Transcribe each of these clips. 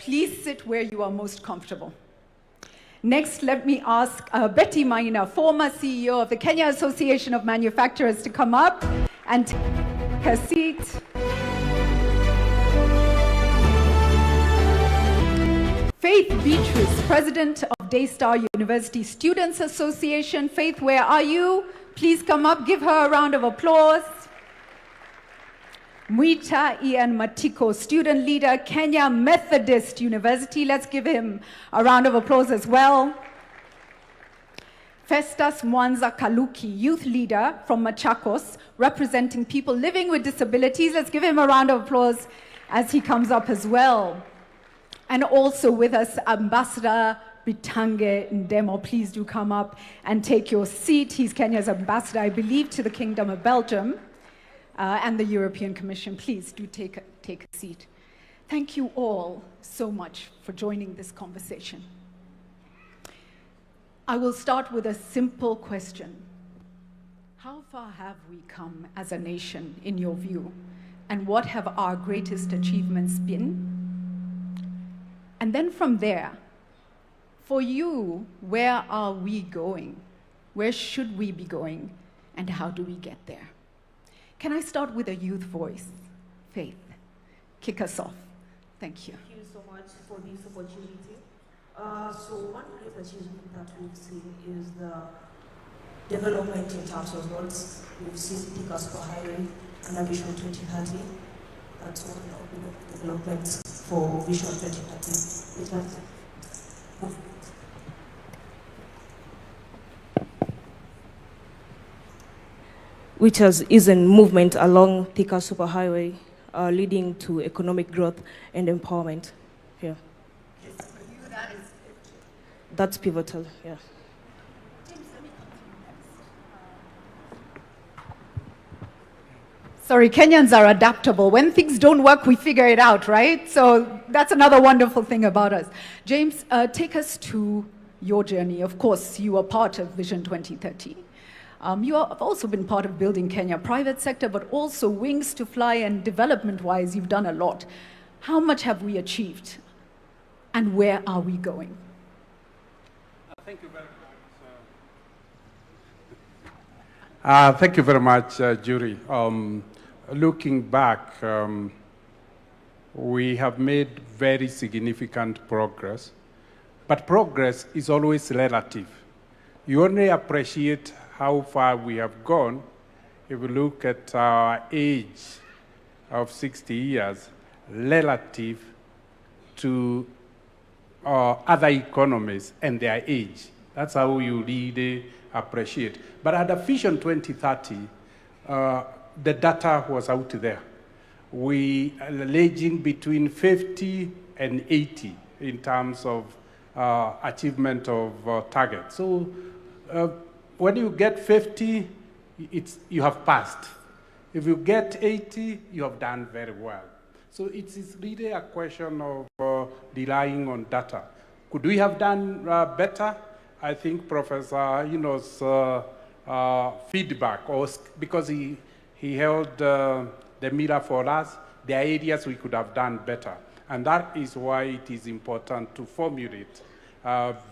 Please sit where you are most comfortable. Next, let me ask Betty Maina, former CEO of the Kenya Association of Manufacturers, to come up and take her seat. Faith Beatrice, President of Daystar University Students Association. Faith, where are you? Please come up, give her a round of applause. Mwita Ian Matiko, student leader, Kenya Methodist University. Let's give him a round of applause as well. Festus Mwanza Kaluki, youth leader from Machakos, representing people living with disabilities. Let's give him a round of applause as he comes up as well. And also with us, Ambassador Bitange Ndemo. Please do come up and take your seat. He's Kenya's ambassador, I believe, to the Kingdom of Belgium and the European Commission. Please do take a seat. Thank you all so much for joining this conversation. I will start with a simple question. How far have we come as a nation, in your view? And what have our greatest achievements been? And then from there, for you, where are we going? Where should we be going? And how do we get there? Can I start with a youth voice? Faith, kick us off. Thank you. Thank you so much for this opportunity. So one great achievement that we've seen is the development in terms of roads. We've seen Thika Superhighway under Vision 2030. That's one of the developments for Vision 2030. Which is a movement along Thika Superhighway, leading to economic growth and empowerment here. Yes, for you, that is That's pivotal, yeah. Sorry, Kenyans are adaptable. When things don't work, we figure it out, right? So that's another wonderful thing about us. James, take us to your journey. Of course, you are part of Vision 2030. You have also been part of building Kenya, private sector, but also wings to fly, and development-wise, you've done a lot. How much have we achieved? And where are we going? Thank you very much. Thank you very much, Jury. Looking back, we have made very significant progress, but progress is always relative. You only appreciate how far we have gone if you look at our age of 60 years relative to other economies and their age. That's how you really appreciate. But at the Vision 2030, the data was out there. We are ranging between 50 and 80 in terms of achievement of targets. So when you get 50, you have passed. If you get 80, you have done very well. So it's really a question of relying on data. Could we have done better? I think Professor Ino's feedback, because he held the mirror for us, there are areas we could have done better. And that is why it is important to formulate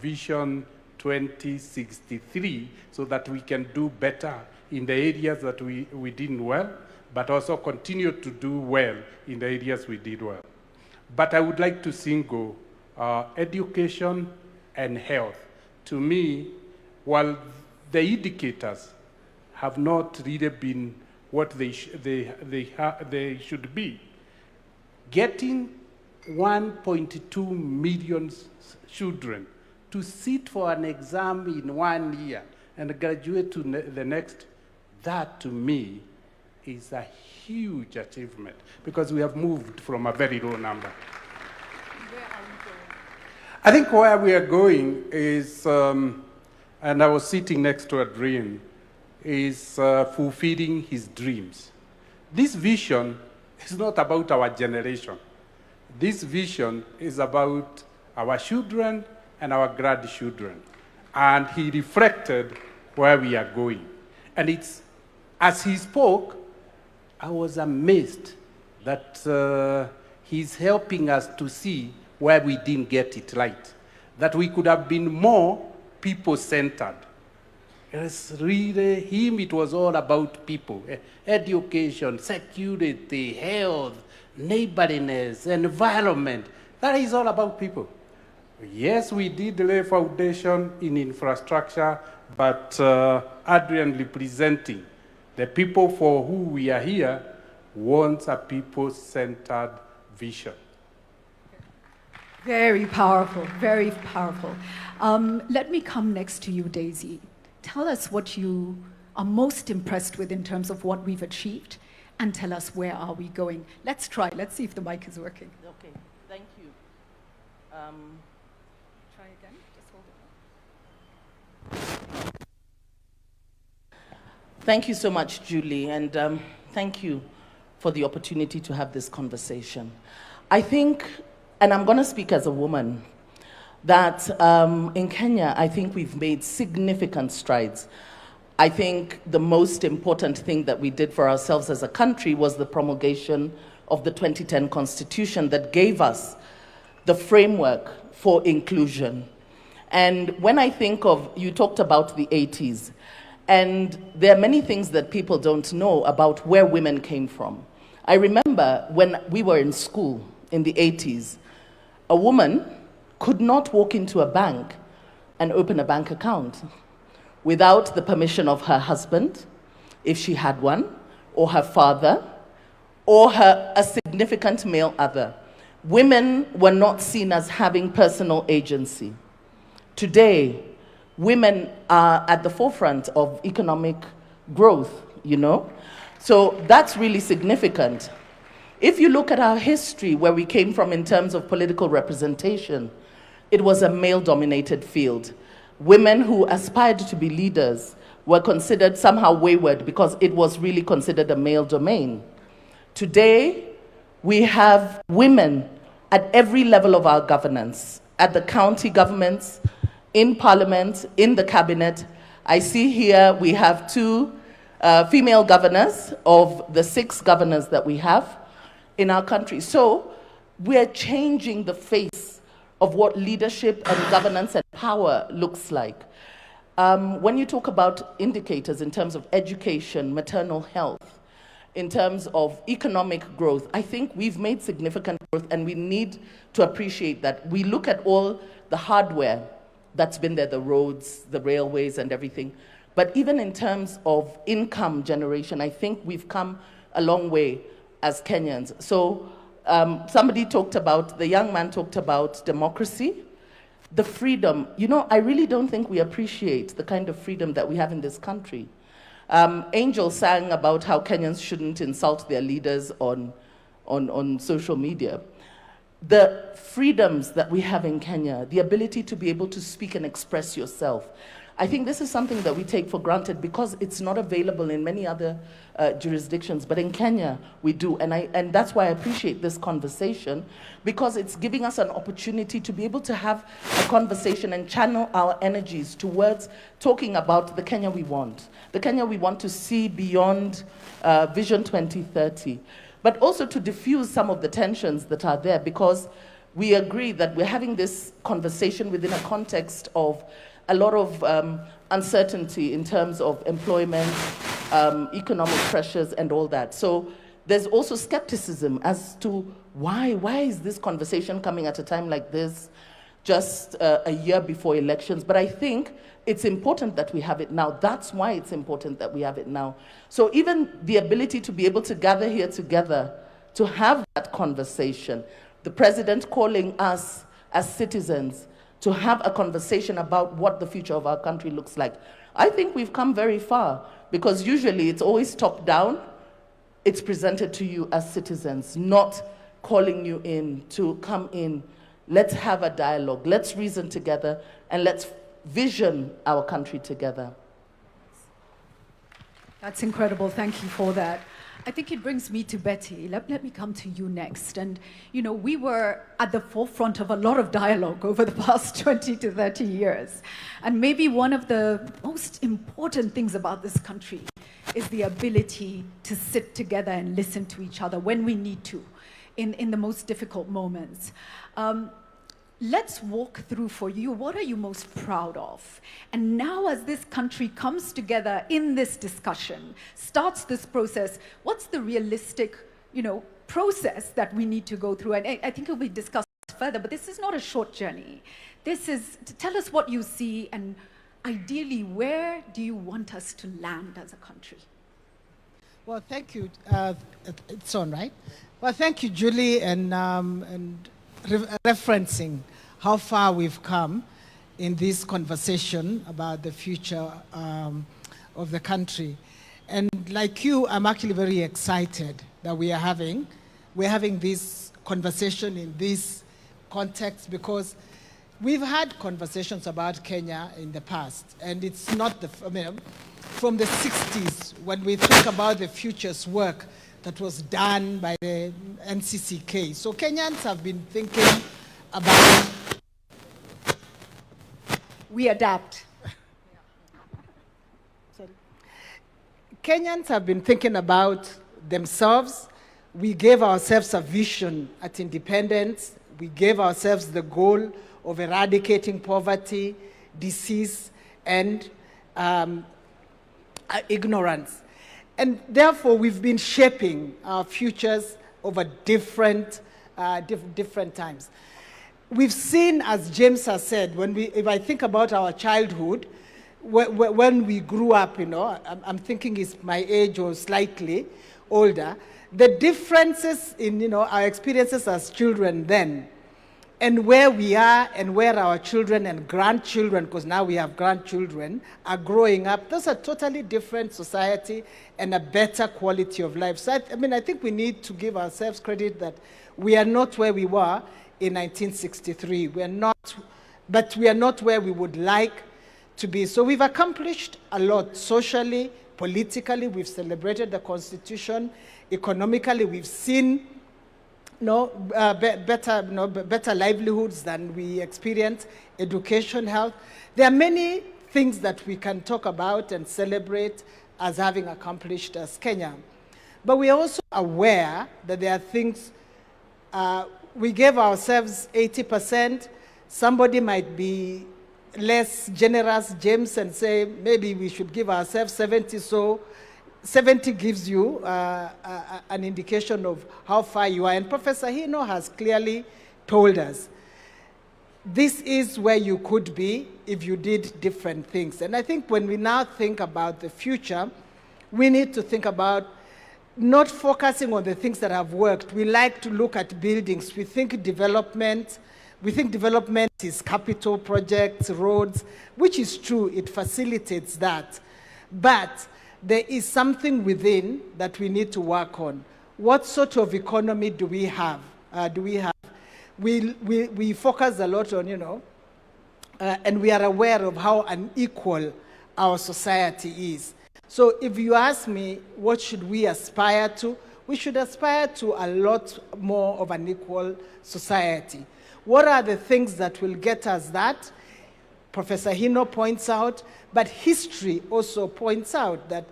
Vision 2063 so that we can do better in the areas that we did well, but also continue to do well in the areas we did well. But I would like to single education and health. To me, while the indicators have not really been what they should be, getting 1.2 million children to sit for an exam in 1 year and graduate to the next, that to me is a huge achievement because we have moved from a very low number. Where are we going? I think where we are going is, and I was sitting next to a dream, is fulfilling his dreams. This vision is not about our generation. This vision is about our children and our grandchildren. And he reflected where we are going. And it's, as he spoke, I was amazed that he's helping us to see where we didn't get it right, that we could have been more people-centered. It's really him, it was all about people. Education, security, health, neighborliness, environment. That is all about people. Yes, we did lay foundation in infrastructure, but Adrian representing the people for who we are here wants a people-centered vision. Very powerful, very powerful. Let me come next to you, Daisy. Tell us what you are most impressed with in terms of what we've achieved, and tell us where are we going. Let's try. Let's see if the mic is working. Okay, thank you. Try again. Just hold it. Thank you so much, Julie, and thank you for the opportunity to have this conversation. I think, and I'm going to speak as a woman, that in Kenya, I think we've made significant strides. I think the most important thing that we did for ourselves as a country was the promulgation of the 2010 Constitution that gave us the framework for inclusion. And when I think of, you talked about the 80s, and there are many things that people don't know about where women came from. I remember when we were in school in the 80s, a woman could not walk into a bank and open a bank account without the permission of her husband, if she had one, or her father, or a significant male other. Women were not seen as having personal agency. Today, women are at the forefront of economic growth, you know? So that's really significant. If you look at our history, where we came from in terms of political representation, it was a male-dominated field. Women who aspired to be leaders were considered somehow wayward because it was really considered a male domain. Today, we have women at every level of our governance, at the county governments, in parliament, in the cabinet. I see here we have 2 female governors of the 6 governors that we have in our country. So we're changing the face of what leadership and governance and power looks like. When you talk about indicators in terms of education, maternal health, in terms of economic growth, I think we've made significant growth, and we need to appreciate that. We look at all the hardware that's been there, the roads, the railways, and everything. But even in terms of income generation, I think we've come a long way as Kenyans. So somebody talked about, the young man talked about democracy, the freedom. You know, I really don't think we appreciate the kind of freedom that we have in this country. Angel sang about how Kenyans shouldn't insult their leaders on social media. The freedoms that we have in Kenya, the ability to be able to speak and express yourself, I think this is something that we take for granted because it's not available in many other jurisdictions, but in Kenya we do, and that's why I appreciate this conversation, because it's giving us an opportunity to be able to have a conversation and channel our energies towards talking about the Kenya we want to see beyond Vision 2030, but also to diffuse some of the tensions that are there, because we agree that we're having this conversation within a context of a lot of uncertainty in terms of employment, economic pressures, and all that. So there's also skepticism as to why is this conversation coming at a time like this, just a year before elections. But I think it's important that we have it now. That's why it's important that we have it now. So even the ability to be able to gather here together, to have that conversation, the president calling us as citizens to have a conversation about what the future of our country looks like. I think we've come very far, because usually it's always top down. It's presented to you as citizens, not calling you in to come in. Let's have a dialogue, let's reason together, and let's vision our country together. That's incredible. Thank you for that. I think it brings me to Betty. Let me come to you next. And, you know, we were at the forefront of a lot of dialogue over the past 20 to 30 years. And maybe one of the most important things about this country is the ability to sit together and listen to each other when we need to, in the most difficult moments. let's walk through for you, what are you most proud of? And now as this country comes together in this discussion, starts this process, what's the realistic, process that we need to go through? And I think it will be discussed further, but this is not a short journey. This is to tell us what you see, and ideally, where do you want us to land as a country? Well, thank you. It's on, right? Well, thank you, Julie, and referencing how far we've come in this conversation about the future of the country. And like you, I'm actually very excited that we're having this conversation in this context, because we've had conversations about Kenya in the past, and it's not from the 60s when we think about the futures work that was done by the NCCK. So Kenyans have been thinking about... We adapt. Sorry. Kenyans have been thinking about themselves. We gave ourselves a vision at independence. We gave ourselves the goal of eradicating poverty, disease, and ignorance. And therefore, we've been shaping our futures over different times. We've seen, as James has said, if I think about our childhood, when we grew up, I'm thinking it's my age or slightly older, the differences in, our experiences as children then, and where we are and where our children and grandchildren, because now we have grandchildren, are growing up, those are totally different society and a better quality of life. So I think we need to give ourselves credit that we are not where we were in 1963. But we are not where we would like to be. So we've accomplished a lot socially, politically. We've celebrated the Constitution. Economically, we've seen better livelihoods than we experience, education, health. There are many things that we can talk about and celebrate as having accomplished as Kenya. But we are also aware that there are things, we gave ourselves 80%. Somebody might be less generous, James, and say maybe we should give ourselves 70. So 70 gives you an indication of how far you are. And Professor Hino has clearly told us, this is where you could be if you did different things. And I think when we now think about the future, we need to think about not focusing on the things that have worked. We like to look at buildings. We think development is capital projects, roads, which is true, it facilitates that. But there is something within that we need to work on. What sort of economy do we have? We focus a lot on, and we are aware of how unequal our society is. So if you ask me, what should we aspire to? We should aspire to a lot more of an equal society. What are the things that will get us that? Professor Hino points out, but history also points out that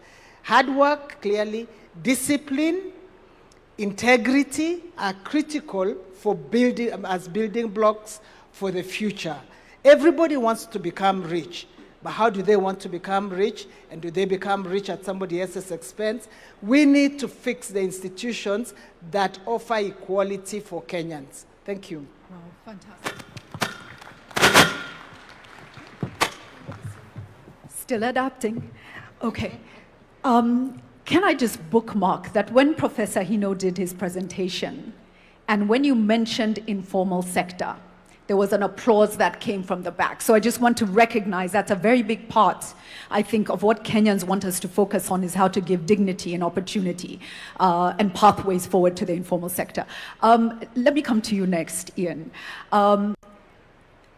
hard work, clearly, discipline, integrity are critical for building blocks for the future. Everybody wants to become rich, but how do they want to become rich? And do they become rich at somebody else's expense? We need to fix the institutions that offer equality for Kenyans. Thank you. Wow, fantastic. Still adapting. Okay. Can I just bookmark that when Professor Hino did his presentation, and when you mentioned informal sector, there was an applause that came from the back. So I just want to recognize that's a very big part, I think, of what Kenyans want us to focus on, is how to give dignity and opportunity and pathways forward to the informal sector. Let me come to you next, Ian.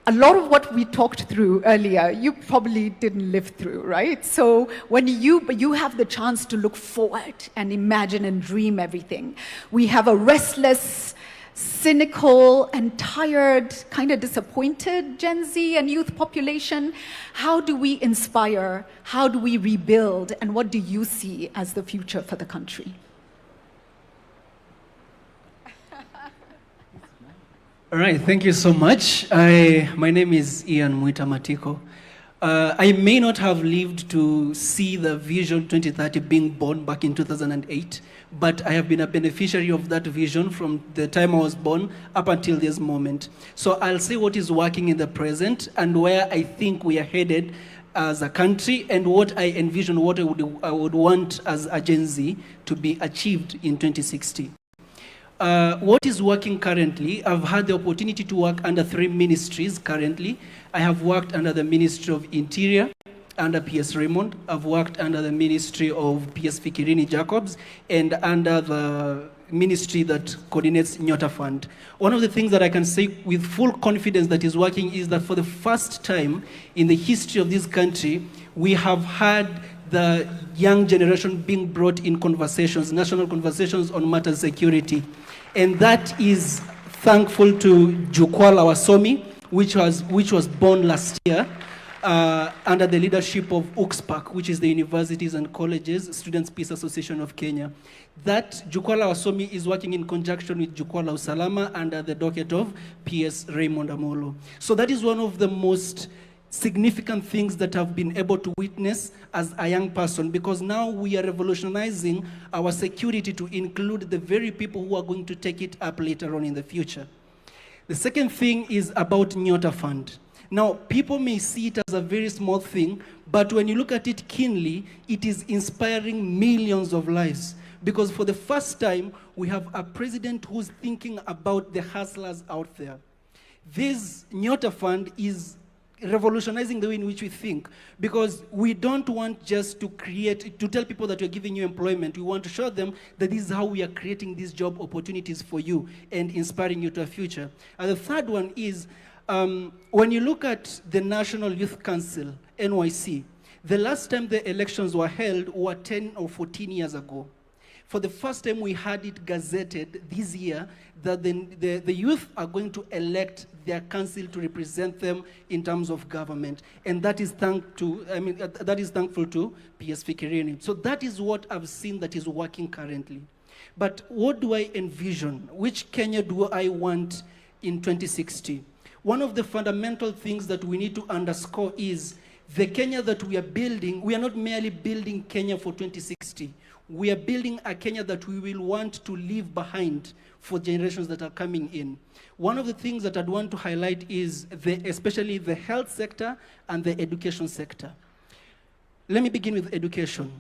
A lot of what we talked through earlier, you probably didn't live through, right? So when you have the chance to look forward and imagine and dream everything. We have a restless, cynical and tired, kind of disappointed Gen Z and youth population. How do we inspire? How do we rebuild? And what do you see as the future for the country? All right, thank you so much. My name is Ian Mwita Matiko. I may not have lived to see the Vision 2030 being born back in 2008, but I have been a beneficiary of that vision from the time I was born up until this moment. So I'll say what is working in the present and where I think we are headed as a country and what I envision, what I would want as a Gen Z to be achieved in 2060. What is working currently? I've had the opportunity to work under 3 ministries currently. I have worked under the Ministry of Interior, under PS Raymond. I've worked under the Ministry of PS Fikirini Jacobs, and under the ministry that coordinates Nyota Fund. One of the things that I can say with full confidence that is working is that for the first time in the history of this country, we have had the young generation being brought in conversations, national conversations on matters security. And that is thankful to Jukwaa la Wasomi, which was born last year under the leadership of UCSPAC, which is the Universities and Colleges Students' Peace Association of Kenya. That Jukwaa la Wasomi is working in conjunction with Jukwaa la Usalama under the docket of PS Raymond Amolo. So that is one of the most significant things that I've been able to witness as a young person, because now we are revolutionizing our security to include the very people who are going to take it up later on in the future. The second thing is about Nyota Fund. Now, people may see it as a very small thing, but when you look at it keenly, it is inspiring millions of lives. Because for the first time, we have a president who's thinking about the hustlers out there. This Nyota Fund is revolutionizing the way in which we think, because we don't want just to tell people that we're giving you employment. We want to show them that this is how we are creating these job opportunities for you and inspiring you to a future. And the third one is, when you look at the National Youth Council, NYC, the last time the elections were held were 10 or 14 years ago. For the first time, we had it gazetted this year that the youth are going to elect their council to represent them in terms of government. And that is that is thankful to PS Fikirini. So that is what I've seen that is working currently. But what do I envision? Which Kenya do I want in 2060? One of the fundamental things that we need to underscore is the Kenya that we are building. We are not merely building Kenya for 2060. We are building a Kenya that we will want to leave behind for generations that are coming in. One of the things that I'd want to highlight is especially the health sector and the education sector. Let me begin with education.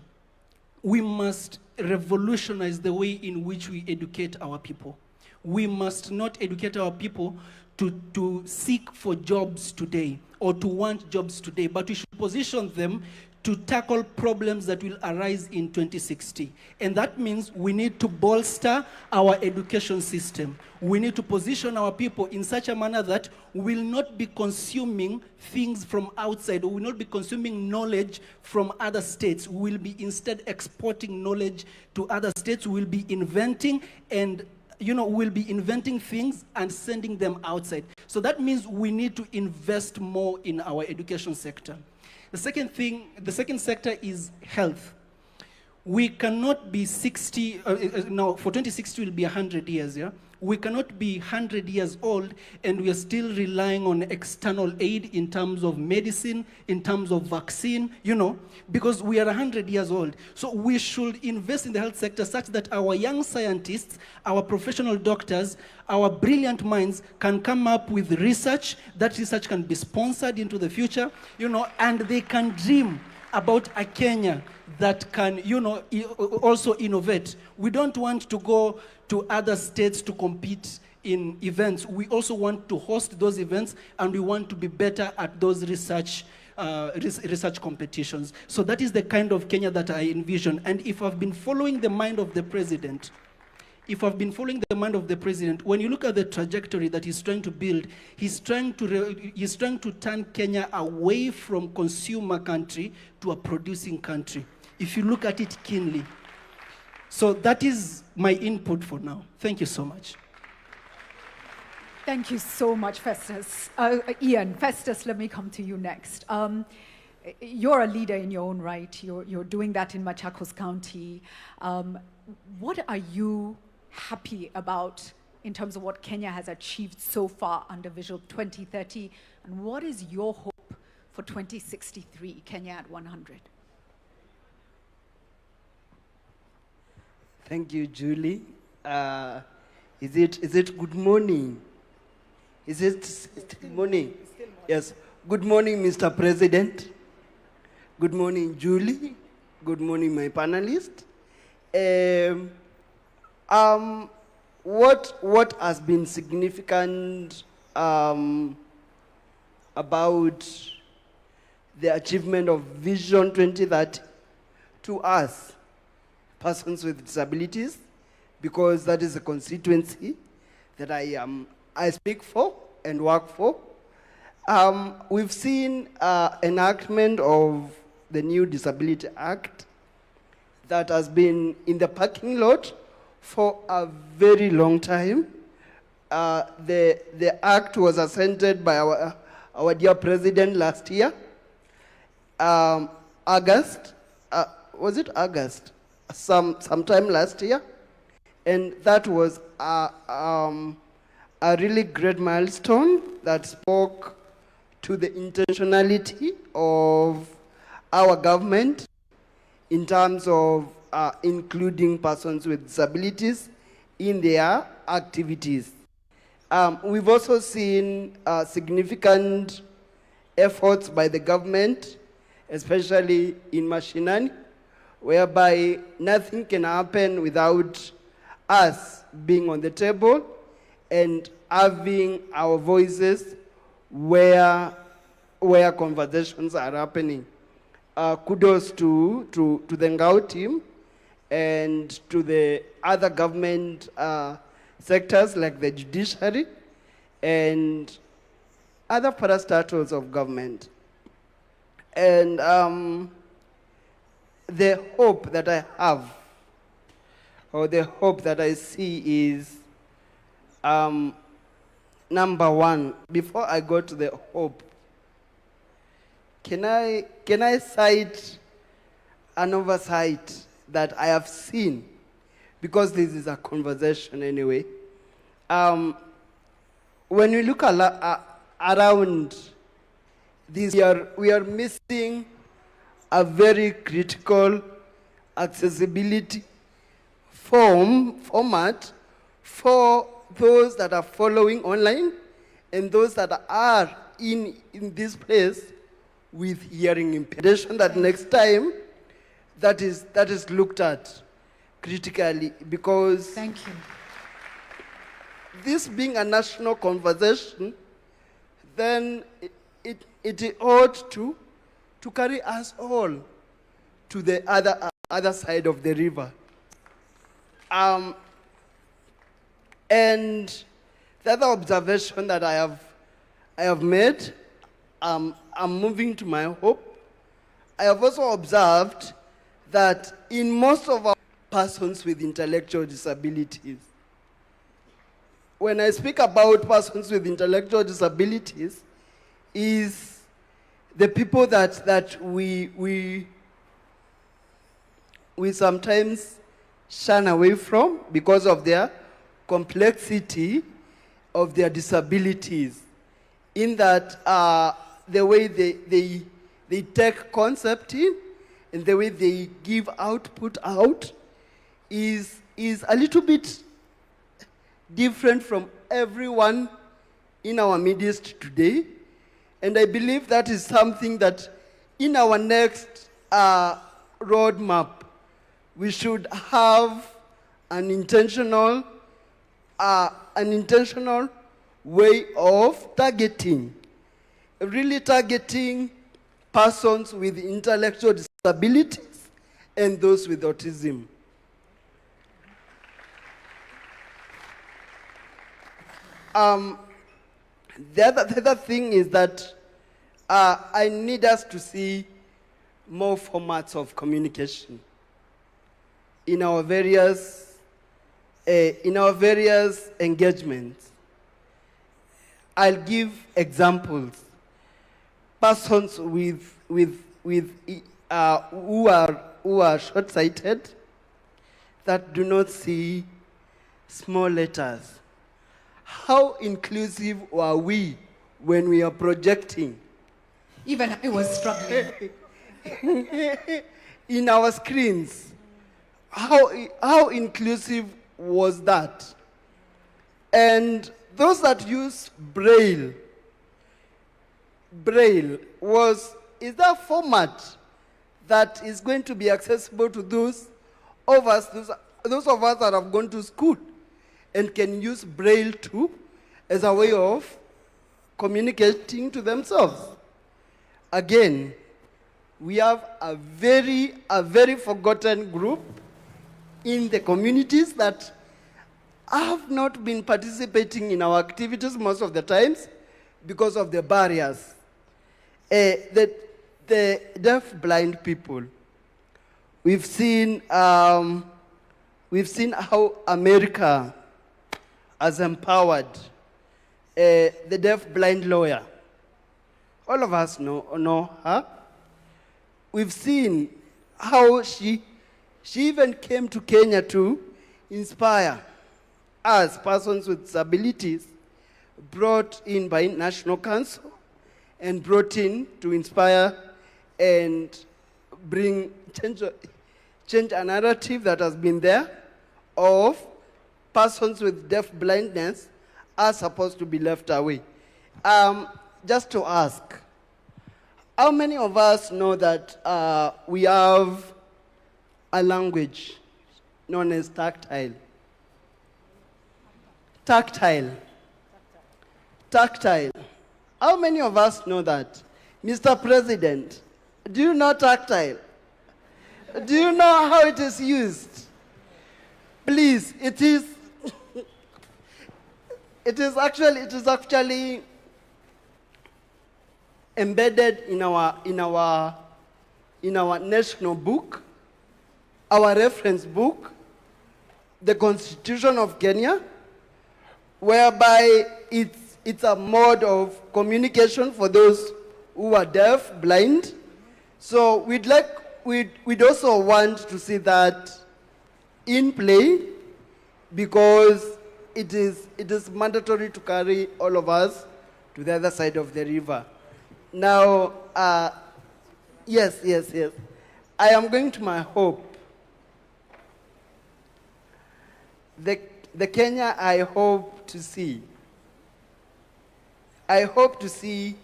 We must revolutionize the way in which we educate our people. We must not educate our people to seek for jobs today or to want jobs today, but we should position them to tackle problems that will arise in 2060. And that means we need to bolster our education system. We need to position our people in such a manner that we will not be consuming things from outside, or we will not be consuming knowledge from other states. We will be instead exporting knowledge to other states. We will be inventing and we'll be inventing things and sending them outside. So that means we need to invest more in our education sector. The second sector is health. We cannot be 60, now for 2060 will be 100 years, yeah? We cannot be 100 years old and we are still relying on external aid in terms of medicine, in terms of vaccine, because we are 100 years old. So we should invest in the health sector such that our young scientists, our professional doctors, our brilliant minds can come up with research. That research can be sponsored into the future, and they can dream about a Kenya that can, also innovate. We don't want to go to other states to compete in events. We also want to host those events, and we want to be better at those research competitions. So that is the kind of Kenya that I envision. And if I've been following the mind of the president, when you look at the trajectory that he's trying to build, he's trying to turn Kenya away from consumer country to a producing country, if you look at it keenly. So that is my input for now. Thank you so much. Thank you so much, Festus. Ian, Festus, let me come to you next. You're a leader in your own right. You're doing that in Machakos County. What are you happy about in terms of what Kenya has achieved so far under Visual 2030? And what is your hope for 2063, Kenya at 100? Thank you, Julie. Is it good morning? Is it good morning? Yes. Good morning, Mr. President. Good morning, Julie. Good morning, my panelists. What has been significant about the achievement of Vision 2030 to us, persons with disabilities, because that is a constituency that I speak for and work for. We've seen enactment of the new Disability Act that has been in the parking lot for a very long time. The act was assented by our dear president last year, August. Was it August? Sometime last year, and that was a really great milestone that spoke to the intentionality of our government in terms of including persons with disabilities in their activities. We've also seen significant efforts by the government, especially in mashinani, whereby nothing can happen without us being on the table and having our voices where conversations are happening. Kudos to the Ngao team and to the other government sectors like the judiciary and other parastatals of government. And the hope that I have, or the hope that I see is, number one, before I go to the hope, can I cite an oversight that I have seen? Because this is a conversation anyway. When we look around this year, we are missing a very critical accessibility format for those that are following online and those that are in this place with hearing impairment. That next time that is looked at critically, because Thank you. this being a national conversation, then it ought to carry us all to the other side of the river. And the other observation that I have made, I'm moving to my hope. I have also observed that in most of our persons with intellectual disabilities, when I speak about persons with intellectual disabilities, is the people that we sometimes shun away from because of their complexity of their disabilities, in that the way they take concept in and the way they give output out is a little bit different from everyone in our midst today. And I believe that is something that in our next roadmap, we should have an intentional way of targeting, really targeting persons with intellectual disabilities and those with autism. The other thing is that I need us to see more formats of communication in our various engagements. I'll give examples. Persons who are short-sighted, that do not see small letters, how inclusive were we when we are projecting Even I was struggling. in our screens? How inclusive was that? And those that use Braille is that format that is going to be accessible to those of us that have gone to school and can use Braille too as a way of communicating to themselves. Again, we have a very forgotten group in the communities that have not been participating in our activities most of the times because of the barriers. The deaf-blind people, we've seen how America has empowered the deaf-blind lawyer. All of us know her. We've seen how she even came to Kenya to inspire us, persons with disabilities, brought in by National Council and brought in to inspire and change a narrative that has been there of persons with deaf blindness are supposed to be left away. Just to ask, how many of us know that we have a language known as tactile? Tactile. How many of us know that? Mr. President, do you know tactile? Do you know how it is used? Please, it is actually embedded in our national book, our reference book, the Constitution of Kenya, whereby it's a mode of communication for those who are deaf, blind. So we'd also want to see that in play, because it is mandatory to carry all of us to the other side of the river. Now, yes. I am going to my hope. The Kenya I hope to see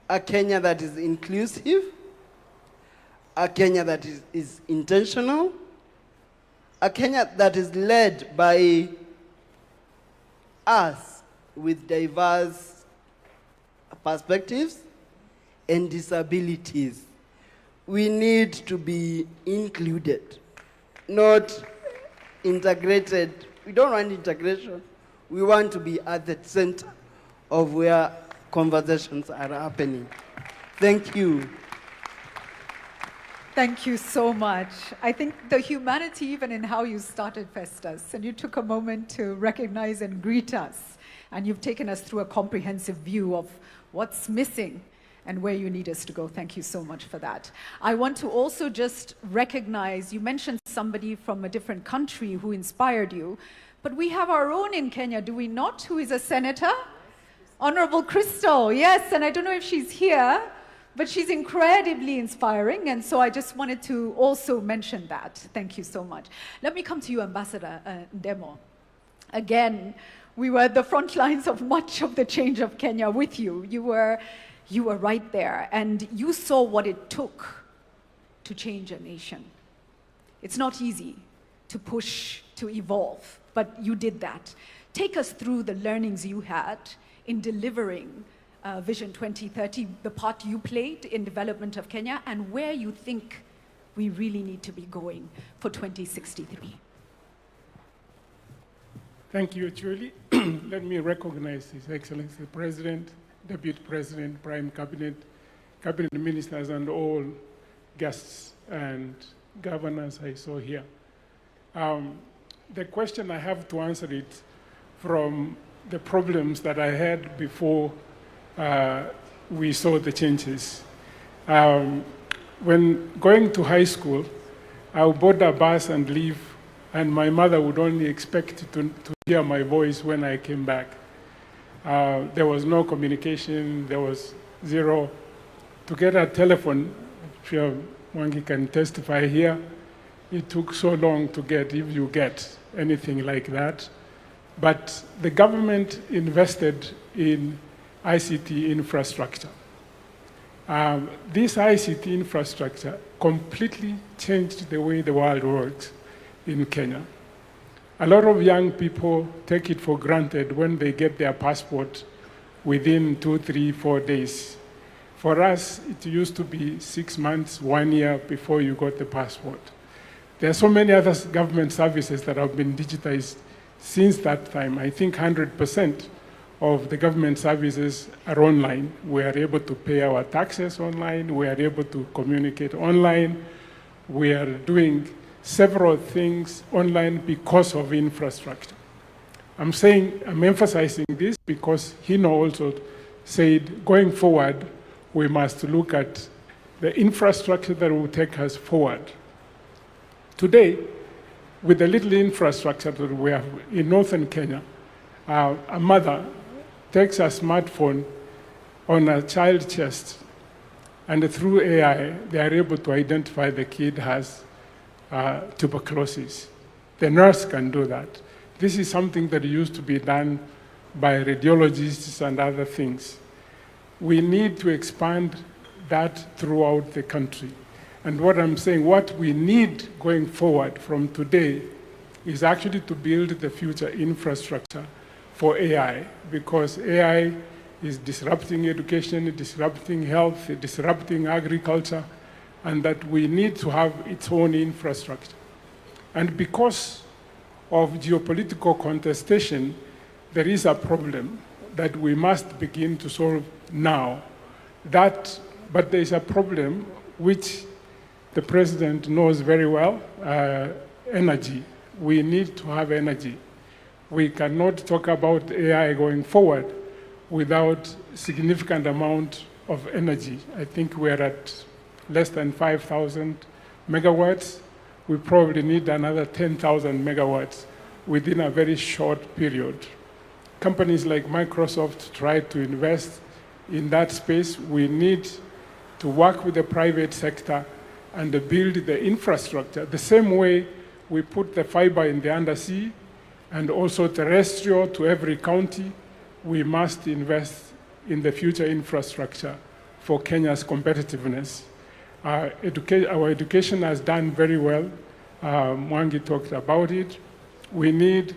a Kenya that is inclusive, a Kenya that is intentional, a Kenya that is led by us with diverse perspectives and disabilities. We need to be included, not integrated. We don't want integration. We want to be at the center of where conversations are happening. Thank you. Thank you so much. I think the humanity, even in how you started Festus, and you took a moment to recognize and greet us, and you've taken us through a comprehensive view of what's missing and where you need us to go. Thank you so much for that. I want to also just recognize, you mentioned somebody from a different country who inspired you, but we have our own in Kenya, do we not, who is a senator? Honorable Crystal, yes, and I don't know if she's here, but she's incredibly inspiring, and so I just wanted to also mention that. Thank you so much. Let me come to you, Ambassador Ndemo. Again, we were at the front lines of much of the change of Kenya with you. You were right there, and you saw what it took to change a nation. It's not easy to push, to evolve, but you did that. Take us through the learnings you had in delivering Vision 2030, the part you played in development of Kenya, and where you think we really need to be going for 2063. Thank you, Julie. Let me recognize His Excellency the President, Deputy President, Prime Cabinet, Cabinet Ministers, and all guests and governors I saw here. The question I have to answer it from the problems that I had before we saw the changes. When going to high school, I would board a bus and leave, and my mother would only expect to hear my voice when I came back. There was no communication, there was zero. To get a telephone, I'm sure Mwangi can testify here, it took so long to get, if you get anything like that. But the government invested in ICT infrastructure. This ICT infrastructure completely changed the way the world works in Kenya. A lot of young people take it for granted when they get their passport within 2, 3, 4 days. For us, it used to be 6 months, 1 year before you got the passport. There are so many other government services that have been digitized since that time. I think 100% of the government services are online. We are able to pay our taxes online. We are able to communicate online. We are doing several things online because of infrastructure. I'm emphasizing this because Hino also said, going forward, we must look at the infrastructure that will take us forward. Today, with the little infrastructure that we have in northern Kenya, a mother takes a smartphone on a child's chest, and through AI, they are able to identify the kid has tuberculosis. The nurse can do that. This is something that used to be done by radiologists and other things. We need to expand that throughout the country. And what I'm saying, what we need going forward from today is actually to build the future infrastructure for AI, because AI is disrupting education, disrupting health, disrupting agriculture, and that we need to have its own infrastructure. And because of geopolitical contestation, there is a problem that we must begin to solve now. But there is a problem which the president knows very well, energy. We need to have energy. We cannot talk about AI going forward without significant amount of energy. I think we're at less than 5,000 megawatts. We probably need another 10,000 megawatts within a very short period. Companies like Microsoft try to invest in that space. We need to work with the private sector and build the infrastructure the same way we put the fiber in the undersea and also terrestrial to every county. We must invest in the future infrastructure for Kenya's competitiveness. Our education has done very well. Mwangi talked about it. We need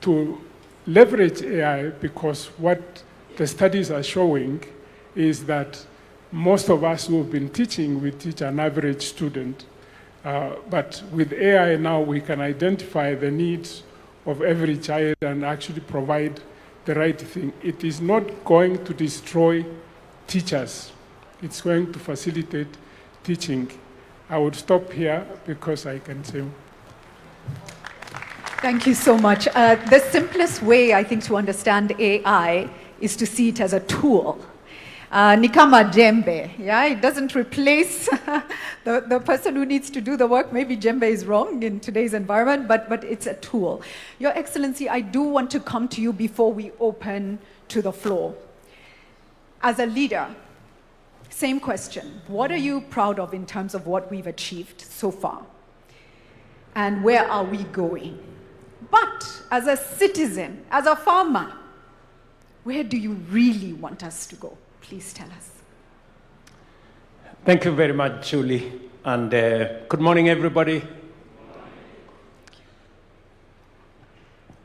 to leverage AI because what the studies are showing is that most of us who have been teaching, we teach an average student. But with AI now, we can identify the needs of every child and actually provide the right thing. It is not going to destroy teachers. It's going to facilitate teaching. I would stop here because I can say. Thank you so much. The simplest way, I think, to understand AI is to see it as a tool. Ni kama jembe, yeah? It doesn't replace the person who needs to do the work. Maybe jembe is wrong in today's environment, but it's a tool. Your Excellency, I do want to come to you before we open to the floor. As a leader, same question. What are you proud of in terms of what we've achieved so far? And where are we going? But as a citizen, as a farmer, where do you really want us to go? Please tell us. Thank you very much, Julie. And good morning, everybody.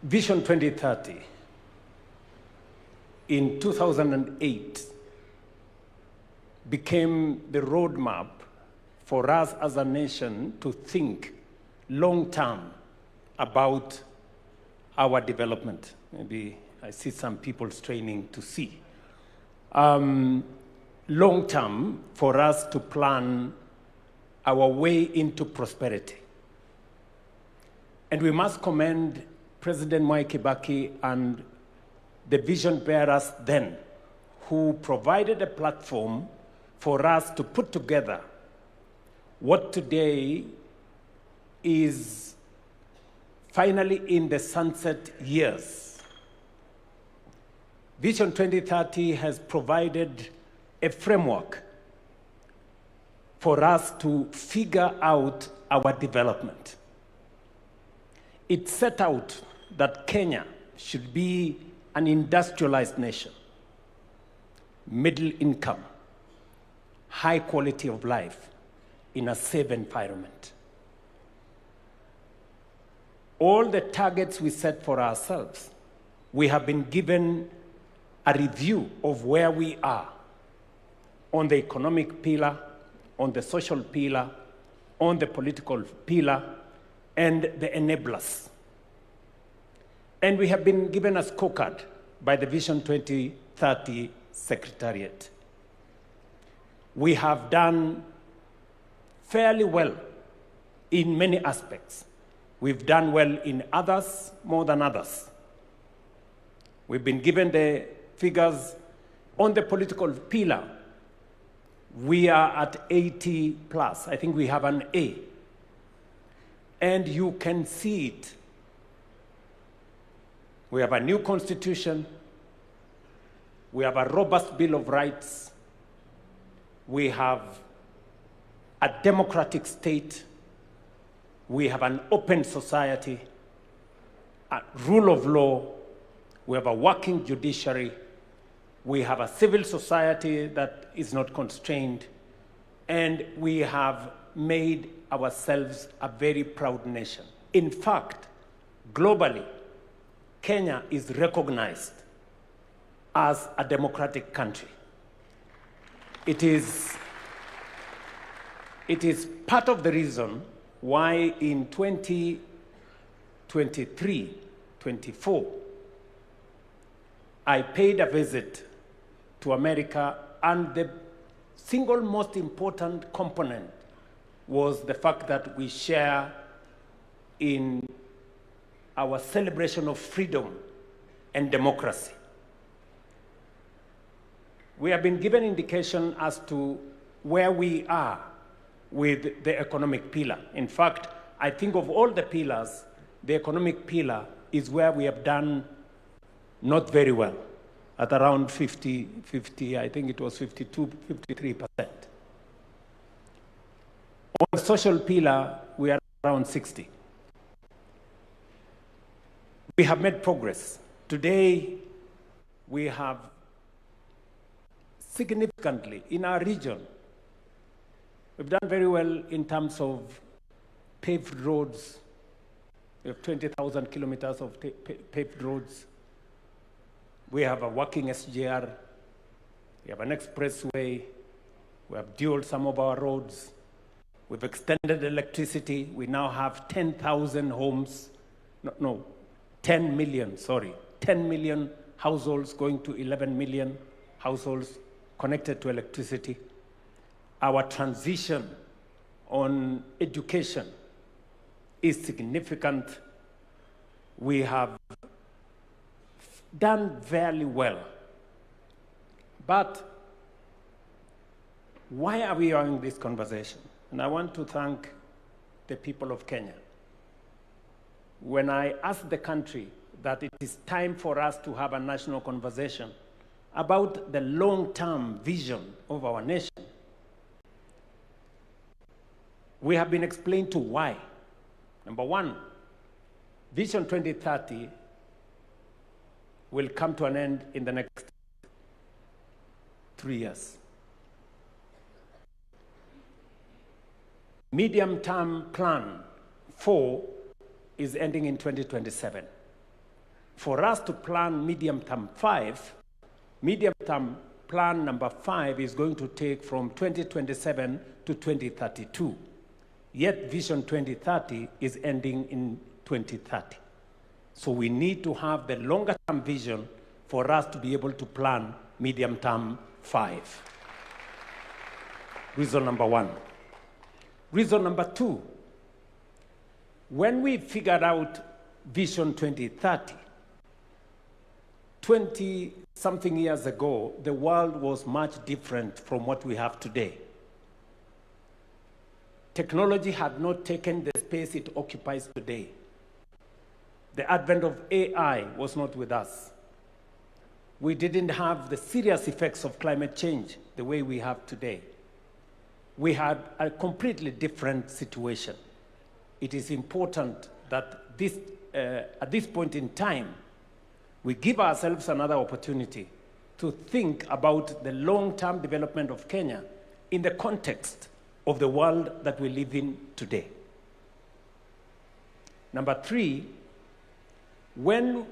Vision 2030 in 2008 became the roadmap for us as a nation to think long-term about our development. Maybe I see some people straining to see. Long-term for us to plan our way into prosperity. And we must commend President Mwai Kibaki and the vision bearers then, who provided a platform for us to put together what today is finally in the sunset years. Vision 2030 has provided a framework for us to figure out our development. It set out that Kenya should be an industrialized nation, middle income, high quality of life in a safe environment. All the targets we set for ourselves, we have been given a review of where we are on the economic pillar, on the social pillar, on the political pillar, and the enablers. And we have been given a scorecard by the Vision 2030 Secretariat. We have done fairly well in many aspects. We've done well in others more than others. We've been given the figures on the political pillar. We are at 80 plus. I think we have an A. And you can see it. We have a new constitution. We have a robust Bill of Rights. We have a democratic state. We have an open society, a rule of law. We have a working judiciary. We have a civil society that is not constrained. And we have made ourselves a very proud nation. In fact, globally, Kenya is recognized as a democratic country. It is part of the reason why in 2023-24, I paid a visit to America, and the single most important component was the fact that we share in our celebration of freedom and democracy. We have been given indication as to where we are with the economic pillar. In fact, I think of all the pillars, the economic pillar is where we have done not very well, at around 50, I think it was 52, 53%. On the social pillar, we are around 60. We have made progress. Today, we have significantly in our region, we've done very well in terms of paved roads. We have 20,000 kilometers of paved roads. We have a working SGR. We have an expressway. We have dualed some of our roads. We've extended electricity. We now have 10,000 homes. 10 million, sorry. 10 million households going to 11 million households connected to electricity. Our transition on education is significant. We have done very well. But why are we having this conversation? And I want to thank the people of Kenya. When I asked the country that it is time for us to have a national conversation about the long-term vision of our nation, we have been explained to why. Number one, Vision 2030 will come to an end in the next 3 years. Medium-term plan 4 is ending in 2027. For us to plan medium-term 5, medium-term plan number 5 is going to take from 2027 to 2032. Yet Vision 2030 is ending in 2030. So we need to have the longer-term vision for us to be able to plan medium-term 5. Reason number 1. Reason number 2, when we figured out Vision 2030, 20-something years ago, the world was much different from what we have today. Technology had not taken the space it occupies today. The advent of AI was not with us. we didn't have the serious effects of climate change the way we have today. We had a completely different situation. It is important that at this point in time, we give ourselves another opportunity to think about the long-term development of Kenya in the context of the world that we live in today. Number 3, when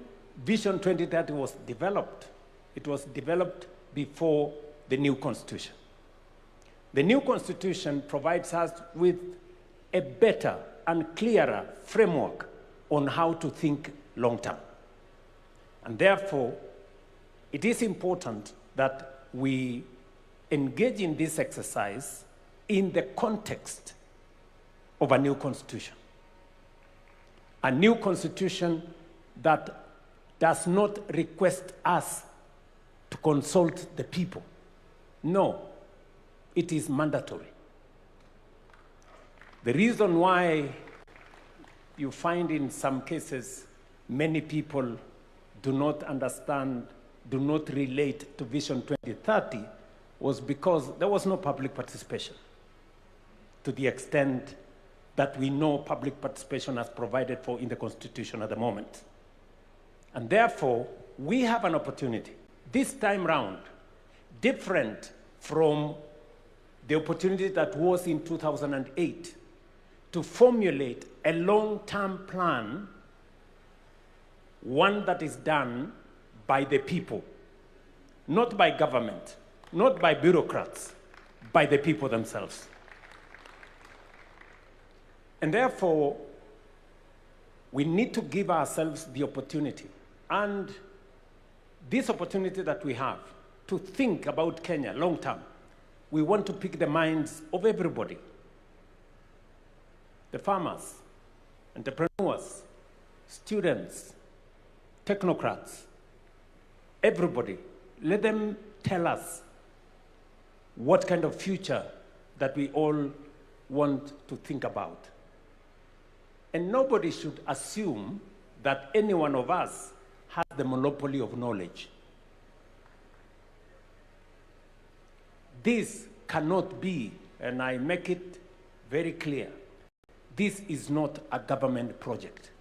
Vision 2030 was developed, it was developed before the new constitution. The new constitution provides us with a better and clearer framework on how to think long-term. And therefore, it is important that we engage in this exercise in the context of a new constitution. A new constitution that does not request us to consult the people. No, it is mandatory. The reason why you find in some cases many people do not understand, do not relate to Vision 2030 was because there was no public participation to the extent that we know public participation as provided for in the Constitution at the moment. And therefore, we have an opportunity this time round, different from the opportunity that was in 2008, to formulate a long-term plan, one that is done by the people, not by government, not by bureaucrats, by the people themselves. And therefore, we need to give ourselves the opportunity, and this opportunity that we have to think about Kenya long term. We want to pick the minds of everybody. The farmers, entrepreneurs, students, technocrats, everybody. Let them tell us what kind of future that we all want to think about. And nobody should assume that any one of us has the monopoly of knowledge. This cannot be, and I make it very clear, this is not a government project.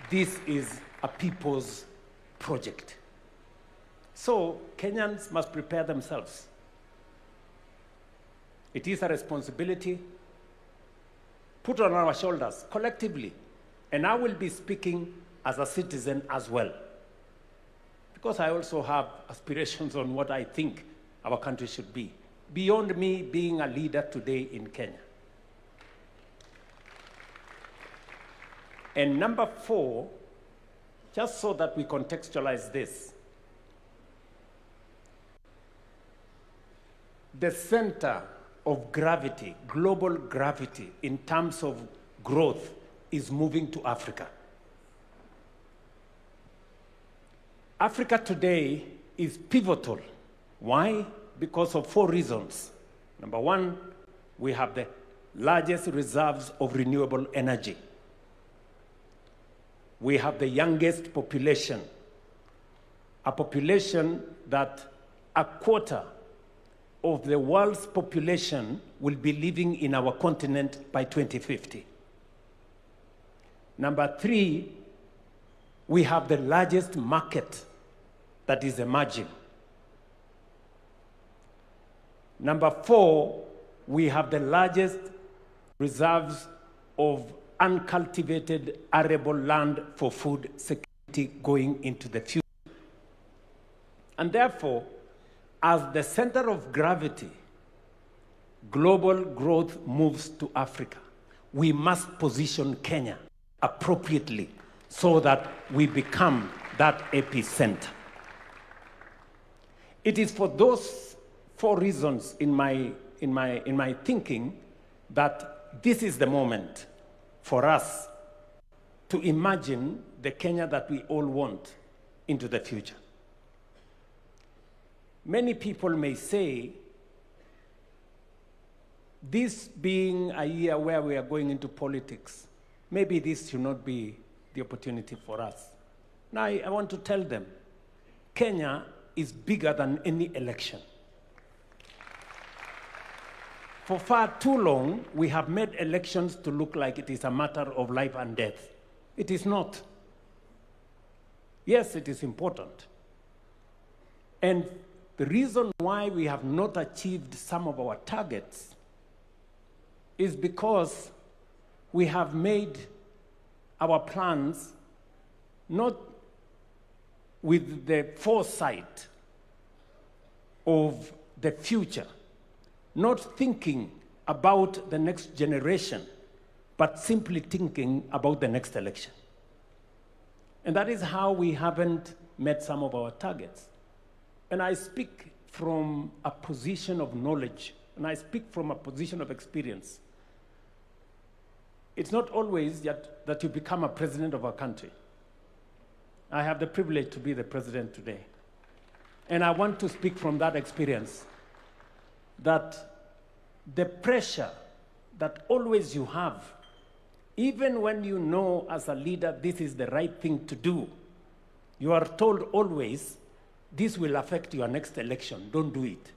This is a people's project. So Kenyans must prepare themselves. It is a responsibility put on our shoulders collectively. And I will be speaking as a citizen as well, because I also have aspirations on what I think our country should be, beyond me being a leader today in Kenya. And number 4, just so that we contextualize this, the center of gravity, global gravity, in terms of growth, is moving to Africa. Africa today is pivotal. Why? Because of 4 reasons. Number 1, we have the largest reserves of renewable energy. We have the youngest population, a population that a quarter of the world's population will be living in our continent by 2050. Number 3, we have the largest market that is emerging. Number 4, we have the largest reserves of uncultivated arable land for food security going into the future. And therefore, as the center of gravity, global growth moves to Africa, we must position Kenya appropriately so that we become that epicenter. It is for those 4 reasons in my thinking that this is the moment for us to imagine the Kenya that we all want into the future. Many people may say, this being a year where we are going into politics, maybe this should not be the opportunity for us. Now, I want to tell them, Kenya is bigger than any election. For far too long, we have made elections to look like it is a matter of life and death. It is not. Yes, it is important. And the reason why we have not achieved some of our targets is because we have made our plans not with the foresight of the future, not thinking about the next generation, but simply thinking about the next election. And that is how we haven't met some of our targets. And I speak from a position of knowledge, and I speak from a position of experience. It's not always that you become a president of a country. I have the privilege to be the president today. And I want to speak from that experience, that the pressure that always you have, even when you know as a leader this is the right thing to do, you are told always, this will affect your next election, don't do it.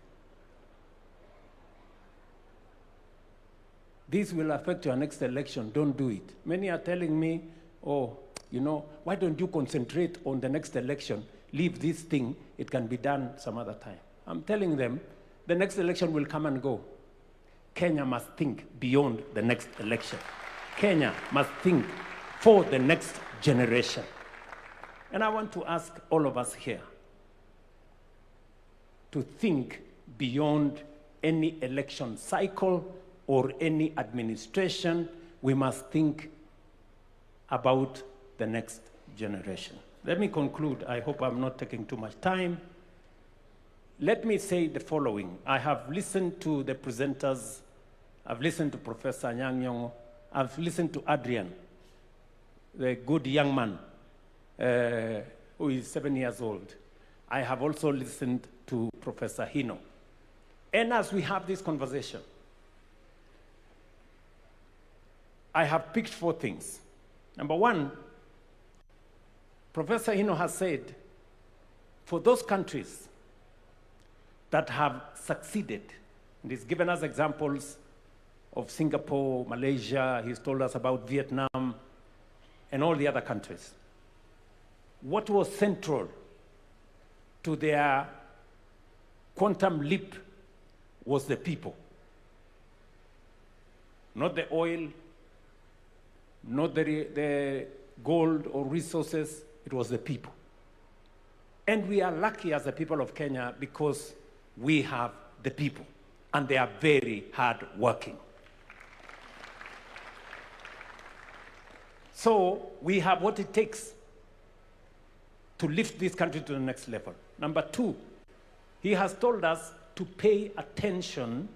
This will affect your next election, don't do it. Many are telling me, oh, you know, why don't you concentrate on the next election? Leave this thing, it can be done some other time. I'm telling them, the next election will come and go. Kenya must think beyond the next election. Kenya must think for the next generation. And I want to ask all of us here to think beyond any election cycle or any administration. We must think about the next generation. Let me conclude. I hope I'm not taking too much time. Let me say the following. I have listened to the presenters. I've listened to Professor Anyang' Nyong'o. I've listened to Adrian, the good young man who is 7 years old. I have also listened to Professor Hino. And as we have this conversation, I have picked 4 things. Number 1, Professor Hino has said, for those countries that have succeeded, and he's given us examples of Singapore, Malaysia, he's told us about Vietnam, and all the other countries. What was central to their quantum leap was the people. Not the oil, not the gold or resources, it was the people. And we are lucky as the people of Kenya because we have the people, and they are very hard working. So we have what it takes to lift this country to the next level. Number 2, he has told us to pay attention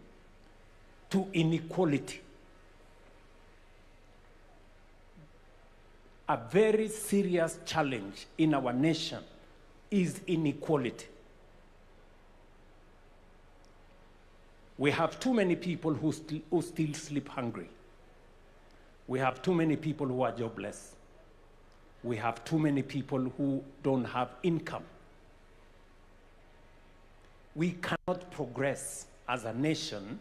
to inequality. A very serious challenge in our nation is inequality. We have too many people who still sleep hungry. We have too many people who are jobless. We have too many people who don't have income. We cannot progress as a nation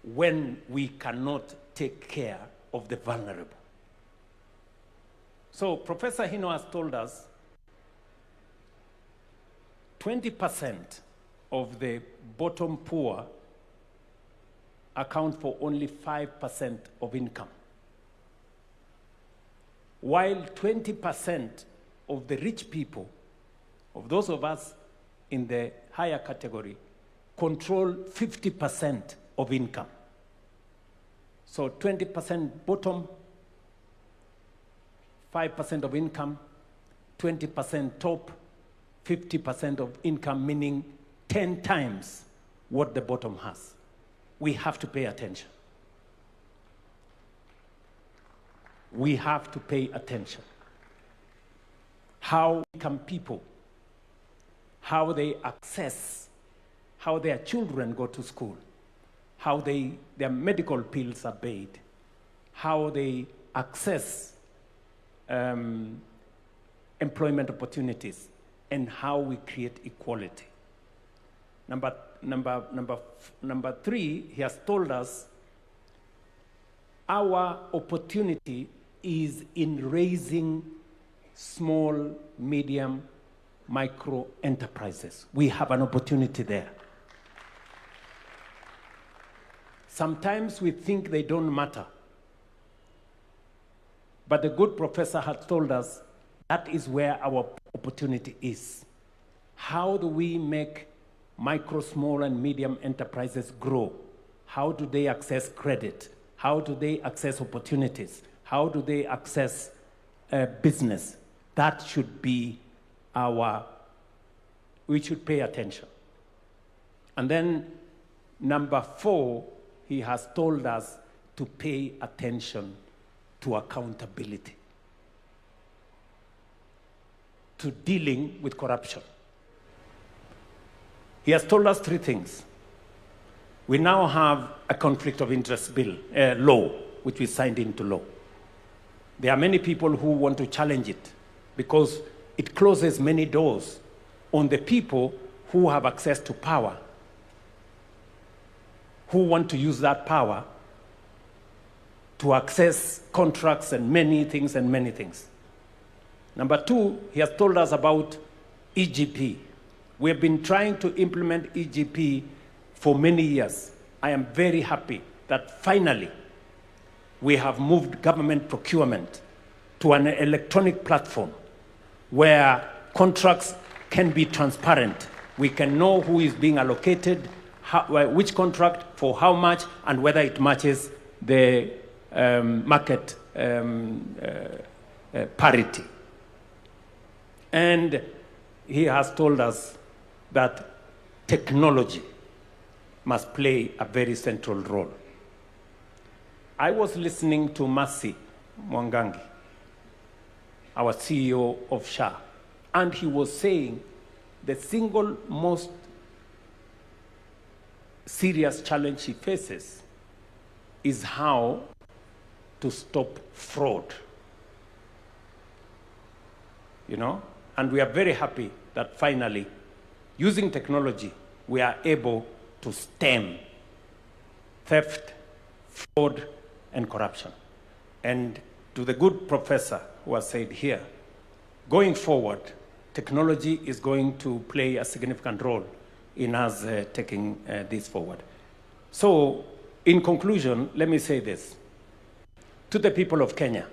when we cannot take care of the vulnerable. So Professor Hino has told us 20% of the bottom poor account for only 5% of income, while 20% of the rich people, of those of us in the higher category, control 50% of income. So 20% bottom, 5% of income, 20% top, 50% of income, meaning 10 times what the bottom has. We have to pay attention. We have to pay attention. How can people, how they access, how their children go to school, how their medical bills are paid, how they access employment opportunities and how we create equality. Number three, he has told us our opportunity is in raising small, medium, micro enterprises. We have an opportunity there. Sometimes we think they don't matter. But the good professor had told us that is where our opportunity is. How do we make micro, small, and medium enterprises grow? How do they access credit? How do they access opportunities? How do they access business? That should be we should pay attention. And then number 4, he has told us to pay attention to accountability, to dealing with corruption. He has told us 3 things. We now have a conflict of interest law, which we signed into law. There are many people who want to challenge it because it closes many doors on the people who have access to power, who want to use that power to access contracts and many things. Number 2, he has told us about EGP. We have been trying to implement EGP for many years. I am very happy that finally we have moved government procurement to an electronic platform where contracts can be transparent. We can know who is being allocated, which contract, for how much, and whether it matches the market parity. And he has told us that technology must play a very central role. I was listening to Mercy Mwangangi, our CEO of SHA, and he was saying the single most serious challenge he faces is how to stop fraud. You know? And we are very happy that finally, using technology, we are able to stem theft, fraud, and corruption. And to the good professor who has said here, going forward, technology is going to play a significant role in us taking this forward. So, in conclusion, let me say this. To the people of Kenya,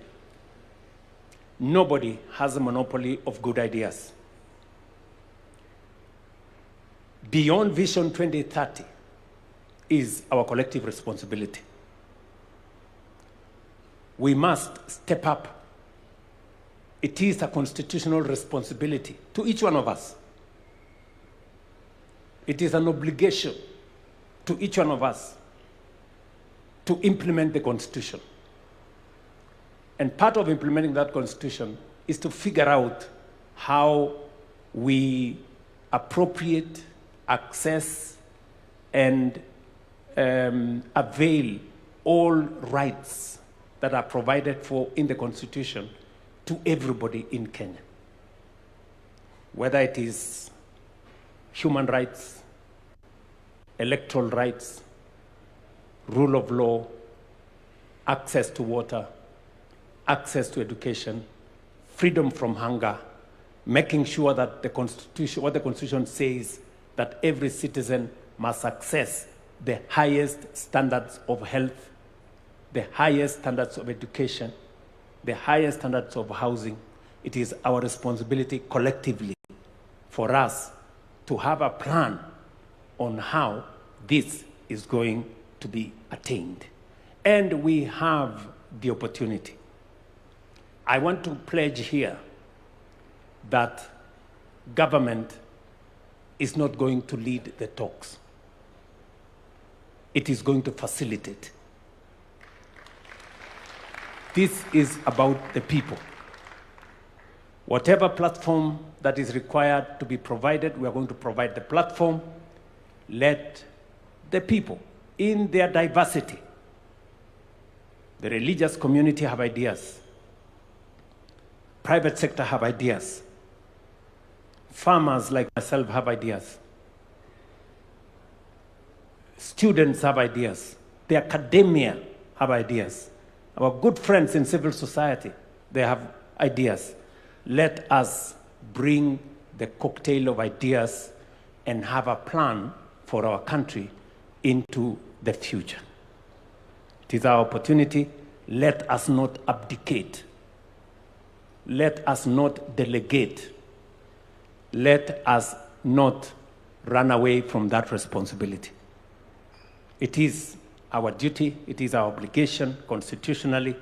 nobody has a monopoly of good ideas. Beyond Vision 2030 is our collective responsibility. We must step up. It is a constitutional responsibility to each one of us. It is an obligation to each one of us to implement the Constitution. And part of implementing that Constitution is to figure out how we appropriate, access, and avail all rights that are provided for in the Constitution to everybody in Kenya. Whether it is human rights, electoral rights, rule of law, access to water, access to education, freedom from hunger, making sure that the Constitution, what the Constitution says, that every citizen must access the highest standards of health, the highest standards of education, the highest standards of housing. It is our responsibility collectively for us to have a plan on how this is going to be attained. And we have the opportunity. I want to pledge here that government is not going to lead the talks. It is going to facilitate. This is about the people. Whatever platform that is required to be provided, we are going to provide the platform. Let the people, in their diversity, the religious community have ideas. Private sector have ideas. Farmers like myself have ideas. Students have ideas. The academia have ideas. Our good friends in civil society, they have ideas. Let us bring the cocktail of ideas and have a plan for our country into the future. It is our opportunity. Let us not abdicate. Let us not delegate. Let us not run away from that responsibility. It is our duty, it is our obligation constitutionally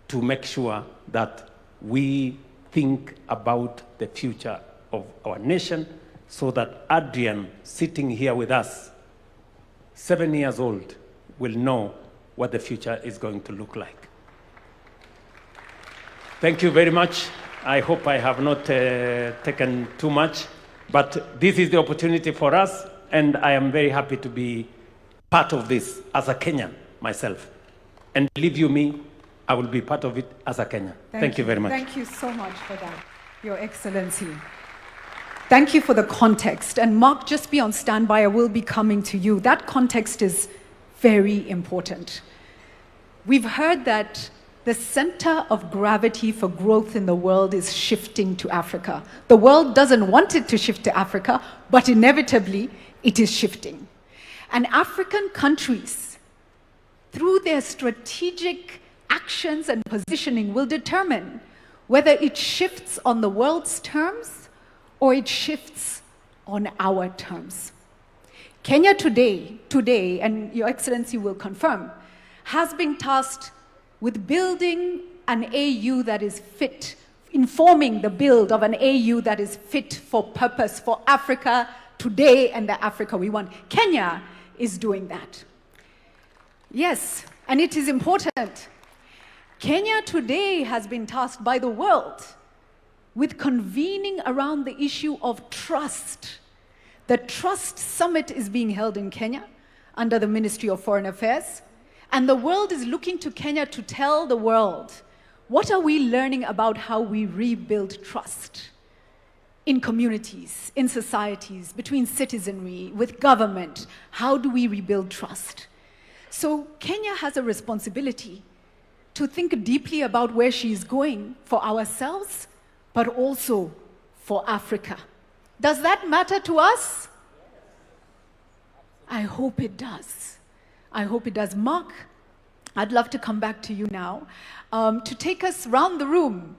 to make sure that we think about the future of our nation so that Adrian, sitting here with us, 7 years old, will know what the future is going to look like. Thank you very much. I hope I have not taken too much, but this is the opportunity for us, and I am very happy to be part of this as a Kenyan myself. And believe you me, I will be part of it as a Kenyan. Thank you very much. Thank you so much for that, Your Excellency. Thank you for the context. And Mark, just be on standby. I will be coming to you. That context is very important. We've heard that the center of gravity for growth in the world is shifting to Africa. The world doesn't want it to shift to Africa, but inevitably it is shifting. And African countries, through their strategic actions and positioning, will determine whether it shifts on the world's terms or it shifts on our terms. Kenya today, and Your Excellency will confirm, has been tasked with building an AU that is fit, informing the build of an AU that is fit for purpose for Africa today and the Africa we want. Kenya is doing that. Yes, and it is important. Kenya today has been tasked by the world with convening around the issue of trust. The Trust Summit is being held in Kenya under the Ministry of Foreign Affairs. And the world is looking to Kenya to tell the world, what are we learning about how we rebuild trust in communities, in societies, between citizenry, with government? How do we rebuild trust? So Kenya has a responsibility to think deeply about where she is going for ourselves, but also for Africa. Does that matter to us? I hope it does. I hope it does. Mark, I'd love to come back to you now to take us round the room.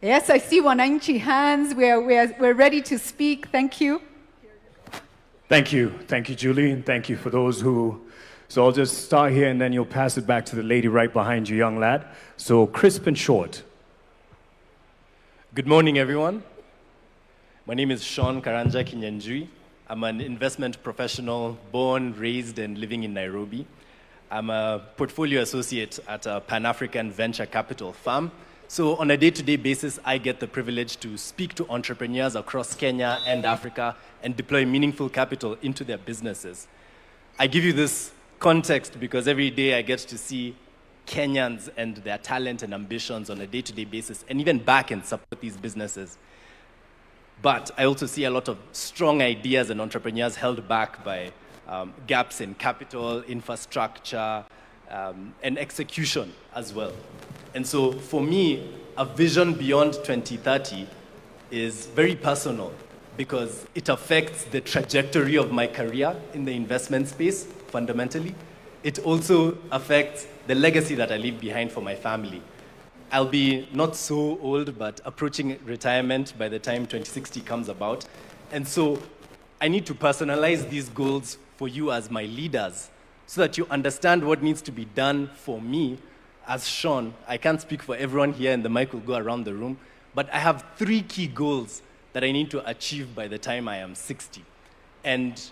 Yes, I see Wananchi hands. We're ready to speak. Thank you. Thank you. Thank you, Julie, and thank you for those who... So I'll just start here, and then you'll pass it back to the lady right behind you, young lad. So crisp and short. Good morning, everyone. My name is Sean Karanja Kinyanjui. I'm an investment professional, born, raised, and living in Nairobi. I'm a portfolio associate at a Pan-African venture capital firm. So on a day-to-day basis, I get the privilege to speak to entrepreneurs across Kenya and Africa and deploy meaningful capital into their businesses. I give you this context because every day I get to see Kenyans and their talent and ambitions on a day-to-day basis, and even back and support these businesses. But I also see a lot of strong ideas and entrepreneurs held back by gaps in capital, infrastructure, and execution as well. And so for me, a vision beyond 2030 is very personal because it affects the trajectory of my career in the investment space, fundamentally. It also affects the legacy that I leave behind for my family. I'll be not so old, but approaching retirement by the time 2060 comes about. And so I need to personalize these goals for you as my leaders so that you understand what needs to be done for me as Sean. I can't speak for everyone here, and the mic will go around the room, but I have 3 key goals that I need to achieve by the time I am 60. And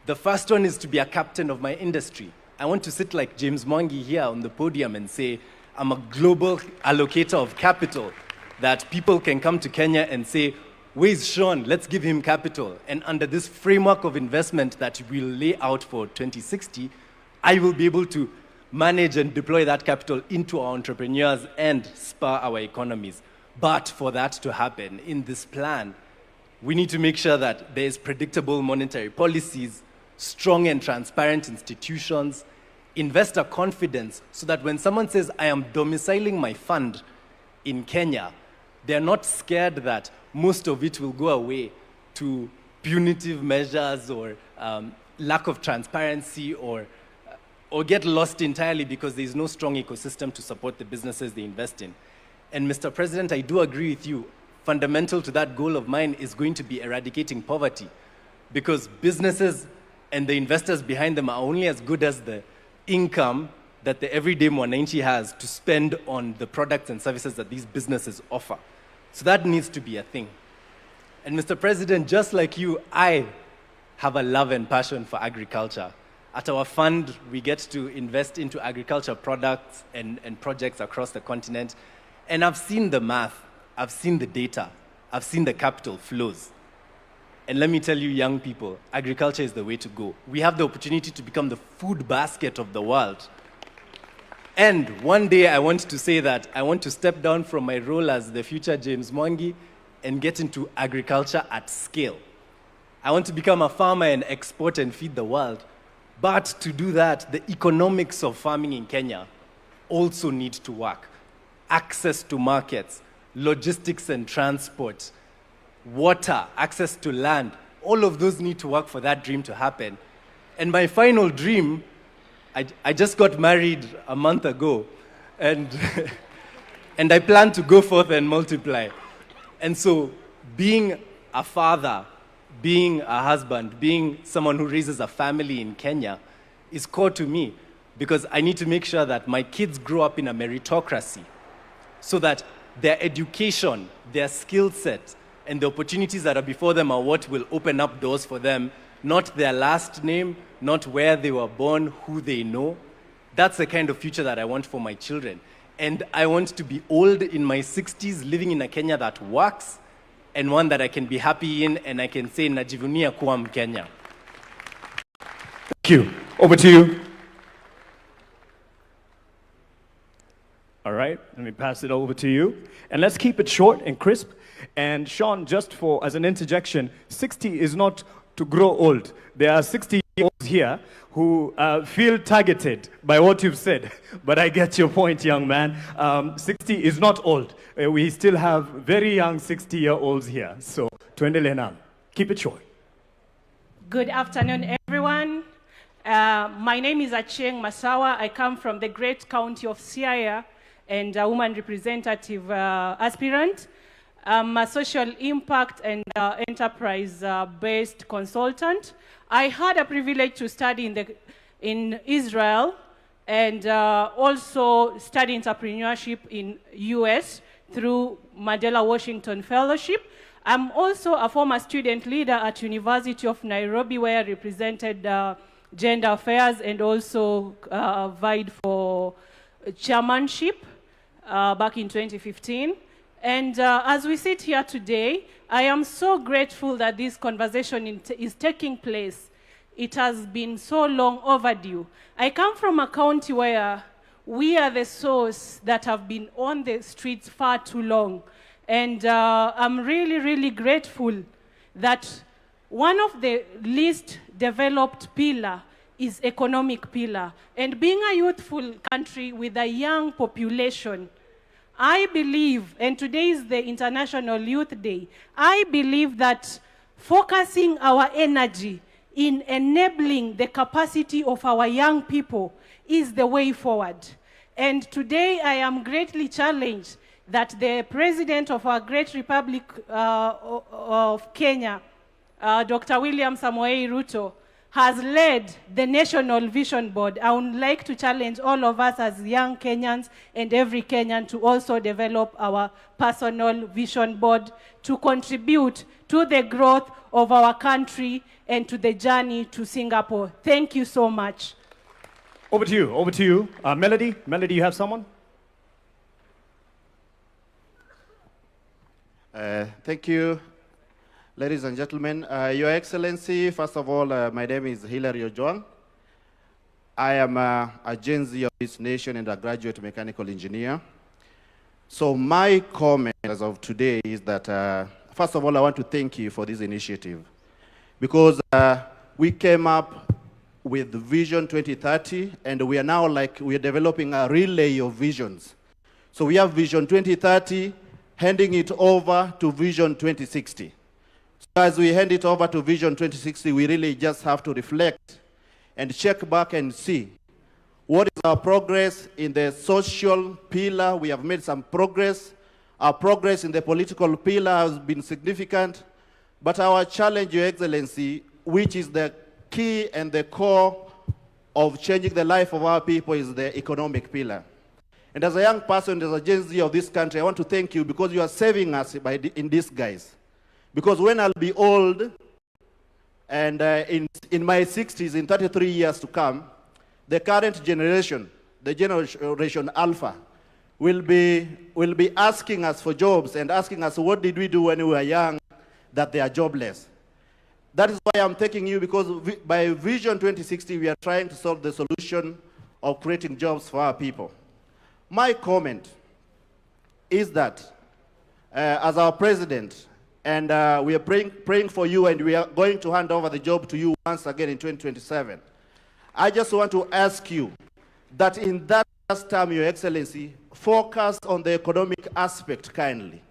the first one is to be a captain of my industry. I want to sit like James Mwangi here on the podium and say, I'm a global allocator of capital, that people can come to Kenya and say, where's Sean? Let's give him capital. And under this framework of investment that we'll lay out for 2060, I will be able to manage and deploy that capital into our entrepreneurs and spur our economies. But for that to happen in this plan, we need to make sure that there is predictable monetary policies, strong and transparent institutions, investor confidence, so that when someone says, I am domiciling my fund in Kenya, they're not scared that most of it will go away to punitive measures or lack of transparency or get lost entirely because there's no strong ecosystem to support the businesses they invest in. And Mr. President, I do agree with you. Fundamental to that goal of mine is going to be eradicating poverty, because businesses and the investors behind them are only as good as the income that the everyday Mwananchi has to spend on the products and services that these businesses offer. So that needs to be a thing. And Mr. President, just like you, I have a love and passion for agriculture. At our fund, we get to invest into agriculture products and projects across the continent. And I've seen the math, I've seen the data, I've seen the capital flows. And let me tell you, young people, agriculture is the way to go. We have the opportunity to become the food basket of the world. And one day I want to say that I want to step down from my role as the future James Mwangi and get into agriculture at scale. I want to become a farmer and export and feed the world. But to do that, the economics of farming in Kenya also need to work. Access to markets, logistics and transport, water, access to land, all of those need to work for that dream to happen. And my final dream, I just got married a month ago, and, and I plan to go forth and multiply. And so being a father, being a husband, being someone who raises a family in Kenya is core to me, because I need to make sure that my kids grow up in a meritocracy so that their education, their skill set, and the opportunities that are before them are what will open up doors for them, not their last name, not where they were born, who they know. That's the kind of future that I want for my children. And I want to be old in my 60s, living in a Kenya that works, and one that I can be happy in, and I can say, Najivunia kuwa Mkenya. Thank you. Over to you. All right, let me pass it over to you. And let's keep it short and crisp. And Sean, just for as an interjection, 60 is not to grow old. There are 60-year-olds here who feel targeted by what you've said. But I get your point, young man. 60 is not old. We still have very young 60-year-olds here. So, tuendelee nalo. Keep it short. Good afternoon, everyone. My name is Achieng Masawa. I come from the great county of Siaya and a woman representative aspirant. I'm a social impact and enterprise-based consultant. I had a privilege to study in Israel and also study entrepreneurship in US through Mandela Washington Fellowship. I'm also a former student leader at University of Nairobi, where I represented gender affairs and also vied for chairmanship back in 2015. And as we sit here today, I am so grateful that this conversation is taking place. It has been so long overdue. I come from a county where we are the source that have been on the streets far too long. And I'm really, really grateful that one of the least developed pillar is economic pillar. And being a youthful country with a young population, I believe, and today is the International Youth Day, I believe that focusing our energy in enabling the capacity of our young people is the way forward. And today I am greatly challenged that the president of our great Republic of Kenya, Dr. William Samoei Ruto, has led the National Vision Board. I would like to challenge all of us as young Kenyans and every Kenyan to also develop our personal vision board to contribute to the growth of our country and to the journey to Singapore. Thank you so much. Over to you, over to you. Melody, you have someone? Thank you. Ladies and gentlemen, Your Excellency, first of all, my name is Hilary Ojwang. I am a Gen Z of this nation and a graduate mechanical engineer. So my comment as of today is that, first of all, I want to thank you for this initiative, because we came up with Vision 2030, and we are now we are developing a relay of visions. So we have Vision 2030, handing it over to Vision 2060. So as we hand it over to Vision 2060, we really just have to reflect and check back and see what is our progress in the social pillar. We have made some progress. Our progress in the political pillar has been significant. But our challenge, Your Excellency, which is the key and the core of changing the life of our people, is the economic pillar. And as a young person, as a Gen Z of this country, I want to thank you because you are saving us in this, guys. Because when I'll be old, and in my 60s, in 33 years to come, the current generation, the generation Alpha, will be asking us for jobs and asking us, what did we do when we were young that they are jobless? That is why I'm thanking you, because by Vision 2060, we are trying to solve the solution of creating jobs for our people. My comment is that as our president, and we are praying for you, and we are going to hand over the job to you once again in 2027. I just want to ask you that in that last term, Your Excellency, focus on the economic aspect kindly.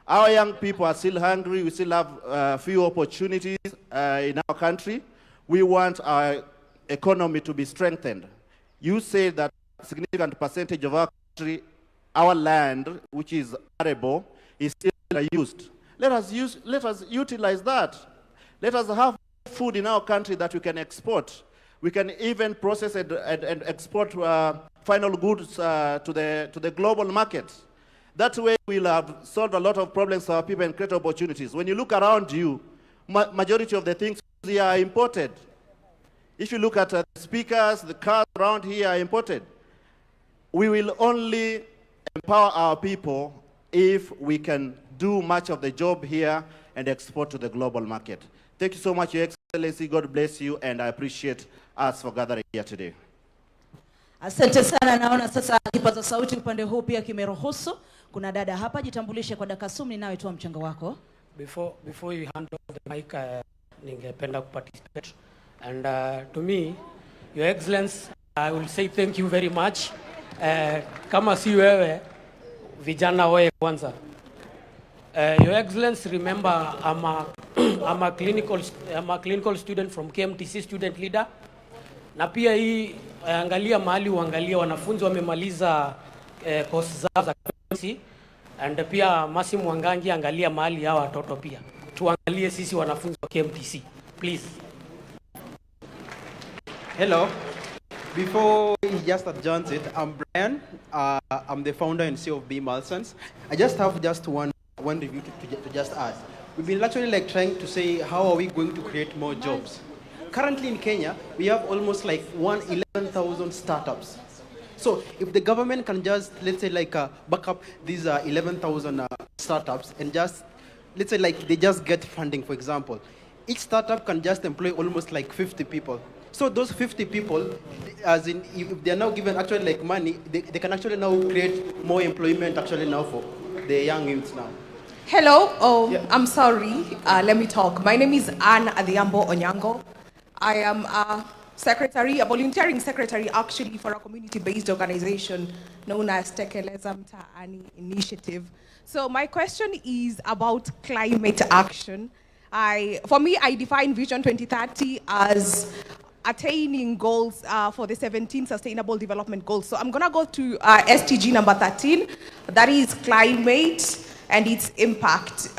Our young people are still hungry. We still have few opportunities in our country. We want our economy to be strengthened. You say that a significant percentage of our country, our land, which is arable, is still used. Let us utilize that. Let us have food in our country that we can export. We can even process it and export final goods to the global market. That way we'll have solved a lot of problems for our people and create opportunities. When you look around you, majority of the things here are imported. If you look at the speakers, the cars around here are imported. We will only empower our people if we can do much of the job here and export to the global market. Thank you so much, Your Excellency. God bless you, and I appreciate us for gathering here today. Asante sana. Naona sasa kipaza sauti upande huu pia kimeruhusu. Kuna dada hapa, jitambulishe kwa dakika 10 nawe toa mchango wako. Before you hand over the mic, ningependa participate. And to me, Your Excellency, I will say thank you very much. Kama si wewe, vijana wewe kwanza. Your Excellency, remember I'm a clinical student from KMTC, student leader. Na pia hii angalia mahali uangalia wanafunzi wamemaliza course zao za KMTC, and pia Masi Mwangangi angalia mahali hawa watoto pia. Tuangalie sisi wanafunzi wa KMTC, please. Hello. Before he just adjourns it, I'm Brian. I'm the founder and CEO of B. Malsons. I just have one review to just ask. We've been actually trying to say, how are we going to create more jobs? Currently in Kenya, we have almost 11,000 startups. So if the government can just, let's say back up these 11,000 startups and just, let's say they just get funding, for example. Each startup can just employ almost 50 people. So those 50 people, as in, if they are now given actually money, they can actually now create more employment actually now for the young youths now. Hello, yeah. I'm sorry, let me talk. My name is Anne Adhiambo Onyango. I am a volunteering secretary actually for a community-based organization known as Tekeleza Mtaani Initiative. So my question is about climate action. For me, I define Vision 2030 as attaining goals for the 17 Sustainable Development Goals. So I'm gonna go to SDG number 13, that is climate and its impact.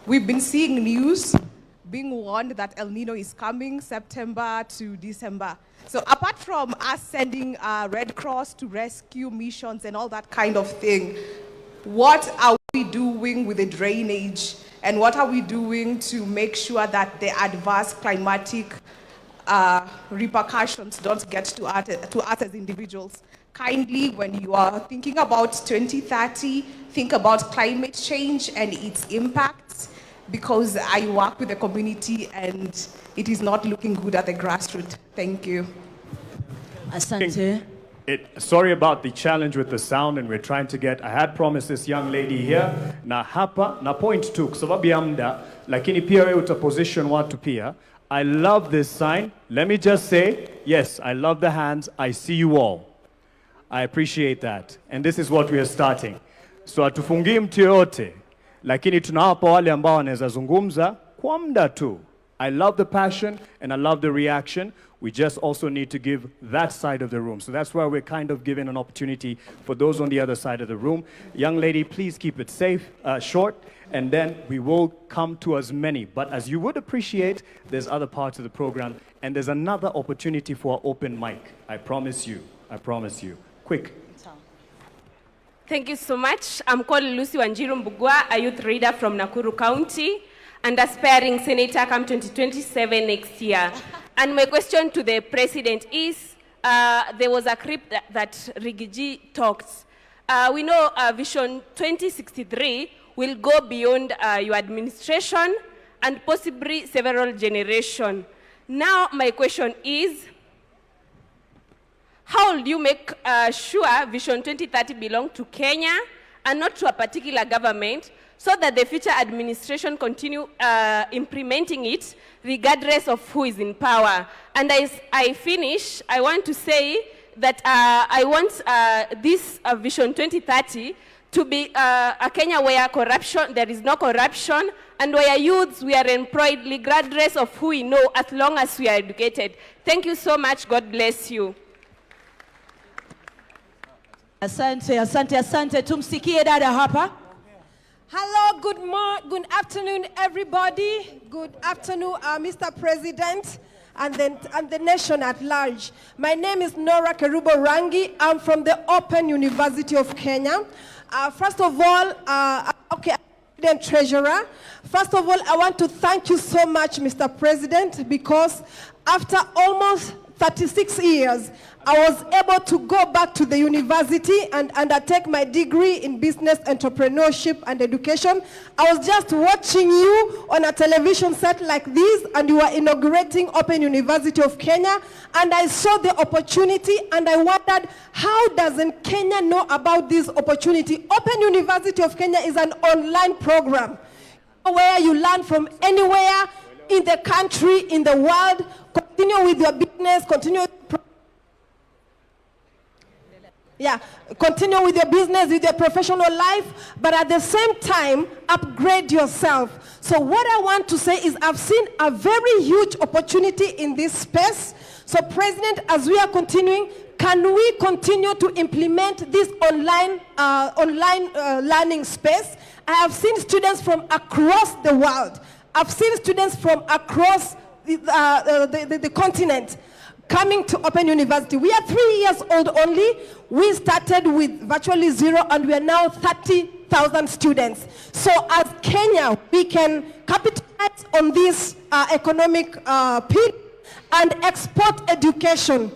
We've been seeing news being warned that El Nino is coming September to December. So apart from us sending Red Cross to rescue missions and all that kind of thing, what are we doing with the drainage? And what are we doing to make sure that the adverse climatic repercussions don't get to us as individuals? Kindly, when you are thinking about 2030, think about climate change and its impacts, because I work with the community and it is not looking good at the grassroots. Thank you. Asante. Sorry about the challenge with the sound, and we're trying to get. I had promised this young lady here na hapa na point tu kwa sababu ya muda, lakini pia wewe utaposition watu pia. I love this sign. Let me just say, yes, I love the hands. I see you all. I appreciate that. And this is what we are starting. So hatufungii mtu yote, lakini tunawapa wale ambao wanaweza zungumza kwa muda tu. I love the passion and I love the reaction. We just also need to give that side of the room. So that's why we're kind of giving an opportunity for those on the other side of the room. Young lady, please keep it safe, short, and then we will come to as many. But as you would appreciate, there's other parts of the program, and there's another opportunity for an open mic. I promise you. I promise you. Quick. Thank you so much. I'm called Lucy Wanjiru Mbugua, a youth leader from Nakuru County, and aspiring senator come 2027 next year. And my question to the president is, there was a clip that Rigiji talked. We know Vision 2063 will go beyond your administration and possibly several generations. Now my question is, how will you make sure Vision 2030 belongs to Kenya and not to a particular government, so that the future administration continue implementing it regardless of who is in power? And as I finish, I want to say that I want this Vision 2030 to be a Kenya where there is no corruption, and where youths, we are employed regardless of who we know, as long as we are educated. Thank you so much. God bless you. Asante, asante, asante. Tumsikie dada hapa. Hello, good afternoon, everybody. Good afternoon, Mr. President and the nation at large. My name is Nora Kerubo Rangi. I'm from the Open University of Kenya. First of all, I'm Treasurer. First of all, I want to thank you so much, Mr. President, because after almost 36 years, I was able to go back to the university and undertake my degree in business entrepreneurship and education. I was just watching you on a television set like this, and you were inaugurating Open University of Kenya, and I saw the opportunity, and I wondered, how doesn't Kenya know about this opportunity? Open University of Kenya is an online program where you learn from anywhere in the country, in the world. Continue with your business, continue with your business, with your professional life, but at the same time, upgrade yourself. So what I want to say is, I've seen a very huge opportunity in this space. So President, as we are continuing, can we continue to implement this online learning space? I have seen students from across the world. I've seen students from across the continent coming to Open University. We are 3 years old only. We started with virtually zero, and we are now 30,000 students. So as Kenya, we can capitalize on this economic pillar and export education.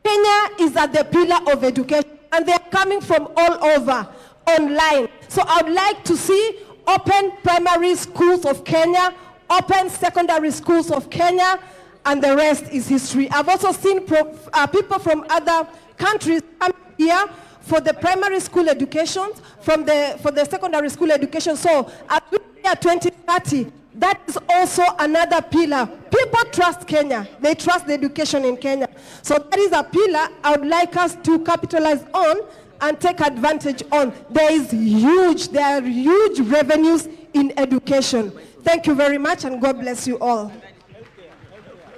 Kenya is at the pillar of education, and they are coming from all over online. So I would like to see Open Primary Schools of Kenya, Open Secondary Schools of Kenya, and the rest is history. I've also seen people from other countries come here for the primary school education, for the secondary school education. So at 2030, that is also another pillar. People trust Kenya. They trust the education in Kenya. So that is a pillar I would like us to capitalize on and take advantage on. There are huge revenues in education. Thank you very much, and God bless you all.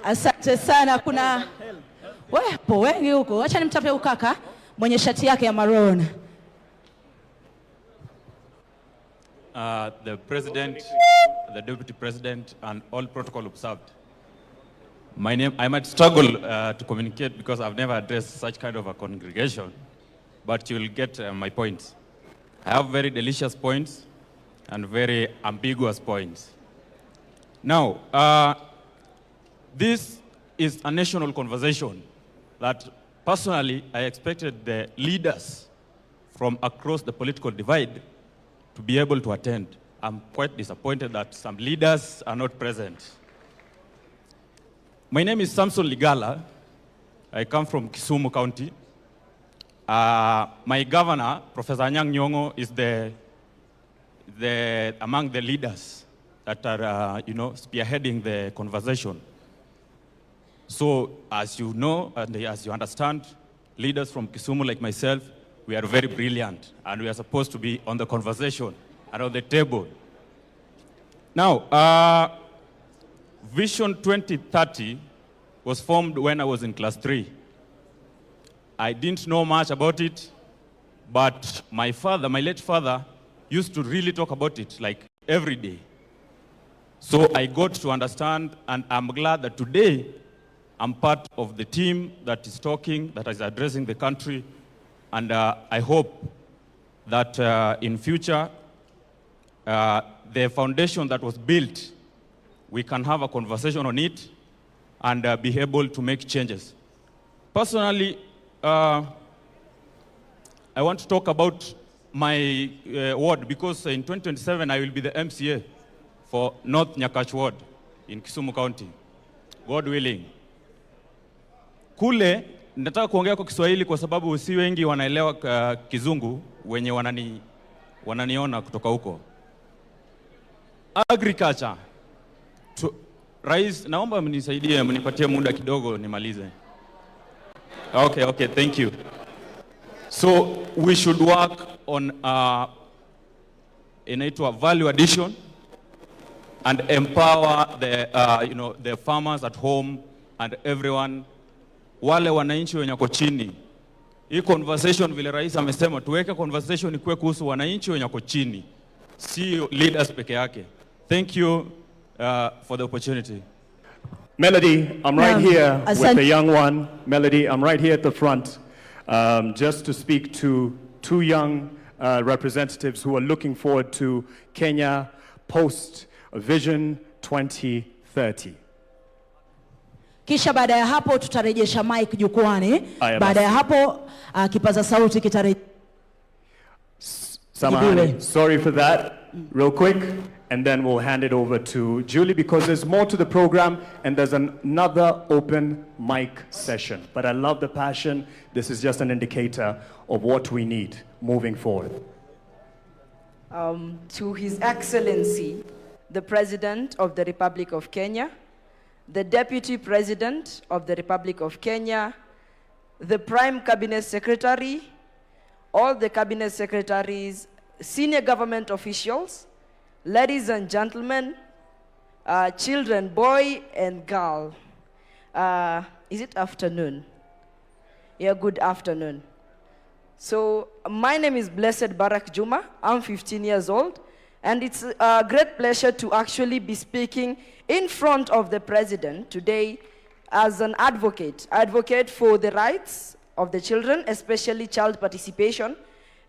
Asante sana. Kuna wepo wengi huko. Acha nimtape ukaka mwenye shati yake ya maroon. The President, the Deputy President, and all protocol observed. I might struggle to communicate because I've never addressed such kind of a congregation, but you'll get my points. I have very delicious points and very ambiguous points. Now, this is a national conversation that personally I expected the leaders from across the political divide to be able to attend. I'm quite disappointed that some leaders are not present. My name is Samson Ligala. I come from Kisumu County. My governor, Professor Anyang' Nyong'o, is among the leaders that are, spearheading the conversation. So, as you know and as you understand, leaders from Kisumu like myself, we are very brilliant, and we are supposed to be on the conversation and on the table. Now, Vision 2030 was formed when I was in class 3. I didn't know much about it, but my late father, used to really talk about it like every day. So I got to understand, and I'm glad that today I'm part of the team that is talking, that is addressing the country, and I hope that in future, the foundation that was built, we can have a conversation on it and be able to make changes. Personally, I want to talk about my ward, because in 2027 I will be the MCA for North Nyakach ward in Kisumu County, God willing. Kule, nataka kuongea kwa Kiswahili kwa sababu si wengi wanaelewa Kizungu wenye wananiona kutoka huko. Agriculture. Rais, naomba mnisaidie, mnipatie muda kidogo nimalize. Okay, thank you. So we should work on inaitwa value addition and empower the farmers at home and everyone, wale wananchi wenye wako chini. Hii conversation vile rais amesema tuweke conversation ikuwe kuhusu wananchi wenye wako chini, si leaders peke yake. Thank you for the opportunity. Melody, I'm right here with the young one. Melody, I'm right here at the front, just to speak to two young representatives who are looking forward to Kenya post Vision 2030. Kisha baada ya hapo tutarejesha mic jukwani. Baada ya hapo kipaza sauti kitarejesha. Samahani, sorry for that. Real quick, and then we'll hand it over to Julie, because there's more to the program and there's another open mic session. But I love the passion. This is just an indicator of what we need moving forward. To His Excellency, the President of the Republic of Kenya, the Deputy President of the Republic of Kenya, the Prime Cabinet Secretary, all the Cabinet Secretaries, senior government officials, ladies and gentlemen, children, boy and girl. Is it afternoon? Yeah, good afternoon. So my name is Blessed Barak Juma. I'm 15 years old, and it's a great pleasure to actually be speaking in front of the President today as an advocate. I advocate for the rights of the children, especially child participation.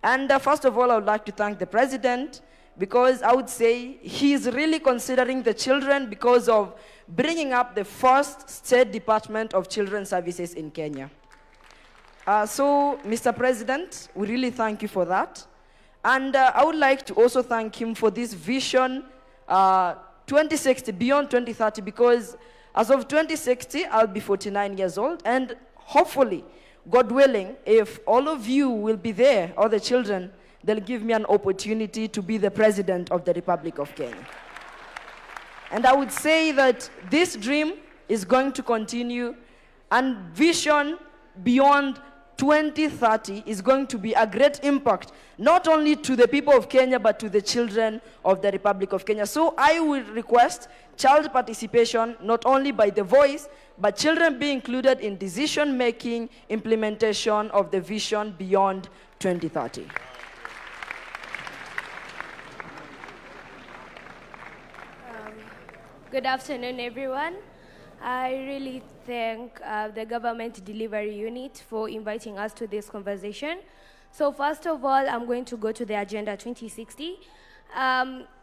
And first of all, I would like to thank the President, because I would say he's really considering the children because of bringing up the first State Department of Children's Services in Kenya. So, Mr. President, we really thank you for that. And I would like to also thank him for this vision 2060, beyond 2030, because as of 2060, I'll be 49 years old, and hopefully, God willing, if all of you will be there, all the children, they'll give me an opportunity to be the President of the Republic of Kenya. And I would say that this dream is going to continue, and Vision Beyond 2030 is going to be a great impact, not only to the people of Kenya, but to the children of the Republic of Kenya. So I will request child participation, not only by the voice, but children be included in decision-making, implementation of the Vision Beyond 2030. Good afternoon, everyone. I really thank the Government Delivery Unit for inviting us to this conversation. So first of all, I'm going to go to the Agenda 2060.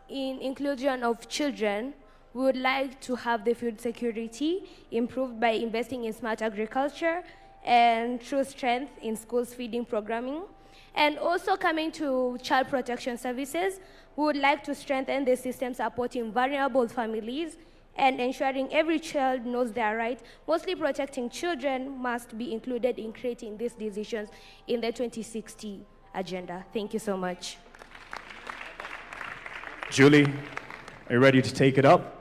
In inclusion of children, we would like to have the food security improved by investing in smart agriculture and true strength in schools feeding programming. And also coming to child protection services, we would like to strengthen the system supporting vulnerable families and ensuring every child knows their rights, mostly protecting children, must be included in creating these decisions in the 2060 agenda. Thank you so much. Julie, are you ready to take it up?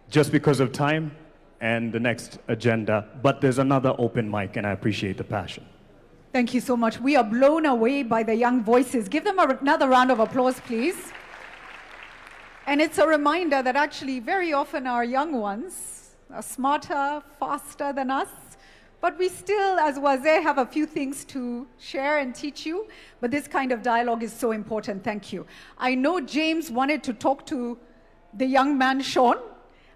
Just because of time and the next agenda, but there's another open mic, and I appreciate the passion. Thank you so much. We are blown away by the young voices. Give them another round of applause, please. And it's a reminder that actually very often our young ones are smarter, faster than us, but we still, as Wazir, have a few things to share and teach you. But this kind of dialogue is so important. Thank you. I know James wanted to talk to the young man, Sean.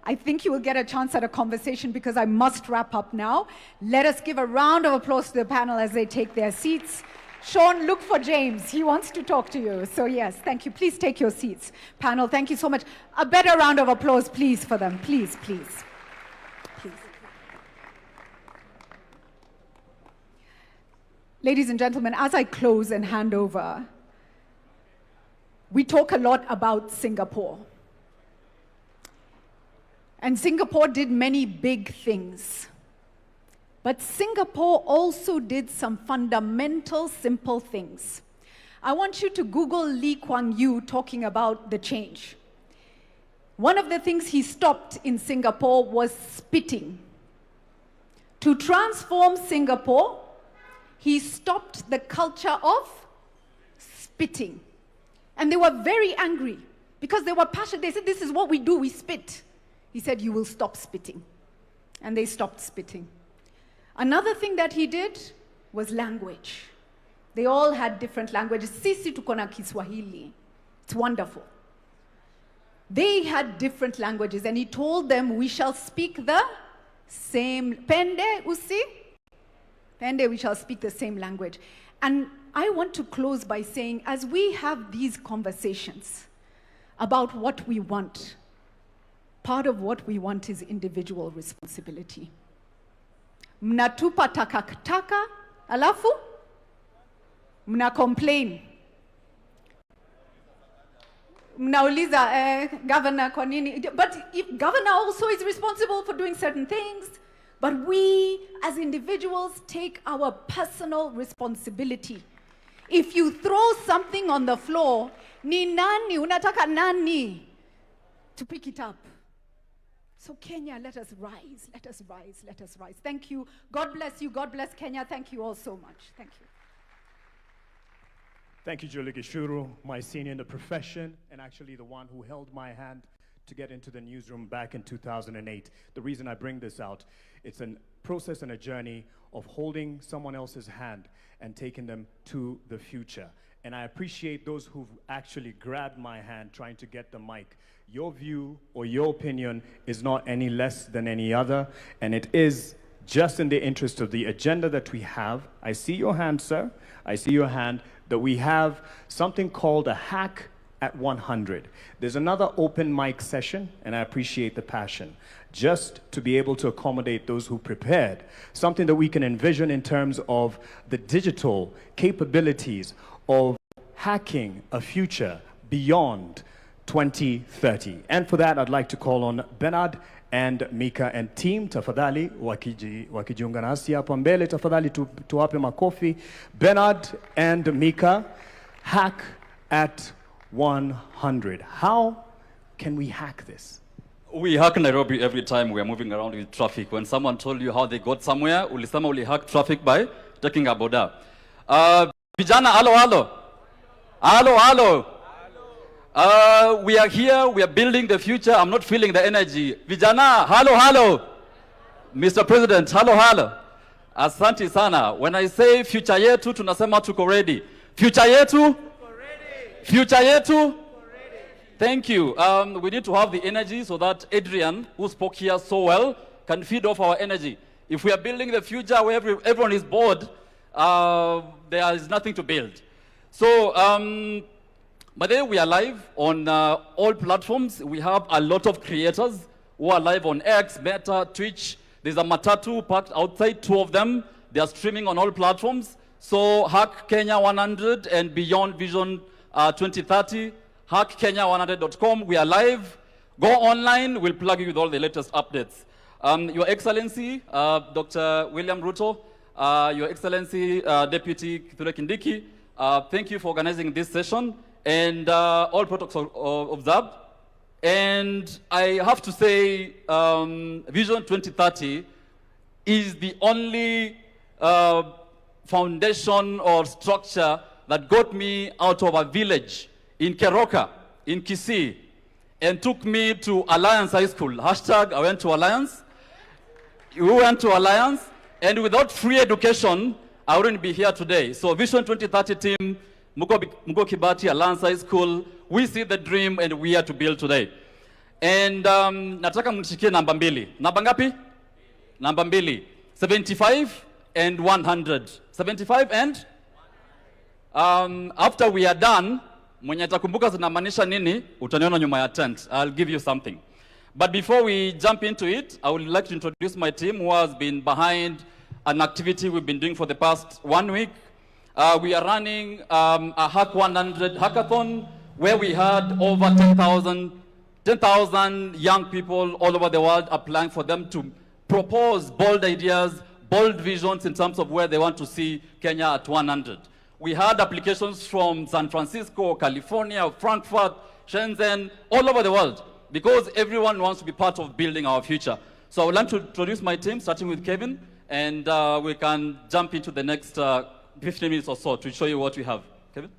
I think you will get a chance at a conversation because I must wrap up now. Let us give a round of applause to the panel as they take their seats. Sean, look for James. He wants to talk to you. So yes, thank you. Please take your seats. Panel, thank you so much. A better round of applause, please, for them. Please, please. Please. Ladies and gentlemen, as I close and hand over, we talk a lot about Singapore. And Singapore did many big things. But Singapore also did some fundamental, simple things. I want you to Google Lee Kuan Yew talking about the change. One of the things he stopped in Singapore was spitting. To transform Singapore, he stopped the culture of spitting. And they were very angry because they were passionate. They said, this is what we do, we spit. He said, you will stop spitting. And they stopped spitting. Another thing that he did was language. They all had different languages. Sisi tuko na Kiswahili. It's wonderful. They had different languages, and he told them, we shall speak the same. Pende, usi? Pende, we shall speak the same language. And I want to close by saying, as we have these conversations about what we want, part of what we want is individual responsibility. Mnatupa takataka, alafu mna complain. Mnauliza governor kwa nini? But if governor also is responsible for doing certain things, but we as individuals take our personal responsibility. If you throw something on the floor, ni nani, unataka nani to pick it up? So Kenya, let us rise, let us rise, let us rise. Thank you. God bless you. God bless Kenya. Thank you all so much. Thank you. Thank you, Julie Gishuru, my senior in the profession, and actually the one who held my hand to get into the newsroom back in 2008. The reason I bring this out, it's a process and a journey of holding someone else's hand and taking them to the future. And I appreciate those who've actually grabbed my hand trying to get the mic. Your view or your opinion is not any less than any other, and it is just in the interest of the agenda that we have. I see your hand, sir. I see your hand, that we have something called a hack at 100. There's another open mic session, and I appreciate the passion, just to be able to accommodate those who prepared, something that we can envision in terms of the digital capabilities of hacking a future beyond 2030. And for that, I'd like to call on Bernard and Mika and team, tafadhali wakijiunga nasi hapa mbele, tafadhali tuwape makofi. Bernard and Mika, hack at 100. How can we hack this? We hack Nairobi every time we are moving around with traffic. When someone told you how they got somewhere, ulisema uli hack traffic by taking a boda. Vijana, halo. We are here, we are building the future. I'm not feeling the energy. Vijana, halo. Mr. President, halo. Asante sana. When I say future yetu, tunasema tuko ready. Future yetu? Future yetu? Thank you. We need to have the energy so that Adrian, who spoke here so well, can feed off our energy. If we are building the future where everyone is bored, there is nothing to build. So, by the way, we are live on all platforms. We have a lot of creators who are live on X, Meta, Twitch. There's a Matatu parked outside, 2 of them. They are streaming on all platforms. So Hack Kenya 100 and Beyond Vision 2030, hackkenya100.com. We are live Go online, we'll plug you with all the latest updates. Your Excellency, Dr. William Ruto, Your Excellency, Deputy Kithure Kindiki, thank you for organizing this session, and all protocols observed. And I have to say, Vision 2030 is the only foundation or structure that got me out of a village in Keroka, in Kisii, and took me to Alliance High School. Hashtag, I went to Alliance. We went to Alliance, and without free education, I wouldn't be here today. So Vision 2030 team, Mugo Kibati, Alliance High School, we see the dream and we are to build today. And nataka mnishikie namba mbili. Namba ngapi? Namba mbili. 75 and 100. 75 and? After we are done, mwenye atakumbuka zinamaanisha nini, utaniona nyuma ya tent. I'll give you something. But before we jump into it, I would like to introduce my team who has been behind an activity we've been doing for the past 1 week. We are running a Hack 100 hackathon where we had over 10,000 young people all over the world applying for them to propose bold ideas, bold visions in terms of where they want to see Kenya at 100. We had applications from San Francisco, California, Frankfurt, Shenzhen, all over the world, because everyone wants to be part of building our future. So I would like to introduce my team, starting with Kevin, and we can jump into the next 15 minutes or so to show you what we have. Kevin?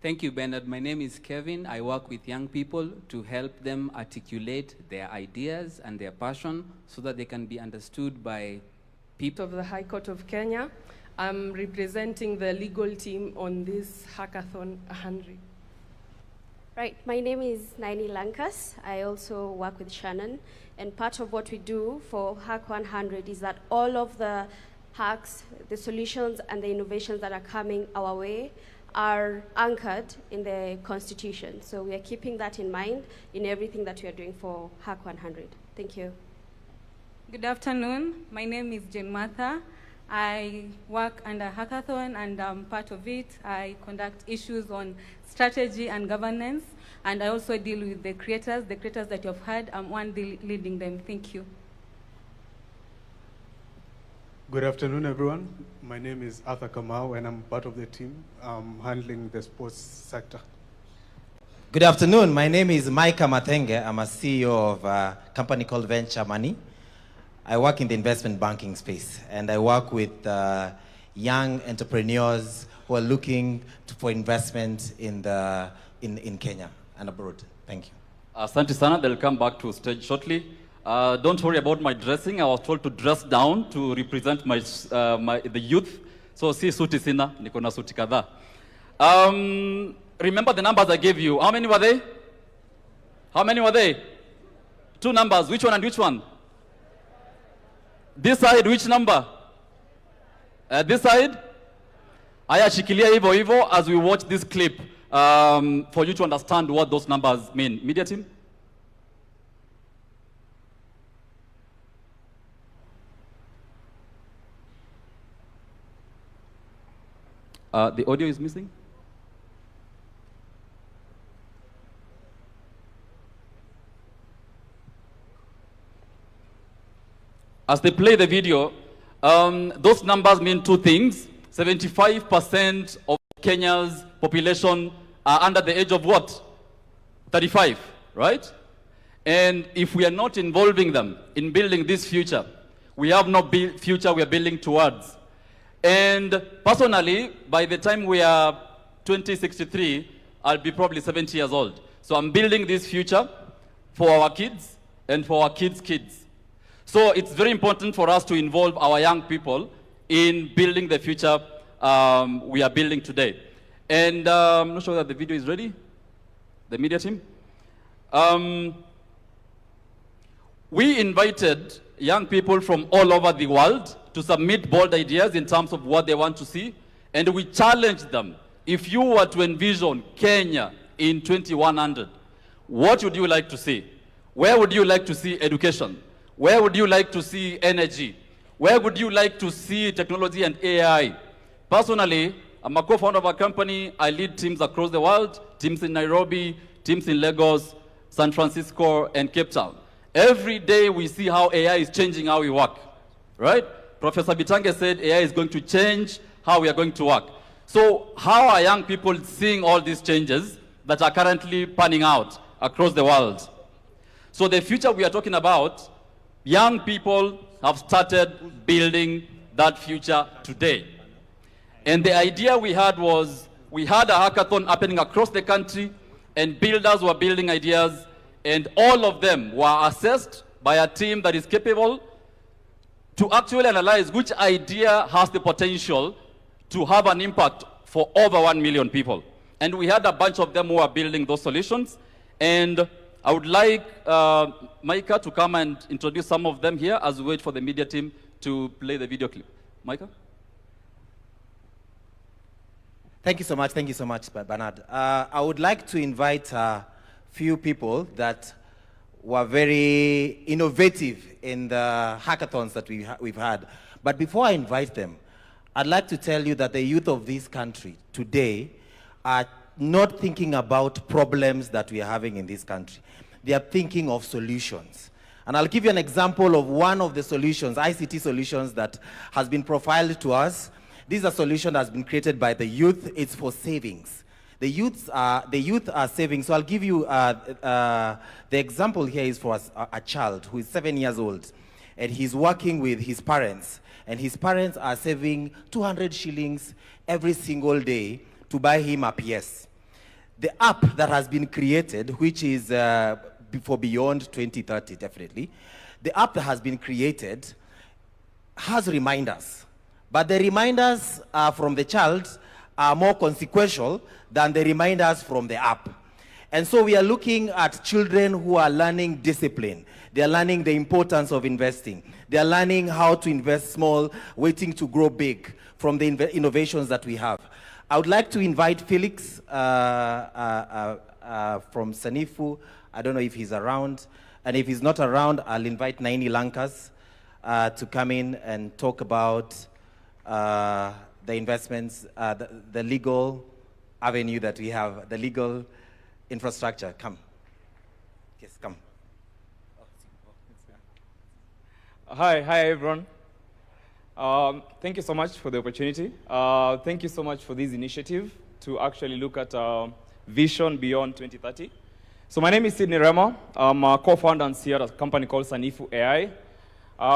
Thank you, Bernard. My name is Kevin. I work with young people to help them articulate their ideas and their passion so that they can be understood by people. Of the High Court of Kenya. I'm representing the legal team on this Hackathon 100. Right, my name is Naini Lankas. I also work with Shannon, and part of what we do for Hack 100 is that all of the hacks, the solutions, and the innovations that are coming our way are anchored in the Constitution. So we are keeping that in mind in everything that we are doing for Hack 100. Thank you. Good afternoon. My name is Jane Martha. I work under Hackathon, and I'm part of it. I conduct issues on strategy and governance, and I also deal with the creators that you've heard. I'm one leading them. Thank you. Good afternoon, everyone. My name is Arthur Kamau, and I'm part of the team handling the sports sector. Good afternoon. My name is Micah Mathenge. I'm a CEO of a company called Venture Money. I work in the investment banking space, and I work with young entrepreneurs who are looking for investment in Kenya and abroad. Thank you. Asante sana. They'll come back to stage shortly. Don't worry about my dressing. I was told to dress down to represent the youth. So si suti sina, niko na suti kadhaa. Remember the numbers I gave you. How many were they? How many were they? 2 numbers. Which one and which one? This side, which number? This side? Aya shikilia hivyo hivyo as we watch this clip for you to understand what those numbers mean. Media team? The audio is missing? As they play the video, those numbers mean 2 things. 75% of Kenya's population are under the age of what? 35, right? And if we are not involving them in building this future, we have no future we are building towards. And personally, by the time we are 2063, I'll be probably 70 years old. So I'm building this future for our kids and for our kids' kids. So it's very important for us to involve our young people in building the future we are building today. And I'm not sure that the video is ready. The media team. We invited young people from all over the world to submit bold ideas in terms of what they want to see. And we challenged them. If you were to envision Kenya in 2100, what would you like to see? Where would you like to see education? Where would you like to see energy? Where would you like to see technology and AI? Personally, I'm a co-founder of a company. I lead teams across the world, teams in Nairobi, teams in Lagos, San Francisco, and Cape Town. Every day we see how AI is changing how we work, right? Professor Bitange said AI is going to change how we are going to work. So how are young people seeing all these changes that are currently panning out across the world? So the future we are talking about, young people have started building that future today. And the idea we had was, we had a hackathon happening across the country, and builders were building ideas, and all of them were assessed by a team that is capable to actually analyze which idea has the potential to have an impact for over 1 million people. And we had a bunch of them who are building those solutions. And I would like Micah to come and introduce some of them here as we wait for the media team to play the video clip. Micah? Thank you so much, Bernard. I would like to invite a few people that were very innovative in the hackathons that we've had. But before I invite them, I'd like to tell you that the youth of this country today are not thinking about problems that we are having in this country. They are thinking of solutions. And I'll give you an example of one of the solutions, ICT solutions, that has been profiled to us. This is a solution that has been created by the youth. It's for savings. The youth are saving. So I'll give you the example here is for a child who is 7 years old, and he's working with his parents, and his parents are saving 200 shillings every single day to buy him a PS. The app that has been created, which is for beyond 2030, definitely, the app that has been created has reminders. But the reminders from the child are more consequential than the reminders from the app. And so we are looking at children who are learning discipline. They are learning the importance of investing. They are learning how to invest small, waiting to grow big from the innovations that we have. I would like to invite Felix from Sanifu. I don't know if he's around. And if he's not around, I'll invite Naini Lankas to come in and talk about the investments, the legal avenue that we have, the legal infrastructure. Come. Yes, come. Hi everyone. Thank you so much for the opportunity. Thank you so much for this initiative to actually look at Vision Beyond 2030. So my name is Sidney Rema. I'm a co-founder and CEO at a company called Sanifu AI.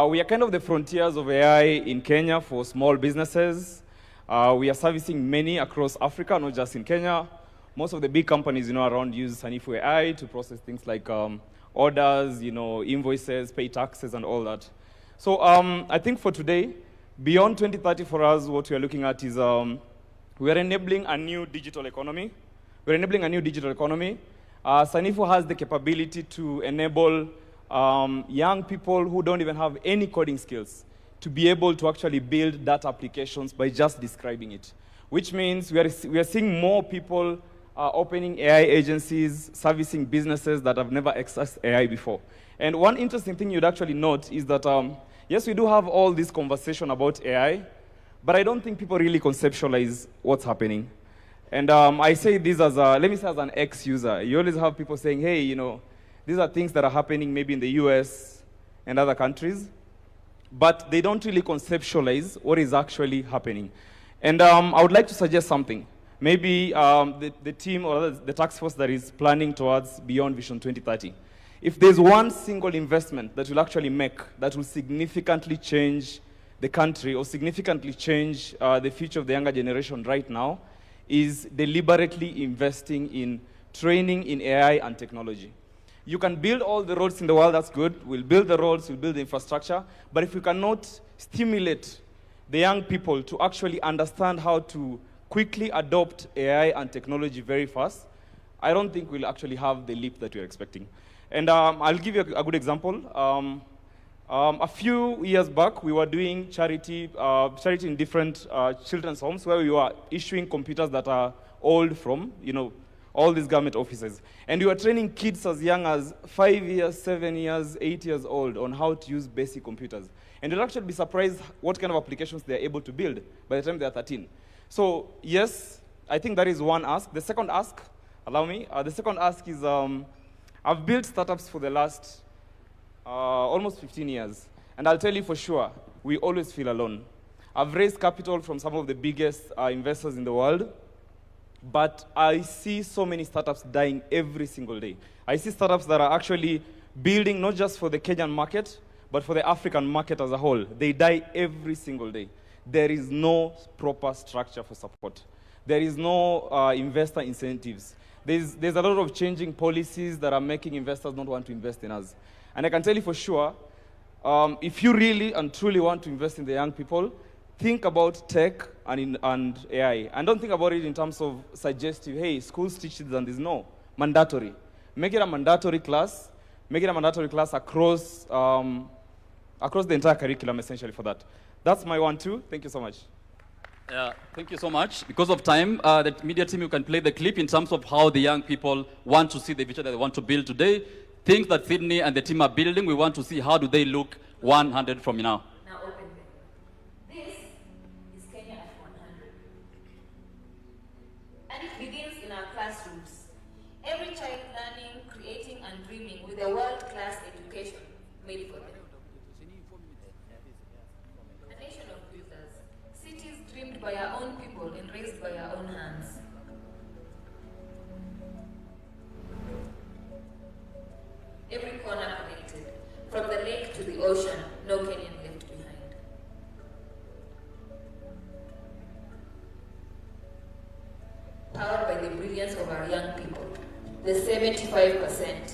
We are kind of the frontiers of AI in Kenya for small businesses. We are servicing many across Africa, not just in Kenya. Most of the big companies, around use Sanifu AI to process things like orders, invoices, pay taxes, and all that. So I think for today, beyond 2030 for us, what we are looking at is we are enabling a new digital economy. We're enabling a new digital economy. Sanifu has the capability to enable young people who don't even have any coding skills to be able to actually build data applications by just describing it, which means we are seeing more people opening AI agencies, servicing businesses that have never accessed AI before. And one interesting thing you'd actually note is that, yes, we do have all this conversation about AI, but I don't think people really conceptualize what's happening. And I say this as let me say as an ex-user. You always have people saying, hey, these are things that are happening maybe in the US and other countries, but they don't really conceptualize what is actually happening. And I would like to suggest something. Maybe the team or the task force that is planning towards Beyond Vision 2030, if there's one single investment that will actually make, that will significantly change the country or significantly change the future of the younger generation right now, is deliberately investing in training in AI and technology. You can build all the roads in the world, that's good. We'll build the roads, we'll build the infrastructure, but if we cannot stimulate the young people to actually understand how to quickly adopt AI and technology very fast, I don't think we'll actually have the leap that we're expecting. And I'll give you a good example. A few years back, we were doing charity in different children's homes where we were issuing computers that are old from, all these government offices. And we were training kids as young as 5 years, 7 years, 8 years old on how to use basic computers. And you'll actually be surprised what kind of applications they're able to build by the time they're 13. So yes, I think that is one ask. The second ask, allow me, the second ask is I've built startups for the last almost 15 years, and I'll tell you for sure, we always feel alone. I've raised capital from some of the biggest investors in the world, but I see so many startups dying every single day. I see startups that are actually building not just for the Kenyan market, but for the African market as a whole. They die every single day. There is no proper structure for support. There is no investor incentives. There's a lot of changing policies that are making investors not want to invest in us. And I can tell you for sure, if you really and truly want to invest in the young people, think about tech and AI. And don't think about it in terms of suggestive, hey, schools teach this and this. No, mandatory. Make it a mandatory class. Make it a mandatory class across the entire curriculum, essentially, for that. That's my 1-2. Thank you so much. Thank you so much. Because of time, the media team, you can play the clip in terms of how the young people want to see the future that they want to build today. Things that Sydney and the team are building, we want to see how do they look 100 from now. Now open them. This is Kenya at 100. And it begins in our classrooms. Every child learning, creating and dreaming with a world-class education made for them. A nation of builders, cities dreamed by our own people and raised by our own hands. Every corner connected, from the lake to the ocean, no Kenyan left behind. Powered by the brilliance of our young people, the 75%.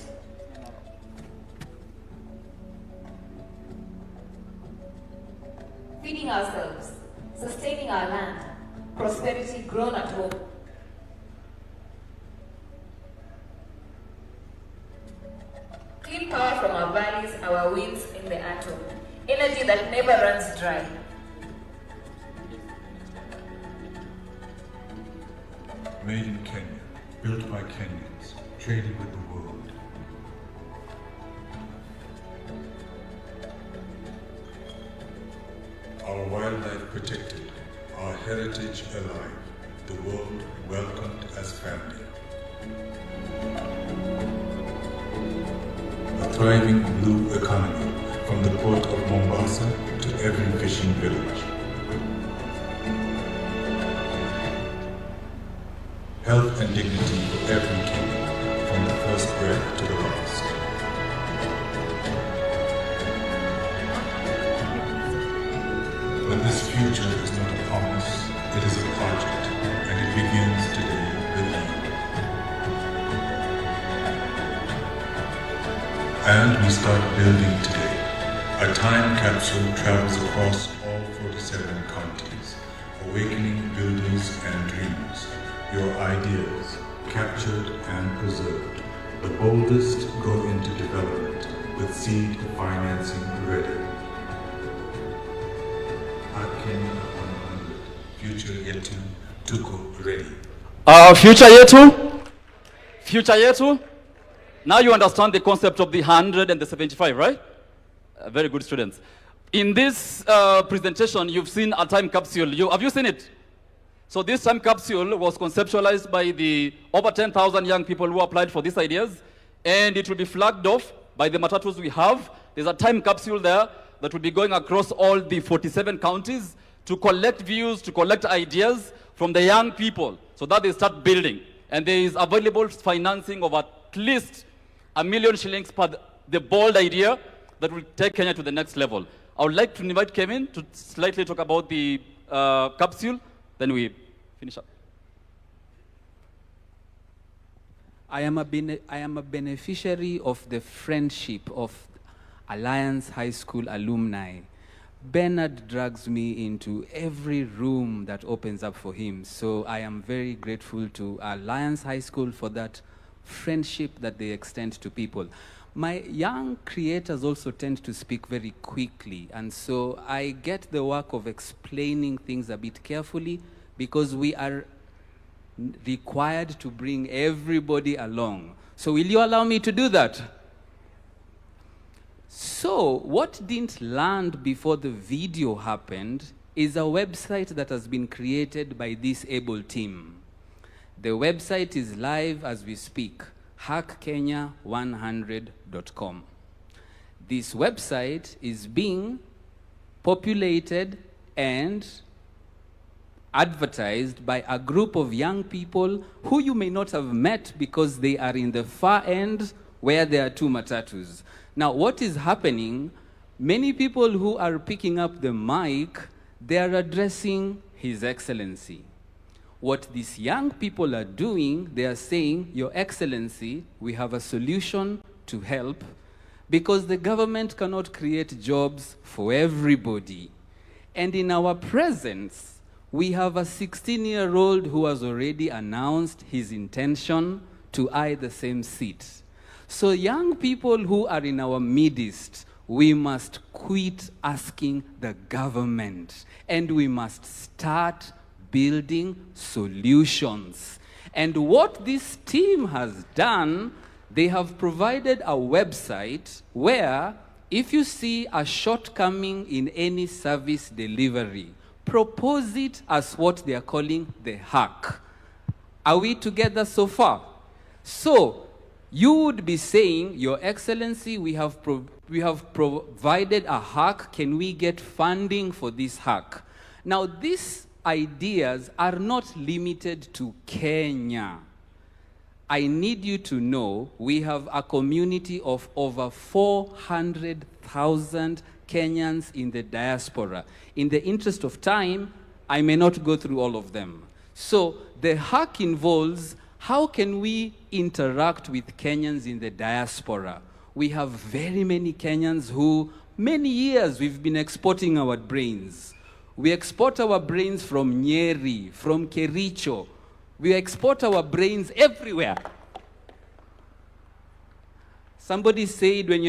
Feeding ourselves, sustaining our land, prosperity grown at home. Clean power from our valleys, our winds in the atom. Energy that never runs dry. Made in Kenya, built by Kenyans, traded with the world. Our wildlife protected, our heritage alive, the world welcomed as family. A thriving blue economy, from the port of Mombasa to every fishing village. Health and dignity for every Kenyan, from the first breath to the last. But this future is not a promise, it is a project, and it begins today with you. And we start building today. A time capsule travels across all 47 counties, awakening builders and dreamers. Your ideas, captured and preserved. The boldest go into development with seed financing ready. At Kenya 100, future yetu tuko ready. Future yetu? Future yetu? Now you understand the concept of the 100 and the 75, right? Very good students. In this presentation, you've seen a time capsule. Have you seen it? So this time capsule was conceptualized by the over 10,000 young people who applied for these ideas, and it will be flagged off by the matatus we have. There's a time capsule there that will be going across all the 47 counties to collect views, to collect ideas from the young people so that they start building. And there is available financing of at least $1 million shillings per the bold idea that will take Kenya to the next level. I would like to invite Kevin to slightly talk about the capsule, then we finish up. I am a beneficiary of the friendship of Alliance High School alumni. Bernard drags me into every room that opens up for him. So I am very grateful to Alliance High School for that friendship that they extend to people. My young creators also tend to speak very quickly, and so I get the work of explaining things a bit carefully because we are required to bring everybody along. So will you allow me to do that? So what didn't land before the video happened is a website that has been created by this able team. The website is live as we speak. hackkenya100.com. This website is being populated and advertised by a group of young people who you may not have met because they are in the far end where there are 2 matatus. Now, what is happening, many people who are picking up the mic, they are addressing His Excellency. What these young people are doing, they are saying, Your Excellency, we have a solution to help because the government cannot create jobs for everybody. And in our presence, we have a 16-year-old who has already announced his intention to eye the same seat. So young people who are in our midst, we must quit asking the government and we must start building solutions. And what this team has done, they have provided a website where if you see a shortcoming in any service delivery, propose it as what they are calling the hack. Are we together so far? So, you would be saying, Your Excellency, we have provided a hack. Can we get funding for this hack? Now, these ideas are not limited to Kenya. I need you to know we have a community of over 400,000 Kenyans in the diaspora. In the interest of time, I may not go through all of them. So the hack involves how can we interact with Kenyans in the diaspora. We have very many Kenyans who, many years, we've been exporting our brains. We export our brains from Nyeri, from Kericho. We export our brains everywhere. Somebody said when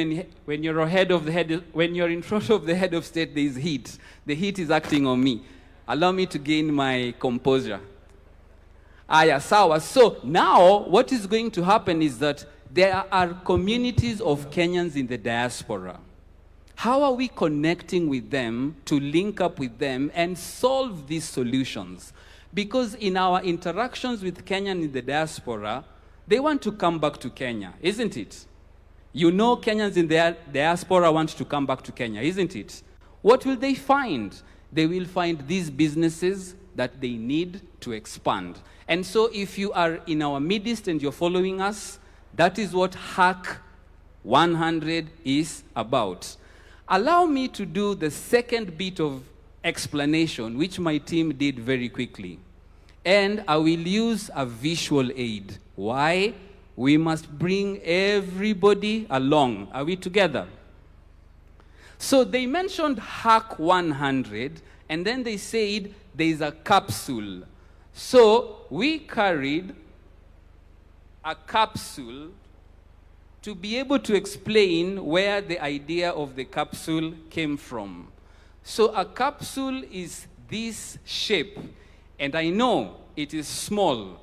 you're in front of the head of state, there is heat. The heat is acting on me. Allow me to gain my composure. Aya, sawa. So now what is going to happen is that there are communities of Kenyans in the diaspora. How are we connecting with them to link up with them and solve these solutions? Because in our interactions with Kenyans in the diaspora, they want to come back to Kenya, isn't it? You know Kenyans in the diaspora want to come back to Kenya, isn't it? What will they find? They will find these businesses that they need to expand. And so if you are in our midst and you're following us, that is what Hack 100 is about. Allow me to do the second bit of explanation, which my team did very quickly. And I will use a visual aid. Why? We must bring everybody along. Are we together? So they mentioned Hack 100, and then they said there's a capsule. So we carried a capsule to be able to explain where the idea of the capsule came from. So a capsule is this shape, and I know it is small.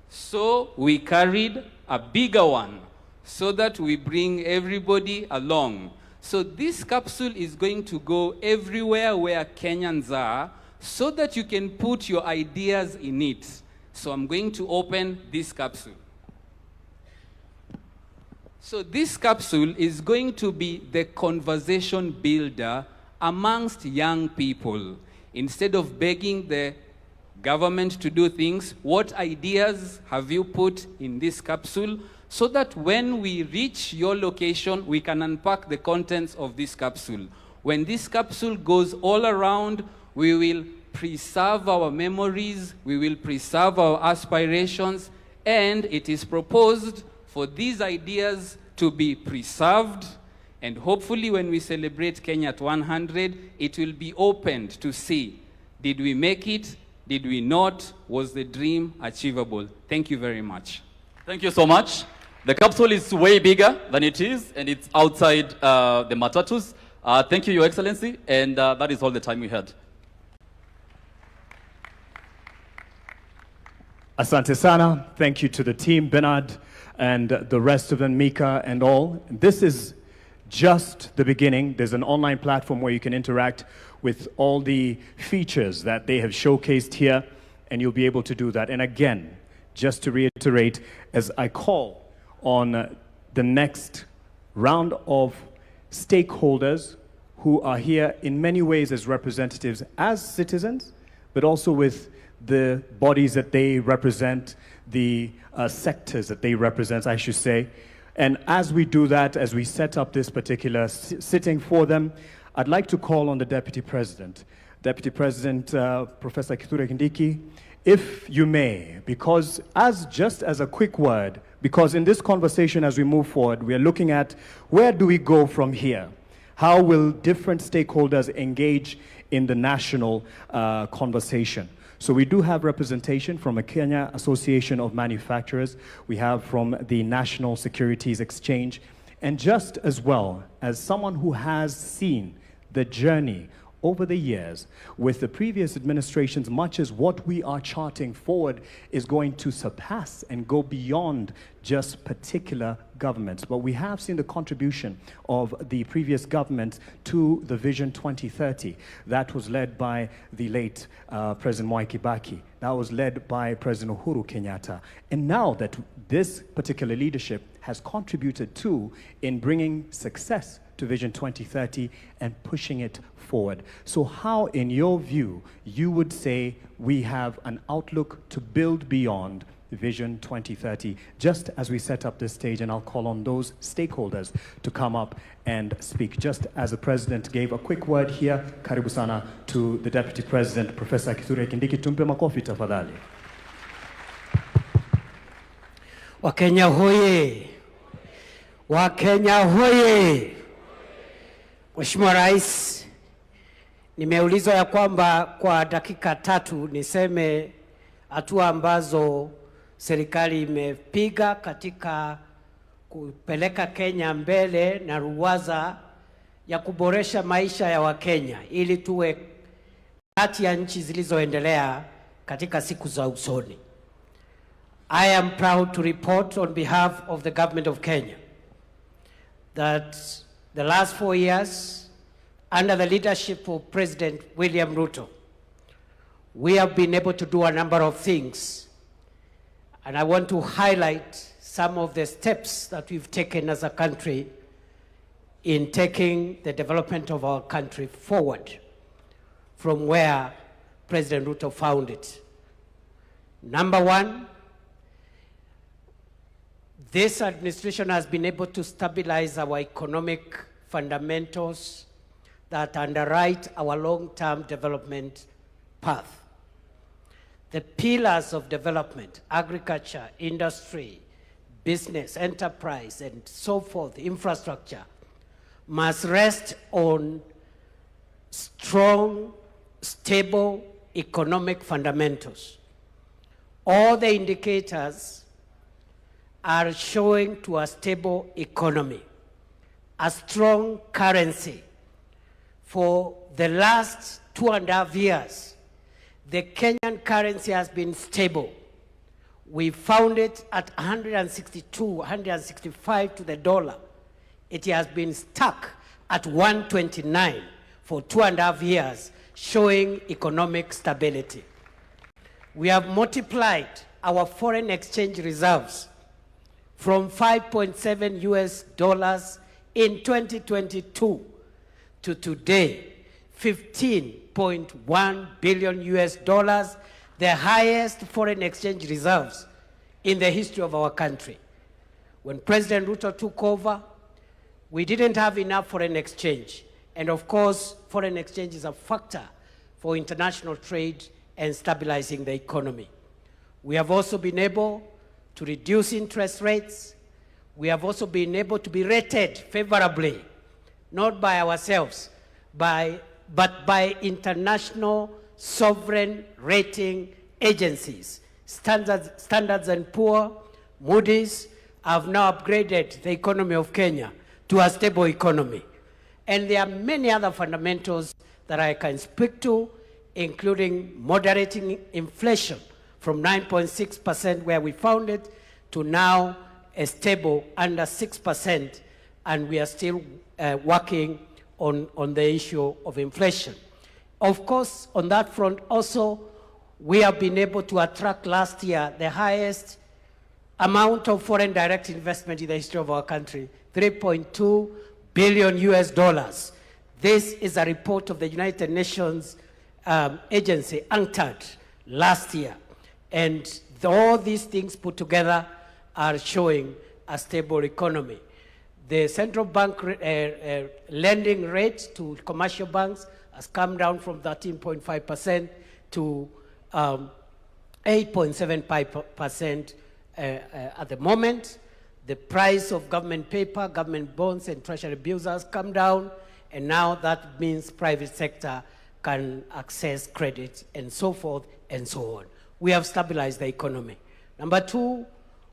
So we carried a bigger one so that we bring everybody along. So this capsule is going to go everywhere where Kenyans are so that you can put your ideas in it. So I'm going to open this capsule. So this capsule is going to be the conversation builder amongst young people. Instead of begging the government to do things, what ideas have you put in this capsule so that when we reach your location, we can unpack the contents of this capsule. When this capsule goes all around, we will preserve our memories, we will preserve our aspirations, and it is proposed for these ideas to be preserved, and hopefully when we celebrate Kenya at 100, it will be opened to see, did we make it? Did we not? Was the dream achievable? Thank you very much. Thank you so much. The capsule is way bigger than it is, and it's outside the matatus. Thank you, Your Excellency, and that is all the time we had. Asante sana. Thank you to the team, Bernard, and the rest of them, Mika and all. This is just the beginning. There's an online platform where you can interact with all the features that they have showcased here, and you'll be able to do that. And again, just to reiterate, as I call on the next round of stakeholders who are here in many ways as representatives, as citizens, but also with the bodies that they represent, the sectors that they represent, I should say. And as we do that, as we set up this particular sitting for them, I'd like to call on the Deputy President. Deputy President, Professor Kithure Kindiki, if you may, because just as a quick word, because in this conversation as we move forward, we are looking at where do we go from here? How will different stakeholders engage in the national conversation? So we do have representation from the Kenya Association of Manufacturers. We have from the National Securities Exchange. And just as well as someone who has seen the journey over the years with the previous administrations, much as what we are charting forward is going to surpass and go beyond just particular governments. But we have seen the contribution of the previous government to the Vision 2030. That was led by the late President Mwai Kibaki. That was led by President Uhuru Kenyatta. And now that this particular leadership has contributed to in bringing success to Vision 2030 and pushing it forward. So how, in your view, you would say we have an outlook to build beyond Vision 2030, just as we set up this stage, and I'll call on those stakeholders to come up and speak. Just as the President gave a quick word here, karibu sana to the Deputy President, Professor Kithure Kindiki. Tumpe makofi tafadhali. Wakenya hoye! Wakenya hoye! Mheshimiwa Rais, nimeulizwa ya kwamba kwa dakika 3 niseme hatua ambazo serikali imepiga katika kupeleka Kenya mbele na ruwaza ya kuboresha maisha ya Wakenya ili tuwe kati ya nchi zilizoendelea katika siku za usoni. I am proud to report on behalf of the government of Kenya that the last 4 years, under the leadership of President William Ruto, we have been able to do a number of things. And I want to highlight some of the steps that we've taken as a country in taking the development of our country forward from where President Ruto found it. Number 1, this administration has been able to stabilize our economic fundamentals that underwrite our long-term development path. The pillars of development, agriculture, industry, business, enterprise, and so forth, infrastructure, must rest on strong, stable economic fundamentals. All the indicators are showing to a stable economy, a strong currency. For the last 2.5 years, the Kenyan currency has been stable. We found it at 162, 165 to the dollar. It has been stuck at 129 for 2.5 years, showing economic stability. We have multiplied our foreign exchange reserves from $5.7 US in 2022 to today, $15.1 billion US, the highest foreign exchange reserves in the history of our country. When President Ruto took over, we didn't have enough foreign exchange. And of course, foreign exchange is a factor for international trade and stabilizing the economy. We have also been able to reduce interest rates. We have also been able to be rated favorably, not by ourselves, but by international sovereign rating agencies. Standards and Poor's, Moody's have now upgraded the economy of Kenya to a stable economy. And there are many other fundamentals that I can speak to, including moderating inflation from 9.6% where we found it to now a stable under 6%, and we are still working on the issue of inflation. Of course, on that front also, we have been able to attract last year the highest amount of foreign direct investment in the history of our country, $3.2 billion US. This is a report of the United Nations agency, UNCTAD, last year. And all these things put together are showing a stable economy. The central bank lending rate to commercial banks has come down from 13.5% to 8.75% at the moment. The price of government paper, government bonds, and treasury bills has come down, and now that means private sector can access credit and so forth and so on. We have stabilized the economy. Number two,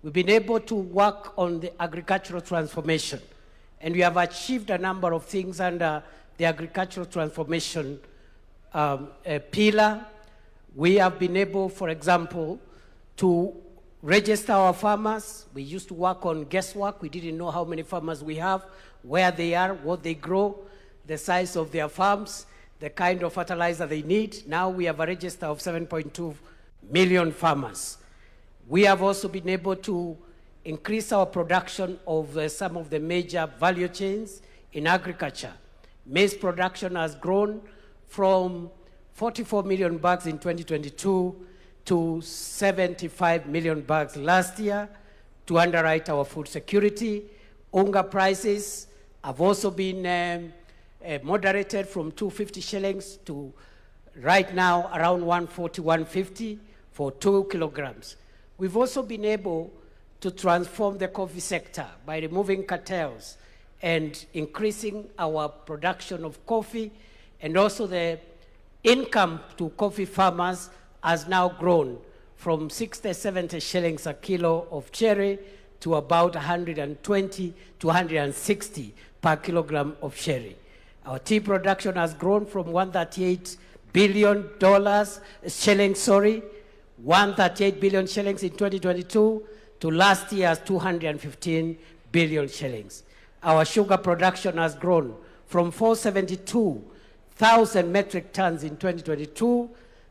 we've been able to work on the agricultural transformation, and we have achieved a number of things under the agricultural transformation pillar. We have been able, for example, to register our farmers. We used to work on guesswork. We didn't know how many farmers we have, where they are, what they grow, the size of their farms, the kind of fertilizer they need. Now we have a register of 7.2 million farmers. We have also been able to increase our production of some of the major value chains in agriculture. Maize production has grown from 44 million bags in 2022 to 75 million bags last year to underwrite our food security. Unga prices have also been moderated from 250 shillings to right now around 140, 150 for 2 kilograms. We've also been able to transform the coffee sector by removing cartels and increasing our production of coffee, and also the income to coffee farmers has now grown from 60, 70 shillings a kilo of cherry to about 120 to 160 per kilogram of cherry. Our tea production has grown from $138 billion shillings, 138 billion shillings in 2022 to last year's 215 billion shillings. Our sugar production has grown from 472,000 metric tons in 2022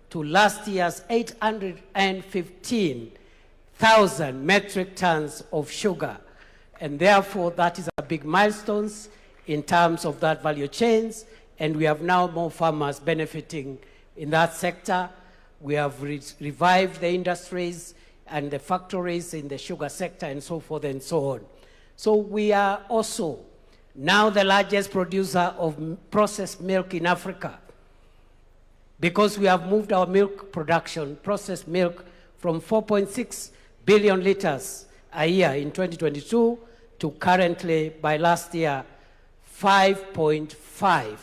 to last year's 815,000 metric tons of sugar. And therefore, that is a big milestone in terms of that value chains, and we have now more farmers benefiting in that sector. We have revived the industries and the factories in the sugar sector and so forth and so on. So we are also now the largest producer of processed milk in Africa, because we have moved our milk production, processed milk, from 4.6 billion liters a year in 2022 to currently, by last year, 5.5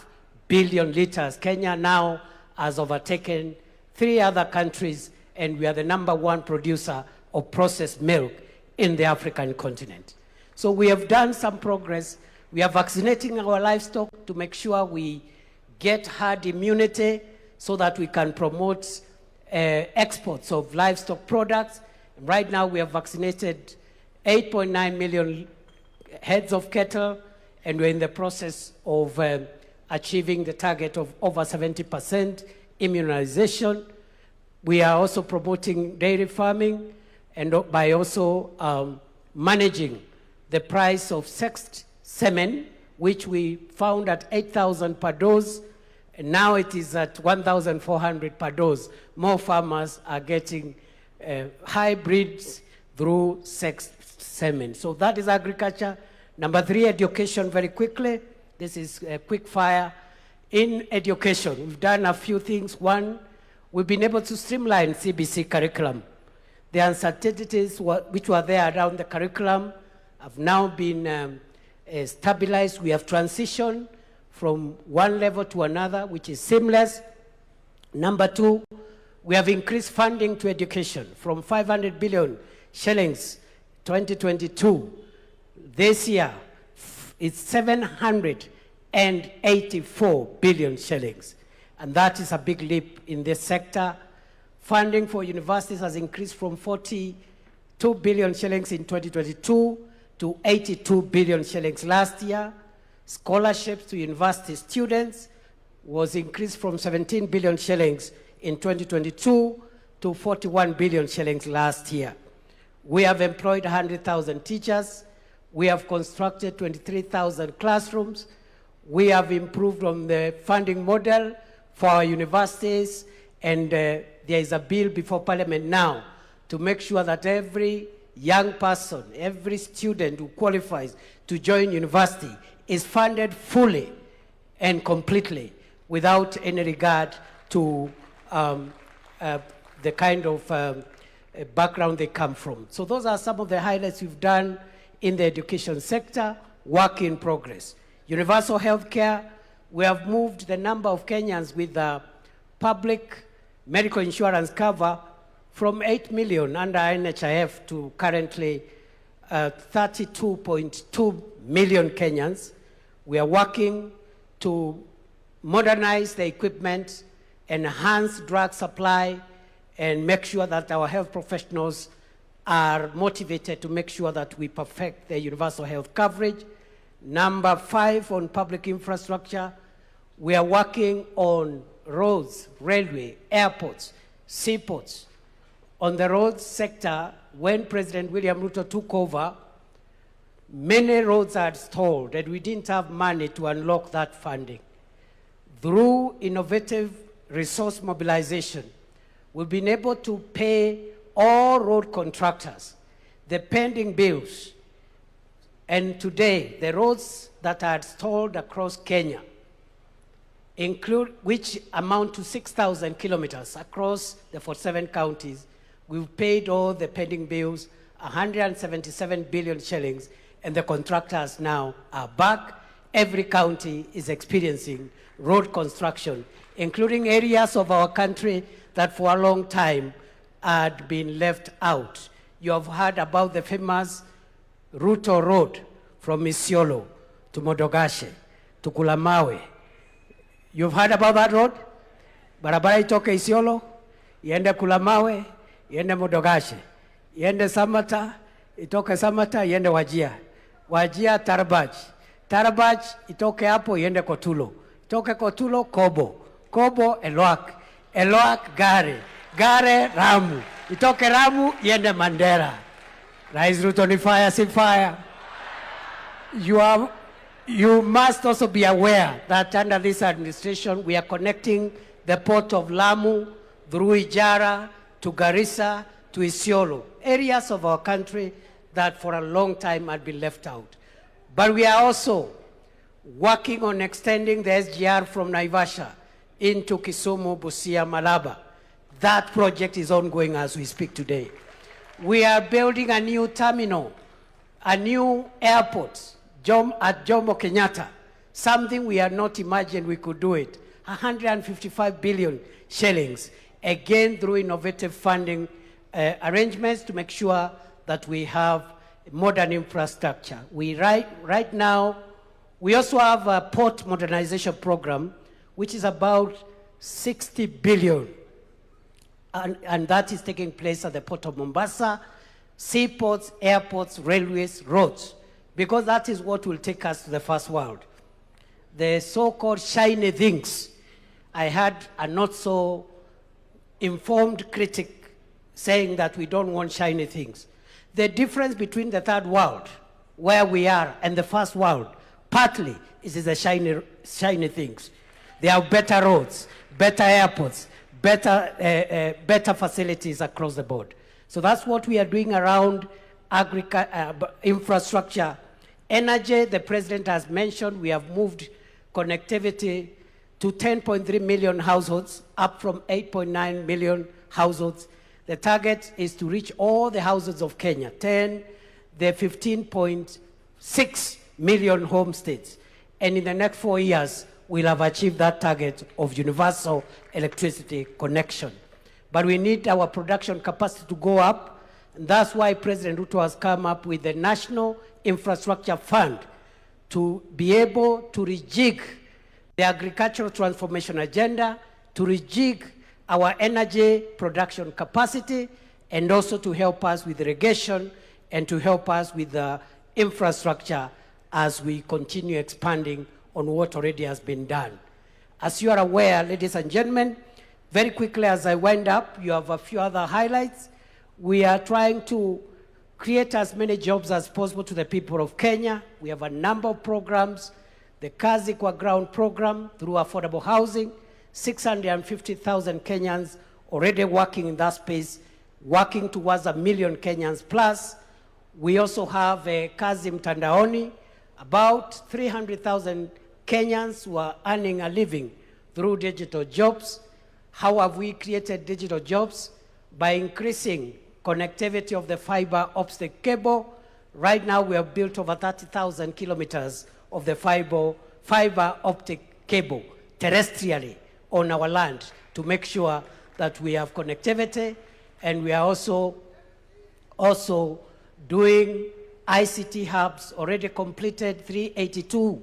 billion liters. Kenya now has overtaken 3 other countries, and we are the #1 producer of processed milk in the African continent. So we have done some progress. We are vaccinating our livestock to make sure we get herd immunity so that we can promote exports of livestock products. Right now we have vaccinated 8.9 million heads of cattle, and we're in the process of achieving the target of over 70% immunization. We are also promoting dairy farming, and by also managing the price of sexed semen, which we found at 8,000 per dose, and now it is at 1,400 per dose. More farmers are getting hybrids through sexed semen. So that is agriculture. Number 3, education, very quickly. This is a quick fire. In education, we've done a few things. One, we've been able to streamline CBC curriculum. The uncertainties which were there around the curriculum have now been stabilized. We have transitioned from one level to another, which is seamless. Number 2, we have increased funding to education from 500 billion shillings 2022. This year, it's 784 billion shillings. And that is a big leap in this sector. Funding for universities has increased from 42 billion shillings in 2022 to 82 billion shillings last year. Scholarships to university students was increased from 17 billion shillings in 2022 to 41 billion shillings last year. We have employed 100,000 teachers. We have constructed 23,000 classrooms. We have improved on the funding model for our universities, and there is a bill before Parliament now to make sure that every young person, every student who qualifies to join university is funded fully and completely without any regard to the kind of background they come from. So those are some of the highlights we've done in the education sector, work in progress. Universal health care, we have moved the number of Kenyans with public medical insurance cover from 8 million under NHIF to currently 32.2 million Kenyans. We are working to modernize the equipment, enhance drug supply, and make sure that our health professionals are motivated to make sure that we perfect the universal health coverage. Number 5, on public infrastructure, we are working on roads, railway, airports, seaports. On the roads sector, when President William Ruto took over, many roads are stalled, and we didn't have money to unlock that funding. Through innovative resource mobilization, we've been able to pay all road contractors the pending bills. And today, the roads that are stalled across Kenya, which amount to 6,000 kilometers across the 47 counties, we've paid all the pending bills, 177 billion shillings, and the contractors now are back. Every county is experiencing road construction, including areas of our country that for a long time had been left out. You have heard about the famous Ruto Road from Isiolo to Modogashe to Kulamawe. You've heard about that road? Barabara itoke Isiolo, iende Kulamawe, iende Modogashe, iende Samata, itoke Samata, iende Wajia. Wajia Tarbaj. Tarbaj itoke hapo iende Kotulo. Itoke Kotulo Kobo. Kobo Elwak. Elwak Gare. Gare Ramu. Itoke Ramu iende Mandera. Rais Ruto ni fire, si fire. You must also be aware that under this administration, we are connecting the port of Lamu through Ijara to Garissa to Isiolo, areas of our country that for a long time had been left out. But we are also working on extending the SGR from Naivasha into Kisumu, Busia, Malaba. That project is ongoing as we speak today. We are building a new terminal, a new airport at Jomo Kenyatta, something we had not imagined we could do it. 155 billion shillings, again through innovative funding arrangements to make sure that we have modern infrastructure. Right now, we also have a port modernization program, which is about 60 billion. And that is taking place at the port of Mombasa, seaports, airports, railways, roads, because that is what will take us to the first world. The so-called shiny things. I had a not so informed critic saying that we don't want shiny things. The difference between the third world, where we are, and the first world, partly is the shiny things. There are better roads, better airports, better facilities across the board. So that's what we are doing around infrastructure. Energy, the president has mentioned, we have moved connectivity to 10.3 million households, up from 8.9 million households. The target is to reach all the households of Kenya, the 15.6 million homesteads. And in the next 4 years, we'll have achieved that target of universal electricity connection. But we need our production capacity to go up. And that's why President Ruto has come up with the National Infrastructure Fund to be able to rejig the agricultural transformation agenda, to rejig our energy production capacity, and also to help us with irrigation and to help us with the infrastructure as we continue expanding on what already has been done. As you are aware, ladies and gentlemen, very quickly as I wind up, you have a few other highlights. We are trying to create as many jobs as possible to the people of Kenya. We have a number of programs. The Kazi Kwa Ground program through affordable housing, 650,000 Kenyans already working in that space, working towards 1 million Kenyans plus. We also have Kazi Mtandaoni, about 300,000 Kenyans who are earning a living through digital jobs. How have we created digital jobs? By increasing connectivity of the fiber optic cable. Right now we have built over 30,000 kilometers of the fiber optic cable terrestrially on our land to make sure that we have connectivity, and we are also doing ICT hubs, already completed 382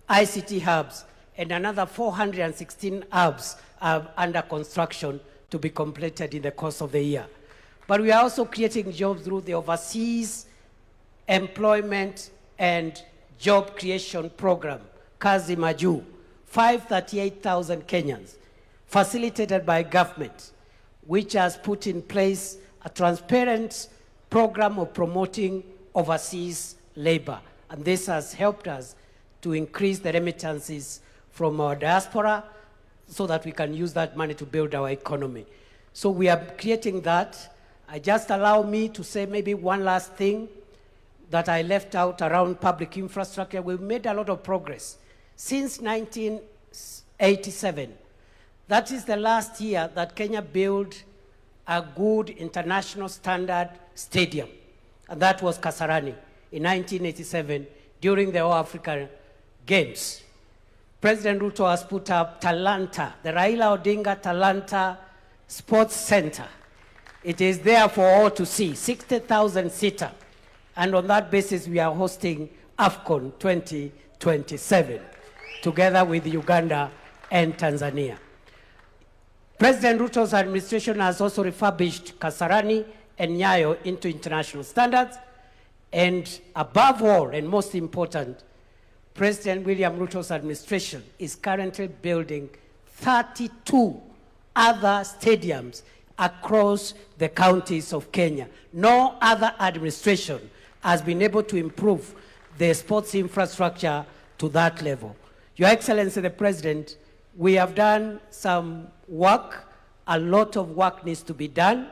ICT hubs, and another 416 hubs are under construction to be completed in the course of the year. But we are also creating jobs through the Overseas Employment and Job Creation Program, Kazi Maju, 538,000 Kenyans, facilitated by government, which has put in place a transparent program of promoting overseas labor. And this has helped us to increase the remittances from our diaspora so that we can use that money to build our economy. So we are creating that. Just allow me to say maybe one last thing that I left out around public infrastructure. We've made a lot of progress. Since 1987, that is the last year that Kenya built a good international standard stadium, and that was Kasarani in 1987 during the All African Games. President Ruto has put up Talanta, the Raila Odinga Talanta Sports Center. It is there for all to see, 60,000 seater. And on that basis, we are hosting AFCON 2027, together with Uganda and Tanzania. President Ruto's administration has also refurbished Kasarani and Nyayo into international standards. And above all, and most important, President William Ruto's administration is currently building 32 other stadiums across the counties of Kenya. No other administration has been able to improve the sports infrastructure to that level. Your Excellency the President, we have done some work. A lot of work needs to be done.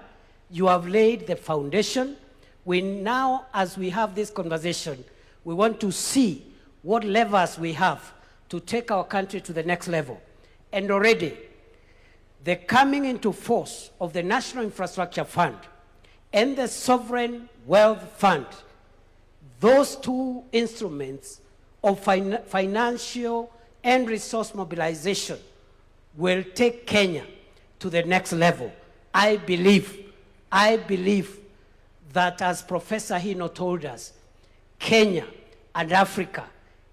You have laid the foundation. We now, as we have this conversation, we want to see what levers we have to take our country to the next level. And already, the coming into force of the National Infrastructure Fund and the Sovereign Wealth Fund, those two instruments of financial and resource mobilization will take Kenya to the next level. I believe that, as Professor Hino told us, Kenya and Africa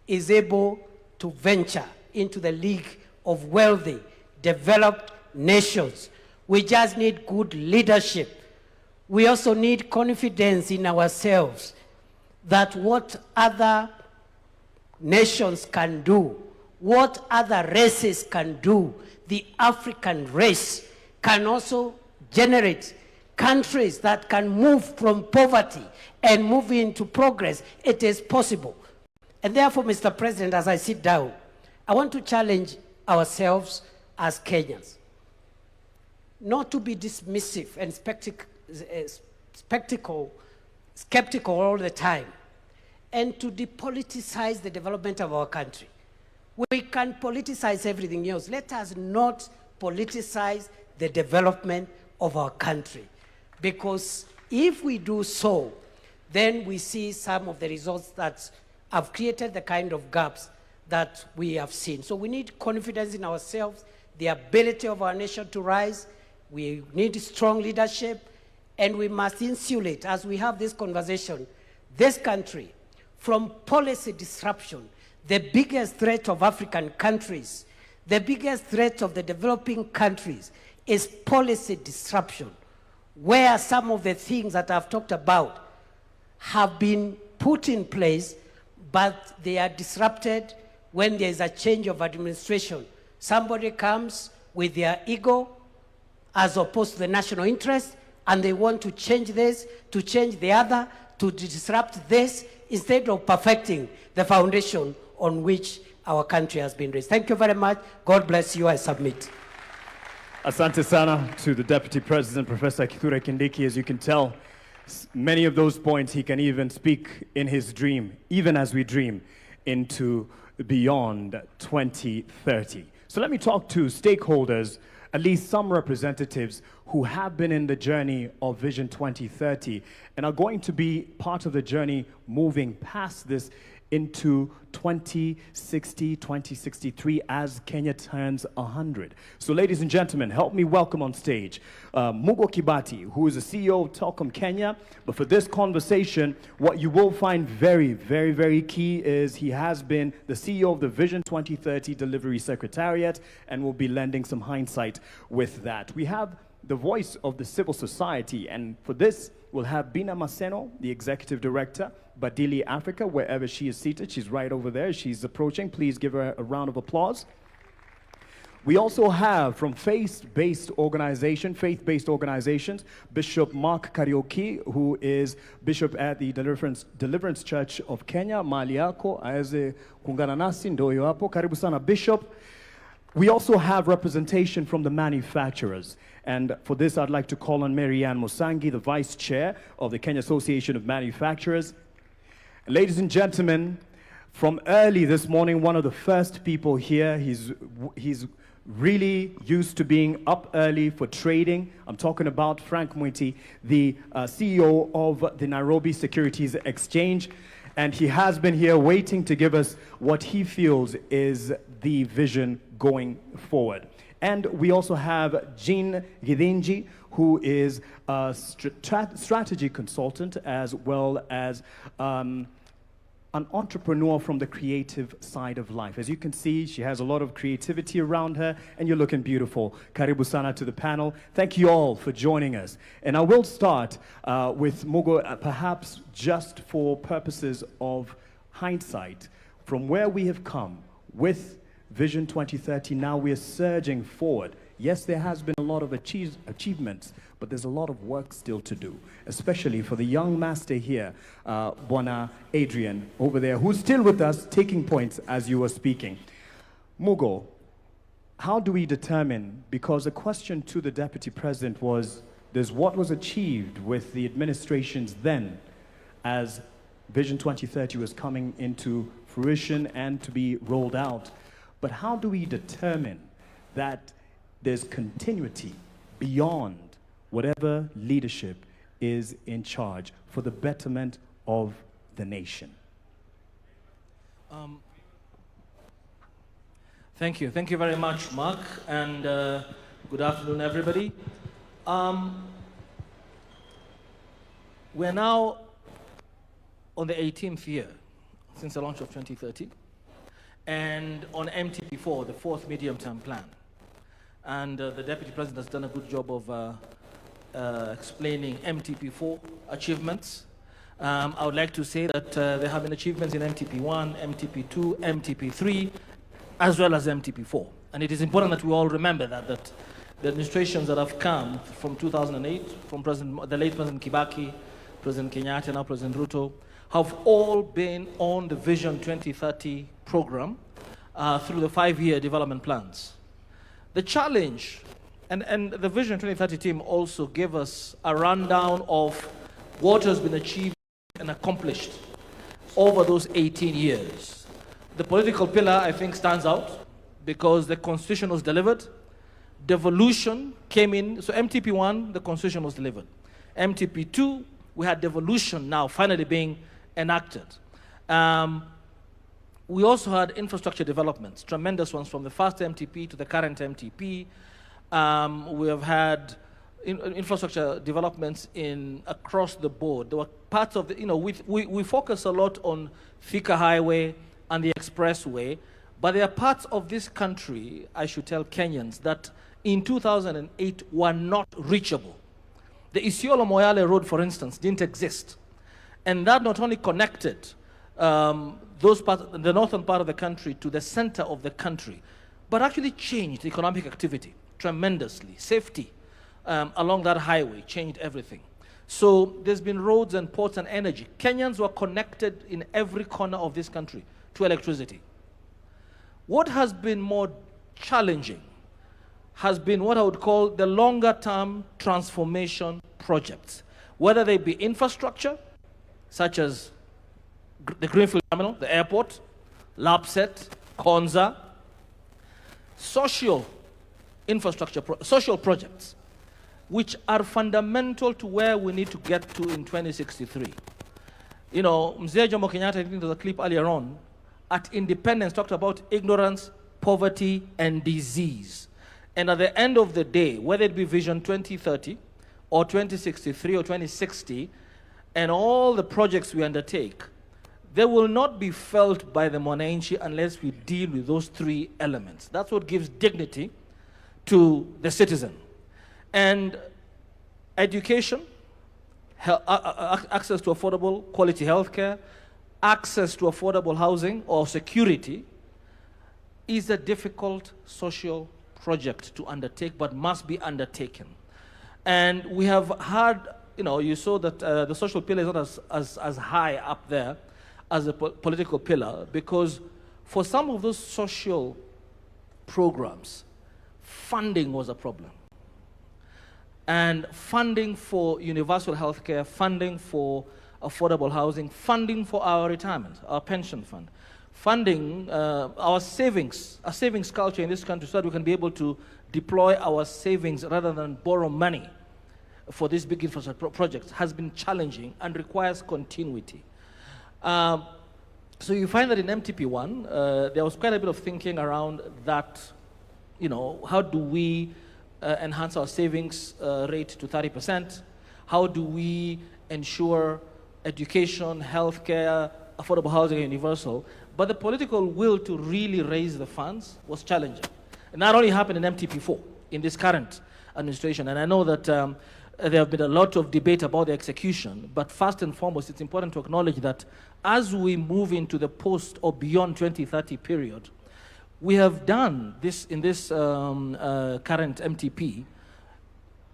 is able to venture into the league of wealthy, developed nations. We just need good leadership. We also need confidence in ourselves that what other nations can do, what other races can do, the African race can also generate countries that can move from poverty and move into progress. It is possible. And therefore, Mr. President, as I sit down, I want to challenge ourselves as Kenyans not to be dismissive and skeptical all the time, and to depoliticize the development of our country. We can politicize everything else. Let us not politicize the development of our country, because if we do so, then we see some of the results that have created the kind of gaps that we have seen. So we need confidence in ourselves, the ability of our nation to rise. We need strong leadership, and we must insulate, as we have this conversation, this country from policy disruption. The biggest threat of African countries, the biggest threat of the developing countries is policy disruption, where some of the things that I've talked about have been put in place, but they are disrupted when there is a change of administration. Somebody comes with their ego as opposed to the national interest, and they want to change this, to change the other, to disrupt this instead of perfecting the foundation on which our country has been raised. Thank you very much. God bless you. I submit. Asante sana to the Deputy President, Professor Kithure Kindiki. As you can tell, many of those points he can even speak in his dream, even as we dream into beyond 2030. So let me talk to stakeholders, at least some representatives who have been in the journey of Vision 2030 and are going to be part of the journey moving past this into 2060, 2063 as Kenya turns 100. So ladies and gentlemen, help me welcome on stage Mugo Kibati, who is the CEO of Telkom Kenya. But for this conversation, what you will find very, very, very key is he has been the CEO of the Vision 2030 Delivery Secretariat and will be lending some hindsight with that. We have the voice of the civil society, and for this, we'll have Bina Maseno, the Executive Director, Badili Africa, wherever she is seated. She's right over there. She's approaching. Please give her a round of applause. We also have from faith-based organizations, Bishop Mark Kariuki, who is Bishop at the Deliverance Church of Kenya. Mali yako aweze kuungana nasi, ndio hapo. Karibu sana Bishop. We also have representation from the manufacturers. And for this, I'd like to call on Marianne Musangi, the Vice Chair of the Kenya Association of Manufacturers. Ladies and gentlemen, from early this morning, one of the first people here, he's really used to being up early for trading. I'm talking about Frank Mwiti, the CEO of the Nairobi Securities Exchange. And he has been here waiting to give us what he feels is the vision going forward. And we also have Jean Githinji, who is a strategy consultant as well as an entrepreneur from the creative side of life. As you can see, she has a lot of creativity around her, and you're looking beautiful. Karibu sana to the panel. Thank you all for joining us. And I will start with Mugo, perhaps just for purposes of hindsight, from where we have come with Vision 2030, now we are surging forward. Yes, there has been a lot of achievements, but there's a lot of work still to do, especially for the young master here, Bwana Adrian, over there, who's still with us, taking points as you were speaking. Mugo, how do we determine, because the question to the Deputy President was, there's what was achieved with the administrations then, as Vision 2030 was coming into fruition and to be rolled out. But how do we determine that there's continuity beyond whatever leadership is in charge for the betterment of the nation? Thank you. Thank you very much, Mark, and good afternoon, everybody. We're now on the 18th year since the launch of 2030. And on MTP4, the fourth medium-term plan. And the Deputy President has done a good job of explaining MTP4 achievements. I would like to say that there have been achievements in MTP1, MTP2, MTP3, as well as MTP4. And it is important that we all remember that the administrations that have come from 2008, from the late President Kibaki, President Kenyatta, now President Ruto, have all been on the Vision 2030 program through the 5-year development plans. The challenge, and the Vision 2030 team also gave us a rundown of what has been achieved and accomplished over those 18 years. The political pillar, I think, stands out because the Constitution was delivered, devolution came in, so MTP1, the Constitution was delivered. MTP2, we had devolution now finally being enacted. We also had infrastructure developments, tremendous ones from the first MTP to the current MTP. We have had infrastructure developments across the board. There were parts of the, we focus a lot on Thika Highway and the Expressway, but there are parts of this country, I should tell Kenyans, that in 2008 were not reachable. The Isiolo Moyale Road, for instance, didn't exist. And that not only connected those parts, the northern part of the country to the center of the country, but actually changed economic activity tremendously. Safety along that highway changed everything. So there's been roads and ports and energy. Kenyans were connected in every corner of this country to electricity. What has been more challenging has been what I would call the longer-term transformation projects, whether they be infrastructure, such as the Greenfield Terminal, the airport, LAPSET, Konza, social infrastructure, social projects, which are fundamental to where we need to get to in 2063. You know, Mzee Jomo Kenyatta, I think there was a clip earlier on, at independence talked about ignorance, poverty, and disease. And at the end of the day, whether it be Vision 2030 or 2063 or 2060, and all the projects we undertake, they will not be felt by the Mwananchi unless we deal with those three elements. That's what gives dignity to the citizen. And education, access to affordable quality healthcare, access to affordable housing or security is a difficult social project to undertake, but must be undertaken. And we have had, you know, you saw that the social pillar is not as high up there as the political pillar, because for some of those social programs, funding was a problem. And funding for universal health care, funding for affordable housing, funding for our retirement, our pension fund, funding our savings culture in this country so that we can be able to deploy our savings rather than borrow money for these big infrastructure projects has been challenging and requires continuity. So you find that in MTP1, there was quite a bit of thinking around that, you know, how do we enhance our savings rate to 30%? How do we ensure education, healthcare, affordable housing, and universal? But the political will to really raise the funds was challenging. And that only happened in MTP4, in this current administration. And I know that there have been a lot of debate about the execution, but first and foremost, it's important to acknowledge that as we move into the post or beyond 2030 period, we have done this in this current MTP,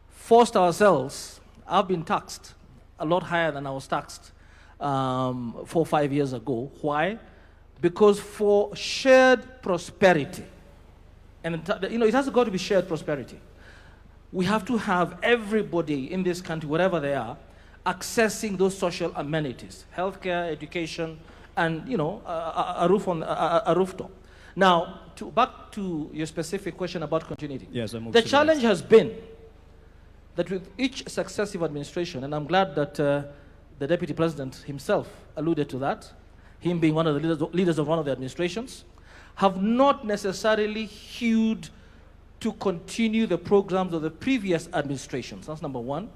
forced ourselves. I've been taxed a lot higher than I was taxed 4 or 5 years ago. Why? Because for shared prosperity, and you know, it has got to be shared prosperity. We have to have everybody in this country, wherever they are, accessing those social amenities, healthcare, education, and you know, a roof on a rooftop. Now, back to your specific question about continuity. Yes, the challenge has been that with each successive administration, and I'm glad that the Deputy President himself alluded to that, him being one of the leaders of one of the administrations, have not necessarily hewed to continue the programs of the previous administrations. That's number one.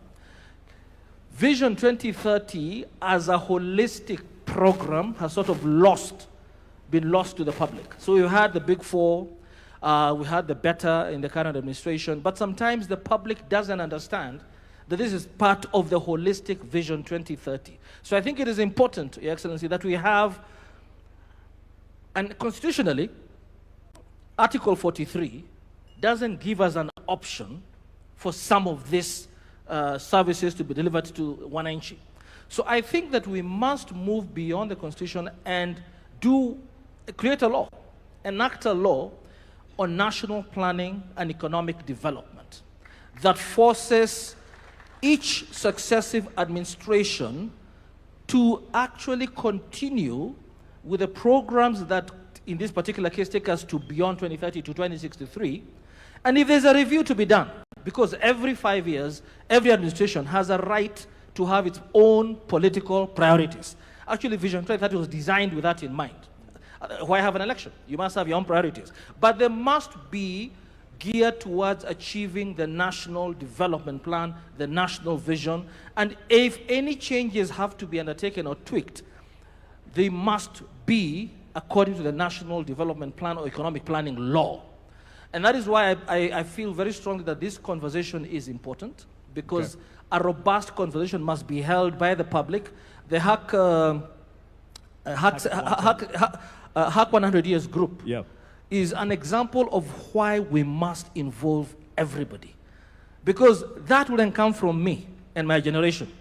Vision 2030 as a holistic program has sort of been lost to the public. So we had the big four, we had the better in the current administration, but sometimes the public doesn't understand that this is part of the holistic Vision 2030. So I think it is important, Your Excellency, that we have, and constitutionally, Article 43 doesn't give us an option for some of these services to be delivered to Wananchi. So I think that we must move beyond the Constitution and create a law, enact a law on national planning and economic development that forces each successive administration to actually continue with the programs that, in this particular case, take us to beyond 2030 to 2063. And if there's a review to be done, because every 5 years, every administration has a right to have its own political priorities. Actually, Vision 2030 was designed with that in mind. Why have an election? You must have your own priorities. But they must be geared towards achieving the national development plan, the national vision. And if any changes have to be undertaken or tweaked, they must be according to the national development plan or economic planning law. And that is why I feel very strongly that this conversation is important, because a robust conversation must be held by the public. The HAC 100 Years Group is an example of why we must involve everybody. Because that wouldn't come from me and my generation.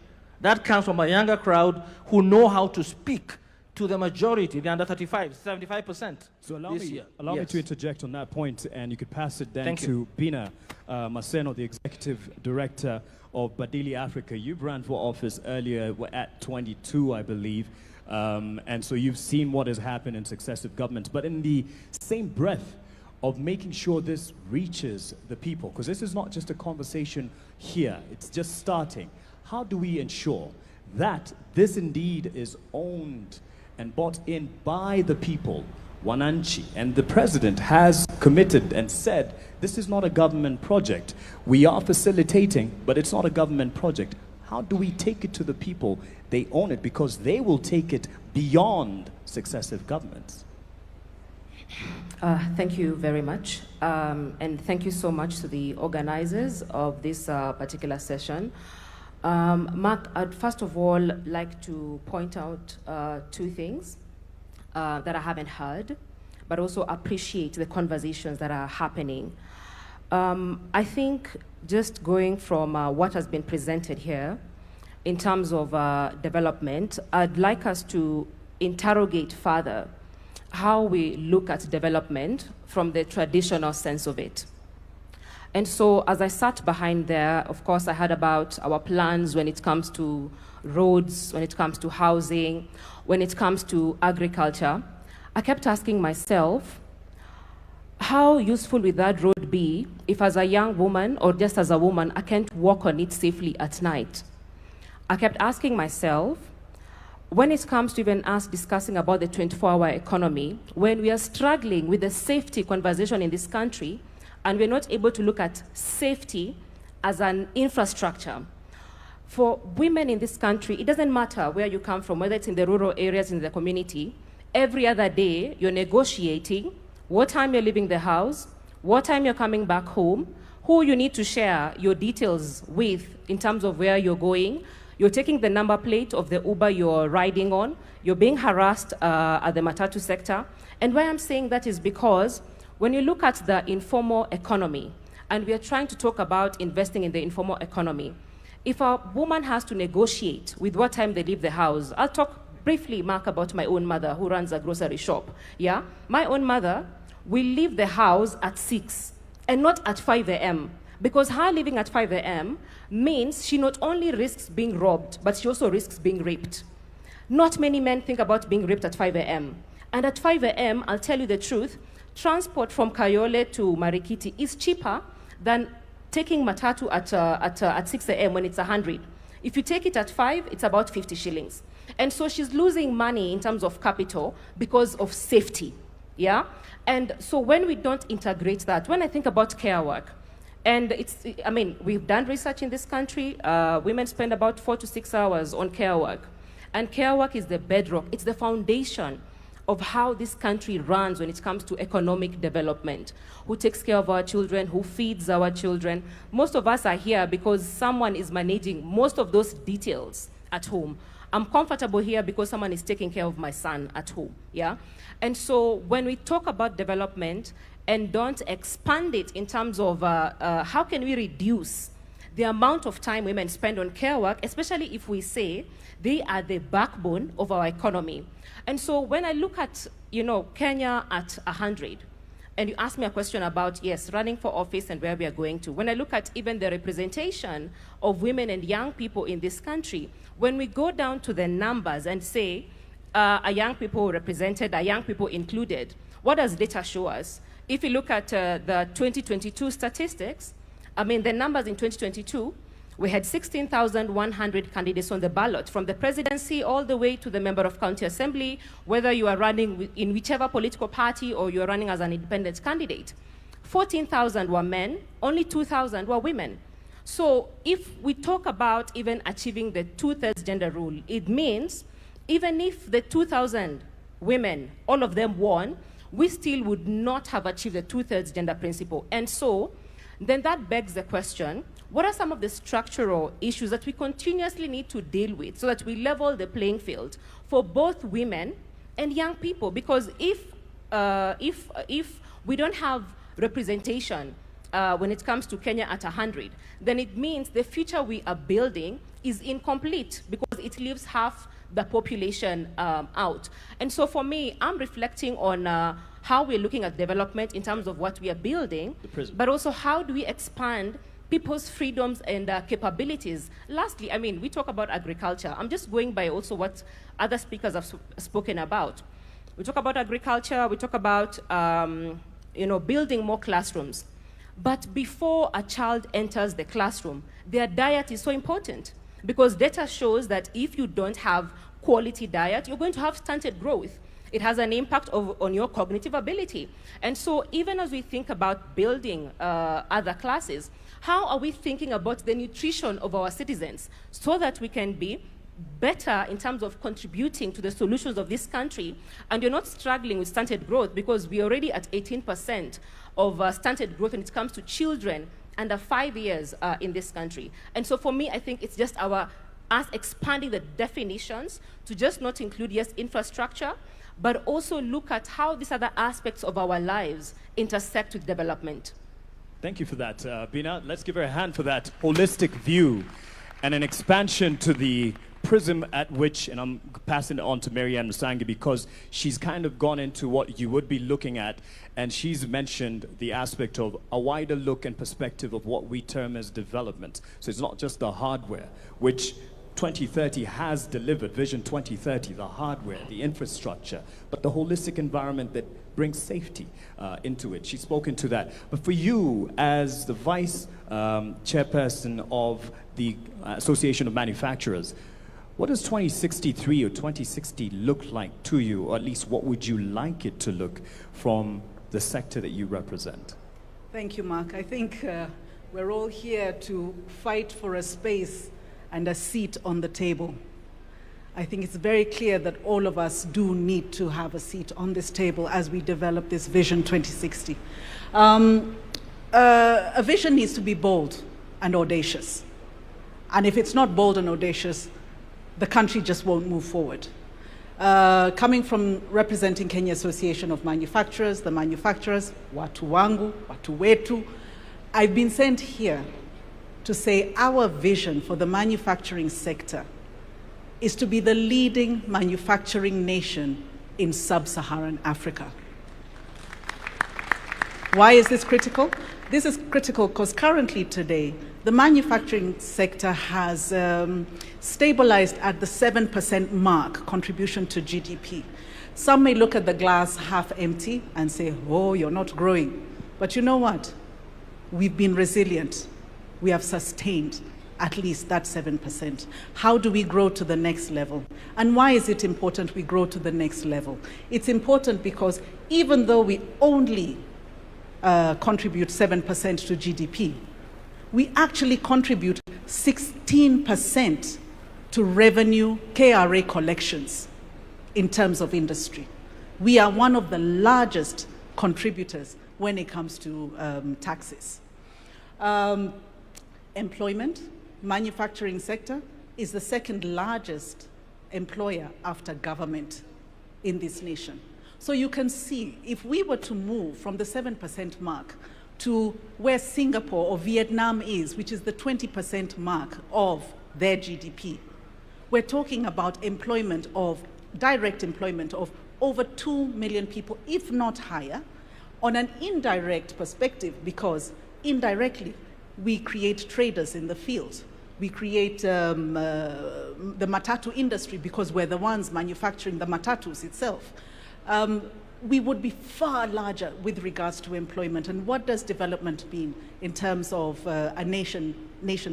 That comes from a younger crowd who know how to speak to the majority, the under 35, 75%. So allow this me year. allow me Yes. to interject on that point, and you could pass it then Thank to Bina Maseno, the executive director of Badili Africa. You ran for office earlier at 22, I believe, and so you've seen what has happened in successive governments. But in the same breath of making sure this reaches the people, because this is not just a conversation here, it's just starting. How do we ensure that this indeed is owned and bought in by the people, Wananchi? And the president has committed and said, this is not a government project. We are facilitating, but it's not a government project. How do we take it to the people? They own it because they will take it beyond successive governments. Thank you very much. And thank you so much to the organizers of this particular session. Mark, I'd first of all like to point out two things that I haven't heard, but also appreciate the conversations that are happening. I think just going from what has been presented here in terms of development, I'd like us to interrogate further how we look at development from the traditional sense of it. And so as I sat behind there, of course, I heard about our plans when it comes to roads, when it comes to housing, when it comes to agriculture. I kept asking myself, how useful would that road be if as a young woman or just as a woman, I can't walk on it safely at night? I kept asking myself, when it comes to even us discussing about the 24-hour economy, when we are struggling with the safety conversation in this country, and we're not able to look at safety as an infrastructure. For women in this country, it doesn't matter where you come from, whether it's in the rural areas, in the community, every other day you're negotiating what time you're leaving the house, what time you're coming back home, who you need to share your details with in terms of where you're going. You're taking the number plate of the Uber you're riding on. You're being harassed at the Matatu sector. And why I'm saying that is because when you look at the informal economy, and we are trying to talk about investing in the informal economy, if a woman has to negotiate with what time they leave the house, I'll talk briefly, Mark, about my own mother who runs a grocery shop. Yeah, my own mother will leave the house at 6 and not at 5 a.m. because her leaving at 5 a.m. means she not only risks being robbed, but she also risks being raped. Not many men think about being raped at 5 a.m. And at 5 a.m., I'll tell you the truth, transport from Kayole to Marikiti is cheaper than taking Matatu at 6 a.m. when it's 100. If you take it at 5, it's about 50 shillings. And so she's losing money in terms of capital because of safety, yeah? And so when we don't integrate that, when I think about care work, and we've done research in this country, women spend about 4 to 6 hours on care work. And care work is the bedrock, it's the foundation of how this country runs when it comes to economic development. Who takes care of our children, who feeds our children. Most of us are here because someone is managing most of those details at home. I'm comfortable here because someone is taking care of my son at home, yeah? And so when we talk about development and don't expand it in terms of how can we reduce the amount of time women spend on care work, especially if we say they are the backbone of our economy. And so when I look at, Kenya at 100, and you ask me a question about, yes, running for office and where we are going to, when I look at even the representation of women and young people in this country, when we go down to the numbers and say, are young people represented, are young people included, what does data show us? If you look at the 2022 statistics, the numbers in 2022, we had 16,100 candidates on the ballot, from the presidency all the way to the member of county assembly, whether you are running in whichever political party or you're running as an independent candidate. 14,000 were men, only 2,000 were women. So if we talk about even achieving the 2/3 gender rule, it means even if the 2,000 women, all of them won, we still would not have achieved the 2/3 gender principle. And so then that begs the question, what are some of the structural issues that we continuously need to deal with so that we level the playing field for both women and young people? Because if we don't have representation when it comes to Kenya at 100, then it means the future we are building is incomplete because it leaves half the population out. And so for me, I'm reflecting on how we're looking at development in terms of what we are building, but also how do we expand people's freedoms and capabilities. Lastly, I mean, we talk about agriculture. I'm just going by also what other speakers have spoken about. We talk about agriculture, we talk about building more classrooms. But before a child enters the classroom, their diet is so important because data shows that if you don't have quality diet, you're going to have stunted growth. It has an impact on your cognitive ability. And so even as we think about building other classes, how are we thinking about the nutrition of our citizens so that we can be better in terms of contributing to the solutions of this country, and you're not struggling with stunted growth because we're already at 18% of stunted growth when it comes to children under 5 years in this country. And so for me, I think it's just us expanding the definitions to just not include, yes, infrastructure, but also look at how these other aspects of our lives intersect with development. Thank you for that, Bina. Let's give her a hand for that holistic view and an expansion to the prism at which, and I'm passing it on to Marianne Musangi because she's kind of gone into what you would be looking at, and she's mentioned the aspect of a wider look and perspective of what we term as development. So it's not just the hardware, which 2030 has delivered, Vision 2030, the hardware, the infrastructure, but the holistic environment that brings safety into it. She's spoken to that. But for you, as the vice chairperson of the Association of Manufacturers, what does 2063 or 2060 look like to you, or at least what would you like it to look from the sector that you represent? Thank you, Mark. I think we're all here to fight for a space and a seat on the table. I think it's very clear that all of us do need to have a seat on this table as we develop this Vision 2060. A vision needs to be bold and audacious. And if it's not bold and audacious, the country just won't move forward. Coming from representing Kenya Association of Manufacturers, the manufacturers, watu wangu, watu wetu, I've been sent here to say our vision for the manufacturing sector is to be the leading manufacturing nation in sub-Saharan Africa. Why is this critical? This is critical because currently today, the manufacturing sector has stabilized at the 7% mark contribution to GDP. Some may look at the glass half empty and say, oh, you're not growing. But you know what? We've been resilient. We have sustained at least that 7%. How do we grow to the next level? And why is it important we grow to the next level? It's important because even though we only contribute 7% to GDP, we actually contribute 16% to revenue KRA collections in terms of industry. We are one of the largest contributors when it comes to taxes. Employment, manufacturing sector is the second largest employer after government in this nation. So you can see, if we were to move from the 7% mark to where Singapore or Vietnam is, which is the 20% mark of their GDP, we're talking about employment of, direct employment of over 2 million people, if not higher, on an indirect perspective, because indirectly, we create traders in the field. We create the matatu industry because we're the ones manufacturing the matatus itself. We would be far larger with regards to employment. And what does development mean in terms of a nation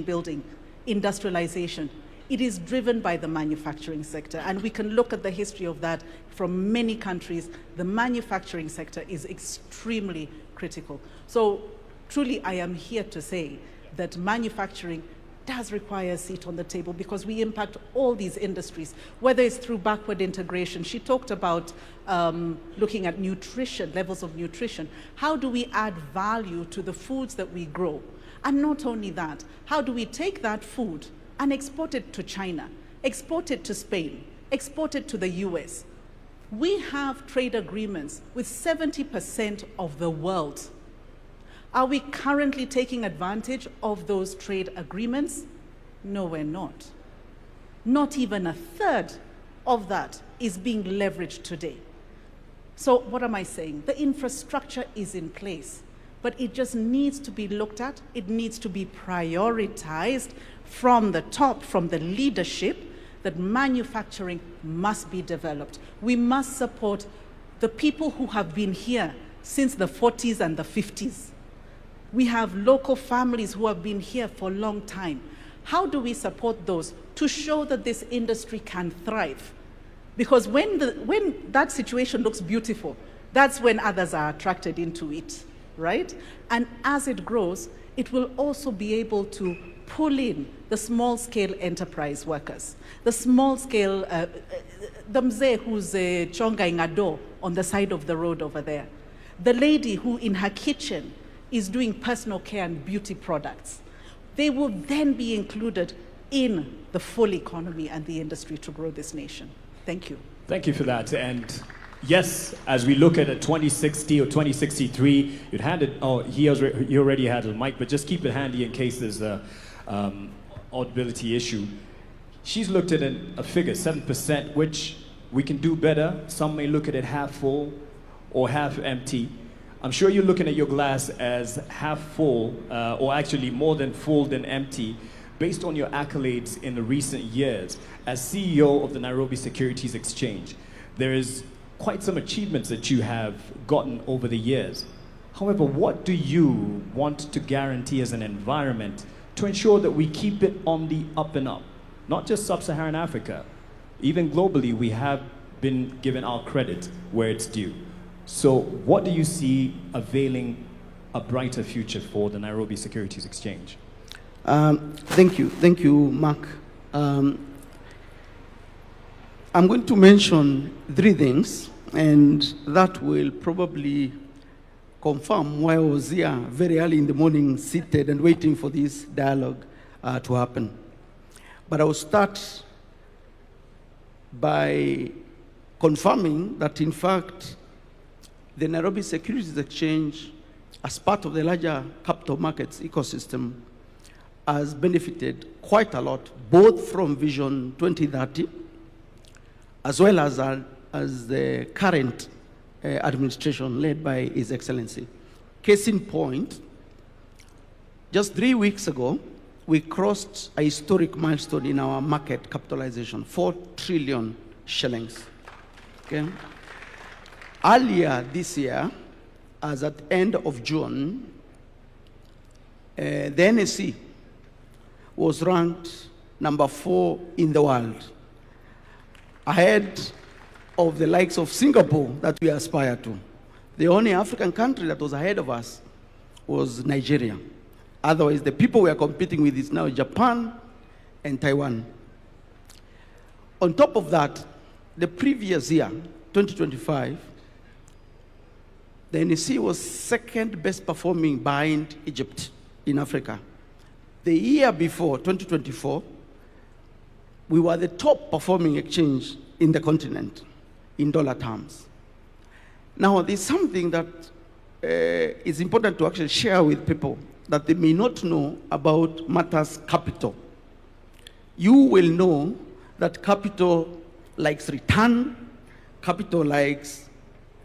building, industrialization? It is driven by the manufacturing sector. And we can look at the history of that from many countries. The manufacturing sector is extremely critical. So truly, I am here to say that manufacturing does require a seat on the table because we impact all these industries, whether it's through backward integration. She talked about looking at nutrition, levels of nutrition. How do we add value to the foods that we grow? And not only that, how do we take that food and export it to China, export it to Spain, export it to the US? We have trade agreements with 70% of the world. Are we currently taking advantage of those trade agreements? No, we're not. Not even a third of that is being leveraged today. So what am I saying? The infrastructure is in place, but it just needs to be looked at. It needs to be prioritized from the top, from the leadership, that manufacturing must be developed. We must support the people who have been here since the 40s and the 50s. We have local families who have been here for a long time. How do we support those to show that this industry can thrive? Because when that situation looks beautiful, that's when others are attracted into it, right? And as it grows, it will also be able to pull in the small-scale enterprise workers, the small-scale, the mzee who's chonga ingado on the side of the road over there, the lady who in her kitchen is doing personal care and beauty products. They will then be included in the full economy and the industry to grow this nation. Thank you. Thank you for that. And yes, as we look at a 2060 or 2063, you'd hand it, oh, he already had a mic, but just keep it handy in case there's a audibility issue. She's looked at a figure, 7%, which we can do better. Some may look at it half full or half empty. I'm sure you're looking at your glass as half full, or actually more than full than empty, based on your accolades in the recent years. As CEO of the Nairobi Securities Exchange, there is quite some achievements that you have gotten over the years. However, what do you want to guarantee as an environment to ensure that we keep it on the up and up? Not just sub-Saharan Africa, even globally, we have been given our credit where it's due. So what do you see availing a brighter future for the Nairobi Securities Exchange? Thank you, Mark. I'm going to mention 3 things, and that will probably confirm why I was here very early in the morning, seated and waiting for this dialogue to happen. But I will start by confirming that, in fact, the Nairobi Securities Exchange, as part of the larger capital markets ecosystem, has benefited quite a lot, both from Vision 2030, as well as the current administration led by His Excellency. Case in point, just 3 weeks ago, we crossed a historic milestone in our market capitalization, 4 trillion shillings. Okay? Earlier this year, as at the end of June, the NSE was ranked number 4 in the world, ahead of the likes of Singapore that we aspire to. The only African country that was ahead of us was Nigeria. Otherwise, the people we are competing with is now Japan and Taiwan. On top of that, the previous year, 2025, the NSE was second best performing behind Egypt in Africa. The year before, 2024, we were the top performing exchange in the continent in dollar terms. Now, there's something that is important to actually share with people that they may not know about matters capital. You will know that capital likes return, capital likes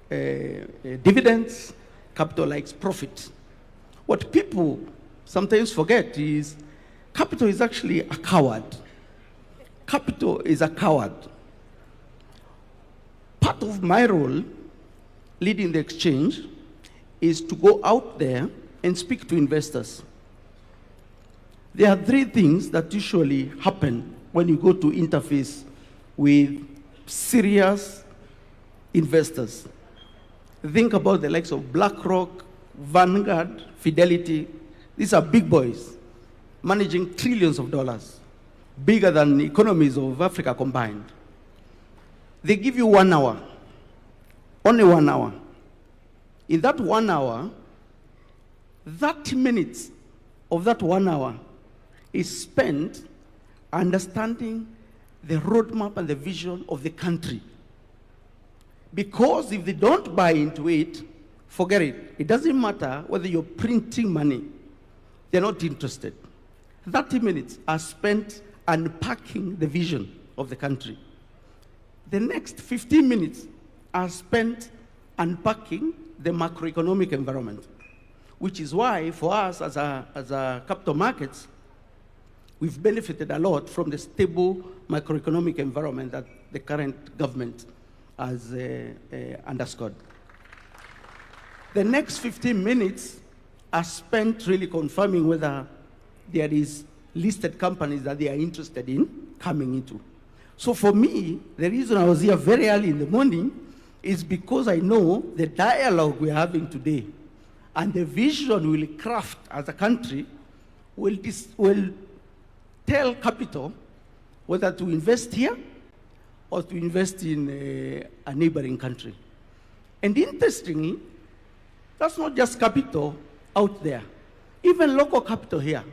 dividends, capital likes profit. What people sometimes forget is capital is actually a coward. Capital is a coward. Part of my role leading the exchange is to go out there and speak to investors. There are 3 things that usually happen when you go to interface with serious investors. Think about the likes of BlackRock, Vanguard, Fidelity. These are big boys managing trillions of dollars, bigger than the economies of Africa combined. They give you 1 hour, only 1 hour. In that 1 hour, 30 minutes of that 1 hour is spent understanding the roadmap and the vision of the country. Because if they don't buy into it, forget it. It doesn't matter whether you're printing money. They're not interested. 30 minutes are spent unpacking the vision of the country. The next 15 minutes are spent unpacking the macroeconomic environment, which is why for us as a capital markets, we've benefited a lot from the stable macroeconomic environment that the current government has underscored. The next 15 minutes are spent really confirming whether there is listed companies that they are interested in coming into. So for me, the reason I was here very early in the morning is because I know the dialogue we're having today and the vision we'll craft as a country will tell capital whether to invest here or to invest in a neighboring country. And interestingly, that's not just capital out there. Even local capital here,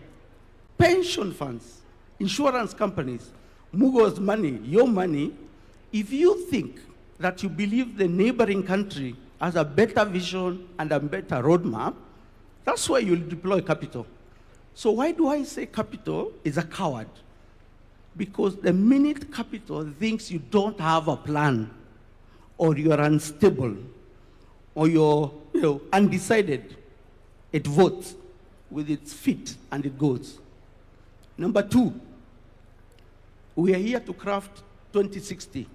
pension funds, insurance companies, Mugo's money, your money, if you think that you believe the neighboring country has a better vision and a better roadmap, that's where you'll deploy capital. So why do I say capital is a coward? Because the minute capital thinks you don't have a plan, or you're unstable, or you're undecided, it votes with its feet and it goes. Number two, we are here to craft 2060.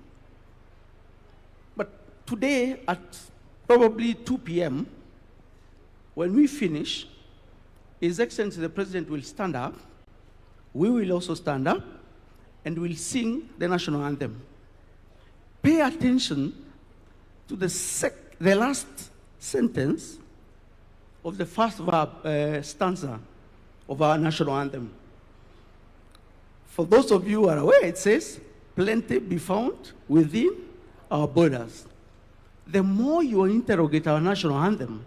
But today at probably 2 p.m., when we finish, His Excellency the President will stand up, we will also stand up, and we'll sing the national anthem. Pay attention to the last sentence of the first stanza of our national anthem. For those of you who are aware, it says, plenty be found within our borders. The more you interrogate our national anthem,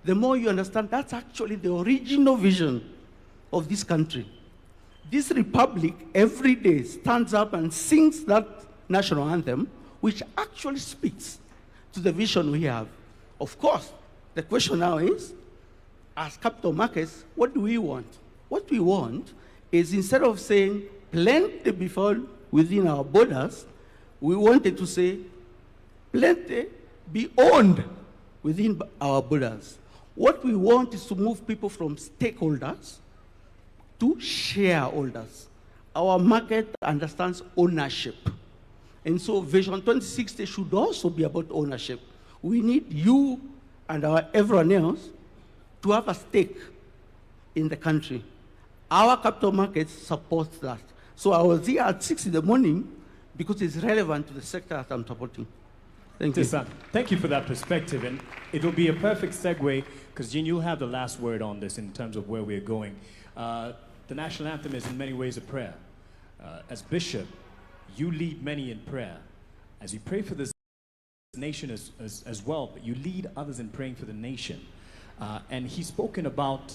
the more you understand that's actually the original vision of this country. This republic every day stands up and sings that national anthem, which actually speaks to the vision we have. Of course, the question now is, as capital markets, what do we want? What we want is, instead of saying plenty be found within our borders, we wanted to say plenty be owned within our borders. What we want is to move people from stakeholders to shareholders. Our market understands ownership. And so Vision 2060 should also be about ownership. We need you and everyone else to have a stake in the country. Our capital markets support that. So I was here at 6 in the morning because it's relevant to the sector that I'm supporting. Thank you. Thank you for that perspective. And it will be a perfect segue, because Jean, you'll have the last word on this in terms of where we're going. The national anthem is in many ways a prayer. As bishop, you lead many in prayer. As you pray for this nation as well, but you lead others in praying for the nation. And he's spoken about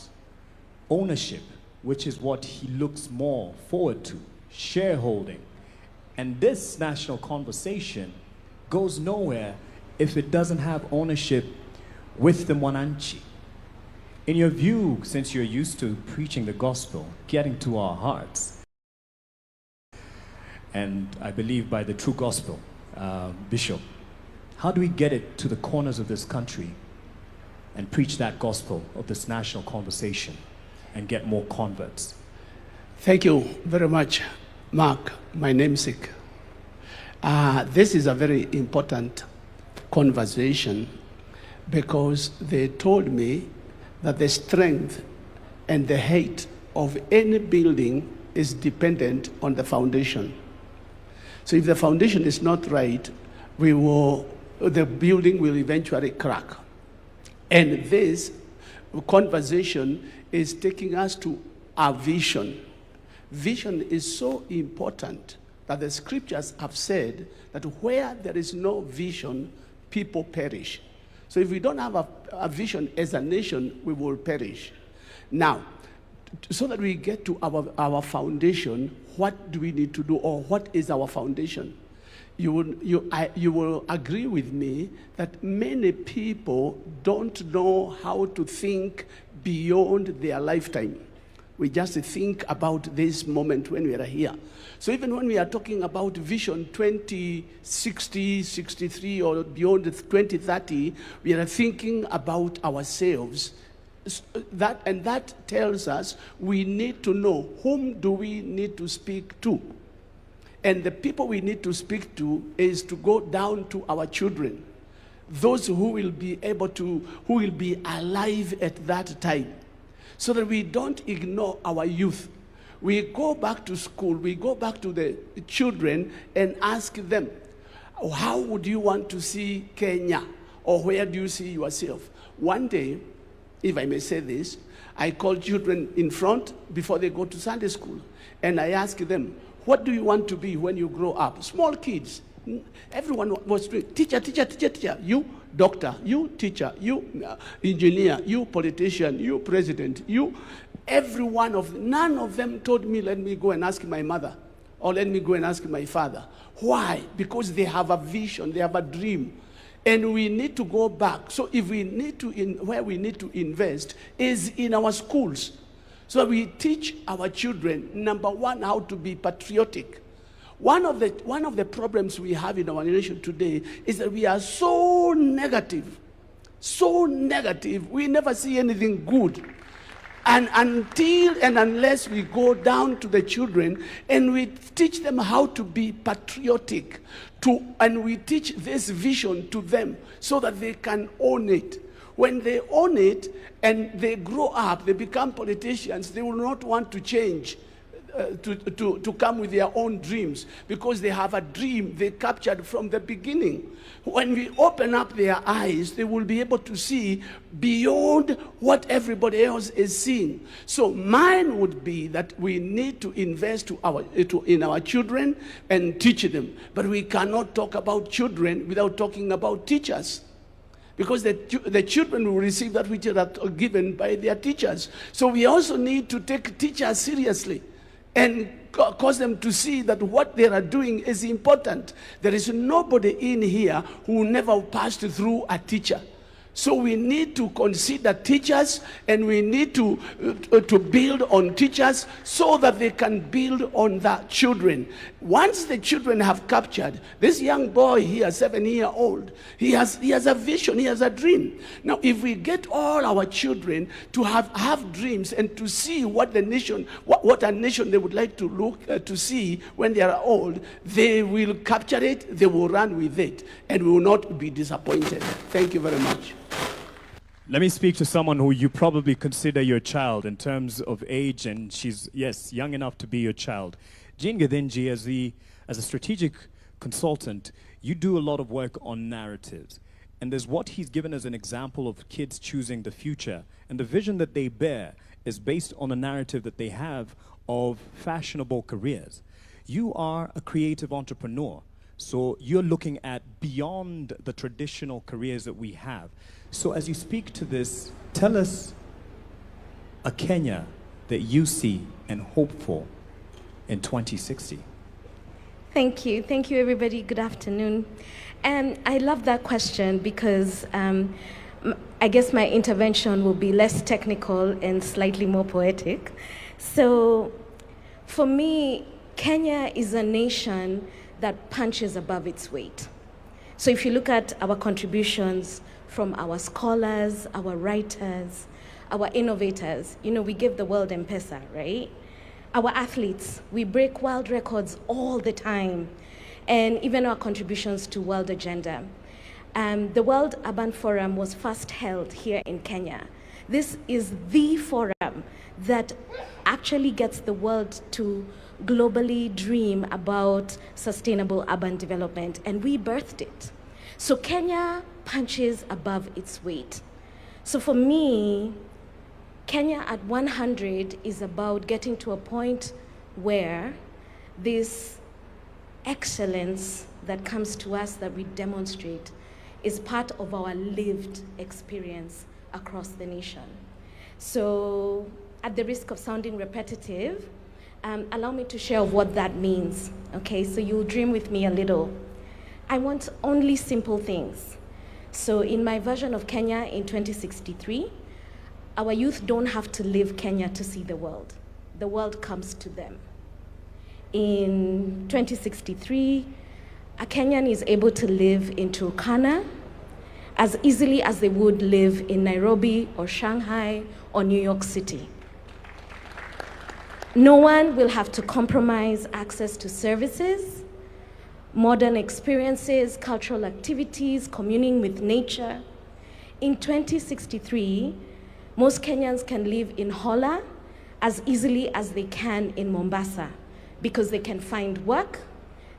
ownership, which is what he looks more forward to, shareholding. And this national conversation goes nowhere if it doesn't have ownership with the Mwananchi. In your view, since you're used to preaching the gospel, getting to our hearts, and I believe by the true gospel, Bishop, how do we get it to the corners of this country and preach that gospel of this national conversation and get more converts? Thank you very much, Mark, my namesake. This is a very important conversation, because they told me that the strength and the height of any building is dependent on the foundation. So if the foundation is not right, the building will eventually crack. And this conversation is taking us to our vision. Vision is so important that the scriptures have said that where there is no vision, people perish. So if we don't have a vision as a nation, we will perish. Now, so that we get to our foundation, what do we need to do, or what is our foundation? you will agree with me that many people don't know how to think beyond their lifetime. We just think about this moment when we are here. So even when we are talking about Vision 2060, 63, or beyond 2030, we are thinking about ourselves. That tells us we need to know whom do we need to speak to. And the people we need to speak to is to go down to our children, those who will be who will be alive at that time, so that we don't ignore our youth. We go back to school, we go back to the children and ask them, how would you want to see Kenya? Or where do you see yourself? One day, if I may say this, I call children in front before they go to Sunday school, and I ask them, what do you want to be when you grow up? Small kids. Everyone was doing, teacher, teacher, teacher, teacher. You, doctor. You, teacher. You, engineer. You, politician. You, president. You, every one of them. None of them told me, let me go and ask my mother, or let me go and ask my father. Why? Because they have a vision, they have a dream. And we need to go back. So if we need to, where we need to invest is in our schools. So we teach our children, number one, how to be patriotic. One of the problems we have in our nation today is that we are so negative, we never see anything good. And until and unless we go down to the children and we teach them how to be patriotic, and we teach this vision to them so that they can own it. When they own it and they grow up, they become politicians, they will not want to change, to come with their own dreams, because they have a dream they captured from the beginning. When we open up their eyes, they will be able to see beyond what everybody else is seeing. So mine would be that we need to invest in our children and teach them. But we cannot talk about children without talking about teachers. Because the children will receive that which are given by their teachers. So we also need to take teachers seriously and cause them to see that what they are doing is important. There is nobody in here who never passed through a teacher. So we need to consider teachers, and we need to build on teachers so that they can build on the children. Once the children have captured, this young boy here, 7-year-old, he has a vision, he has a dream. Now, if we get all our children to have dreams and to see what the nation, what a nation they would like to look to see when they are old, they will capture it, they will run with it, and we will not be disappointed. Thank you very much. Let me speak to someone who you probably consider your child in terms of age, and she's, yes, young enough to be your child. Jean Githinji, as a strategic consultant, you do a lot of work on narratives. And there's what he's given as an example of kids choosing the future. And the vision that they bear is based on a narrative that they have of fashionable careers. You are a creative entrepreneur. So you're looking at beyond the traditional careers that we have. So as you speak to this, tell us a Kenya that you see and hope for in 2060. Thank you. Thank you, everybody. Good afternoon. And I love that question because I guess my intervention will be less technical and slightly more poetic. So for me, Kenya is a nation that punches above its weight. So if you look at our contributions from our scholars, our writers, our innovators, you know, we give the world M-Pesa, right? Our athletes, we break world records all the time, and even our contributions to World Agenda. The World Urban Forum was first held here in Kenya. This is the forum that actually gets the world to globally dream about sustainable urban development, and we birthed it. So Kenya punches above its weight. So for me, Kenya at 100 is about getting to a point where this excellence that comes to us, that we demonstrate, is part of our lived experience across the nation. So at the risk of sounding repetitive, allow me to share what that means. Okay, so you'll dream with me a little. I want only simple things. So in my version of Kenya in 2063, our youth don't have to leave Kenya to see the world. The world comes to them. In 2063, a Kenyan is able to live in Turkana as easily as they would live in Nairobi or Shanghai or New York City. No one will have to compromise access to services, modern experiences, cultural activities, communing with nature. In 2063, most Kenyans can live in Hola as easily as they can in Mombasa because they can find work,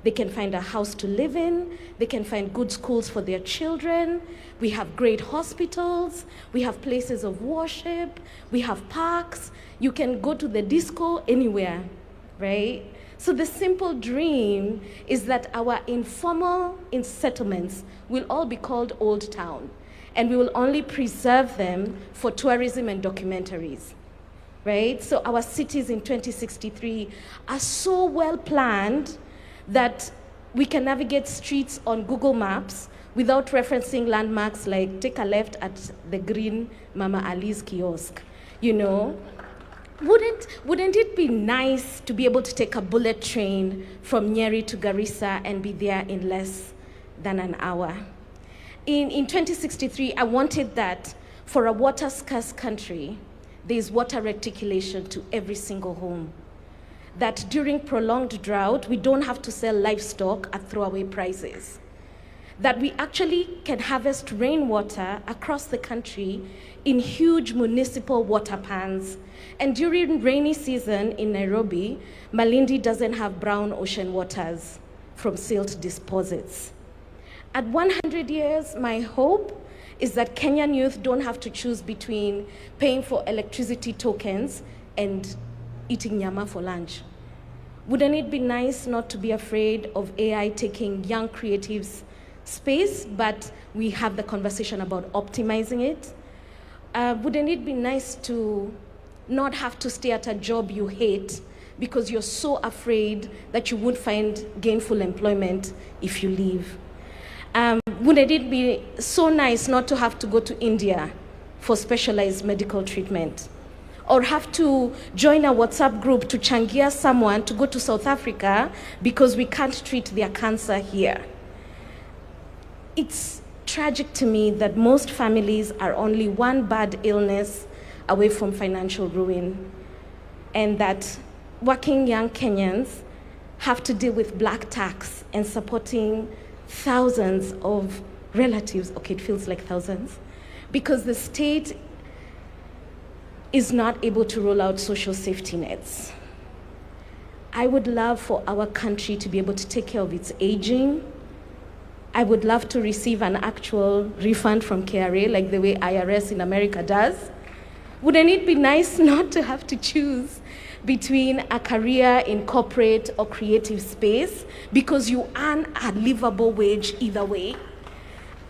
they can find a house to live in, they can find good schools for their children, we have great hospitals, we have places of worship, we have parks, you can go to the disco anywhere, right? So the simple dream is that our informal settlements will all be called Old Town, and we will only preserve them for tourism and documentaries, right? So our cities in 2063 are so well planned that we can navigate streets on Google Maps without referencing landmarks like take a left at the green Mama Ali's kiosk, you know? Wouldn't it be nice to be able to take a bullet train from Nyeri to Garissa and be there in less than an hour? In 2063, I wanted that for a water-scarce country, there is water reticulation to every single home. That during prolonged drought, we don't have to sell livestock at throwaway prices. That we actually can harvest rainwater across the country in huge municipal water pans. And during rainy season in Nairobi, Malindi doesn't have brown ocean waters from silt deposits. At 100 years, my hope is that Kenyan youth don't have to choose between paying for electricity tokens and eating nyama for lunch. Wouldn't it be nice not to be afraid of AI taking young creatives' space, but we have the conversation about optimizing it? Wouldn't it be nice to not have to stay at a job you hate because you're so afraid that you won't find gainful employment if you leave? Wouldn't it be so nice not to have to go to India for specialized medical treatment? Or have to join a WhatsApp group to changia someone to go to South Africa because we can't treat their cancer here? It's tragic to me that most families are only one bad illness away from financial ruin, and that working young Kenyans have to deal with black tax and supporting thousands of relatives, okay, it feels like thousands, because the state is not able to roll out social safety nets. I would love for our country to be able to take care of its aging. I would love to receive an actual refund from KRA like the way IRS in America does. Wouldn't it be nice not to have to choose between a career in corporate or creative space because you earn a livable wage either way?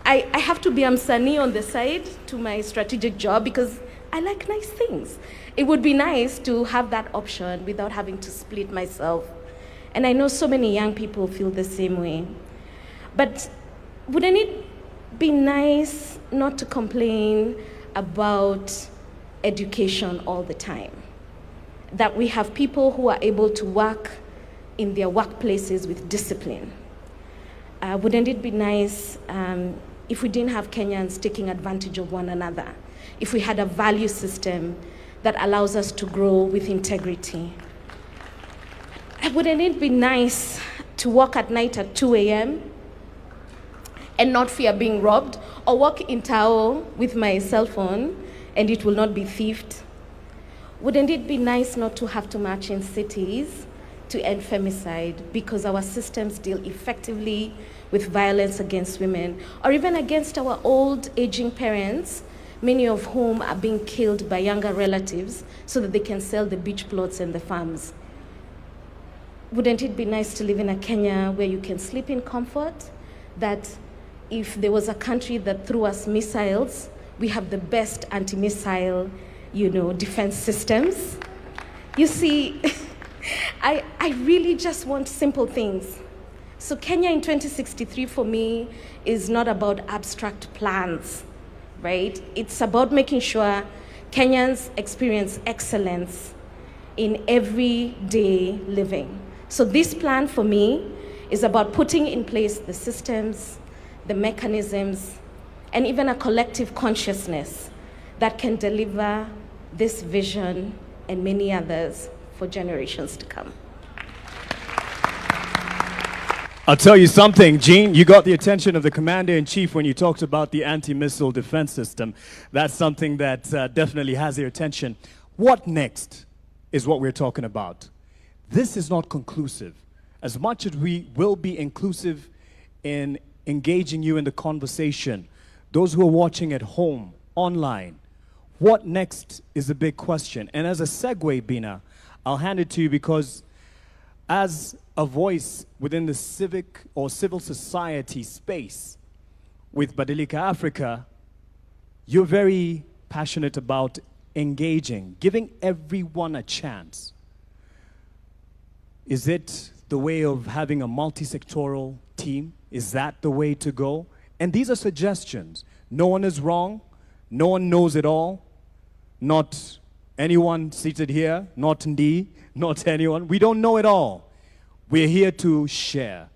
I have to be a msanii on the side to my strategic job because I like nice things. It would be nice to have that option without having to split myself. And I know so many young people feel the same way. But wouldn't it be nice not to complain about education all the time? That we have people who are able to work in their workplaces with discipline. Wouldn't it be nice if we didn't have Kenyans taking advantage of one another? If we had a value system that allows us to grow with integrity? Wouldn't it be nice to walk at night at 2 a.m. and not fear being robbed, or walk in Tao with my cell phone and it will not be thieved? Wouldn't it be nice not to have to march in cities to end femicide because our systems deal effectively with violence against women, or even against our old aging parents, many of whom are being killed by younger relatives so that they can sell the beach plots and the farms? Wouldn't it be nice to live in a Kenya where you can sleep in comfort? That if there was a country that threw us missiles, we have the best anti-missile, defense systems? You see, I really just want simple things. So Kenya in 2063 for me is not about abstract plans, right? It's about making sure Kenyans experience excellence in everyday living. So this plan for me is about putting in place the systems, the mechanisms, and even a collective consciousness that can deliver this vision and many others for generations to come. I'll tell you something, Jean, you got the attention of the Commander-in-Chief when you talked about the anti-missile defense system. That's something that definitely has their attention. What next is what we're talking about. This is not conclusive. As much as we will be inclusive in engaging you in the conversation, those who are watching at home, online, what next is the big question. And as a segue, Bina, I'll hand it to you because as a voice within the civic or civil society space with Badilika Africa, you're very passionate about engaging, giving everyone a chance. Is it the way of having a multi-sectoral team? Is that the way to go? And these are suggestions. No one is wrong. No one knows it all. Not anyone seated here, not Ndi, not anyone. We don't know it all. We're here to share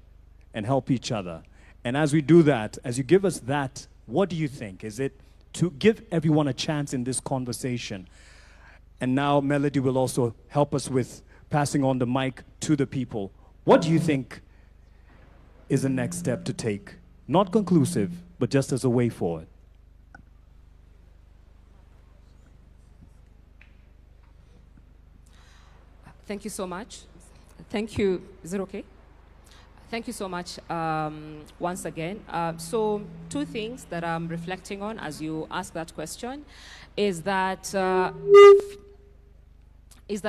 and help each other. And as we do that, as you give us that, what do you think? Is it to give everyone a chance in this conversation? And now Melody will also help us with passing on the mic to the people. What do you think is the next step to take? Not conclusive, but just as a way forward. Thank you so much. Thank you. Is it okay? Thank you so much once again. So 2 things that I'm reflecting on as you ask that question is that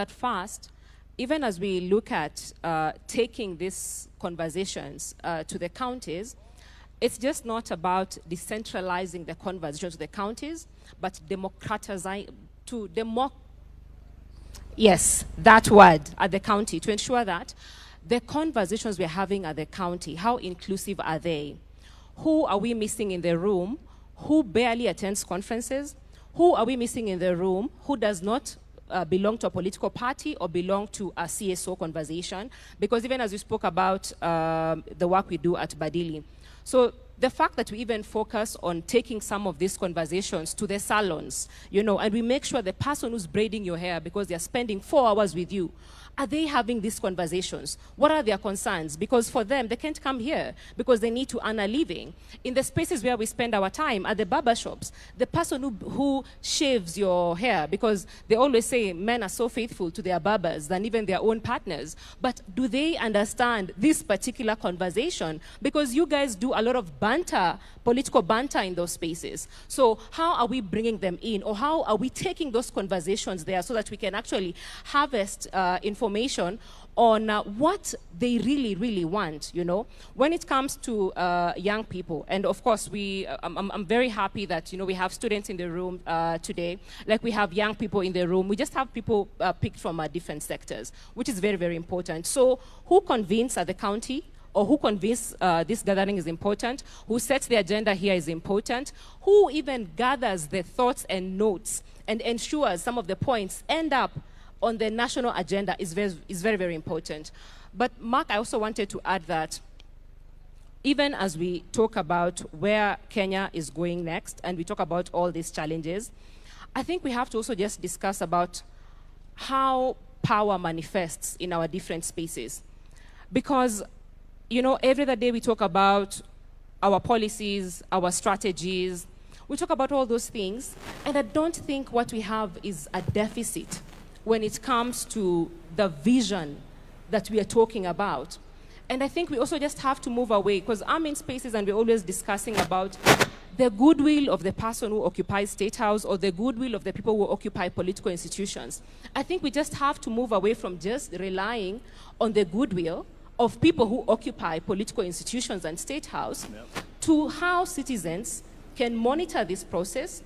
first, even as we look at taking these conversations to the counties, it's just not about decentralizing the conversations to the counties, but yes, that word at the county, to ensure that the conversations we're having at the county, how inclusive are they? Who are we missing in the room? Who barely attends conferences? Who are we missing in the room who does not belong to a political party or belong to a CSO conversation? Because even as we spoke about the work we do at Badili. So the fact that we even focus on taking some of these conversations to the salons, you know, and we make sure the person who's braiding your hair because they're spending 4 hours with you, are they having these conversations? What are their concerns? Because for them, they can't come here because they need to earn a living. In the spaces where we spend our time, at the barber shops, the person who shaves your hair, because they always say men are so faithful to their barbers than even their own partners. But do they understand this particular conversation? Because you guys do a lot of banter, political banter in those spaces. So how are we bringing them in? Or how are we taking those conversations there so that we can actually harvest information on what they really, really want, you know? When it comes to young people, and of course, I'm very happy that, you know, we have students in the room today, like we have young people in the room. We just have people picked from different sectors, which is very, very important. So who convenes at the county? Or who convince this gathering is important, who sets the agenda here is important, who even gathers the thoughts and notes and ensures some of the points end up on the national agenda is very, very important. But Mark, I also wanted to add that even as we talk about where Kenya is going next and we talk about all these challenges, I think we have to also just discuss about how power manifests in our different spaces. Because you know, every other day we talk about our policies, our strategies. We talk about all those things. And I don't think what we have is a deficit when it comes to the vision that we are talking about. And I think we also just have to move away, because I'm in spaces and we're always discussing about the goodwill of the person who occupies State House or the goodwill of the people who occupy political institutions. I think we just have to move away from just relying on the goodwill of people who occupy political institutions and State House to how citizens can monitor this process,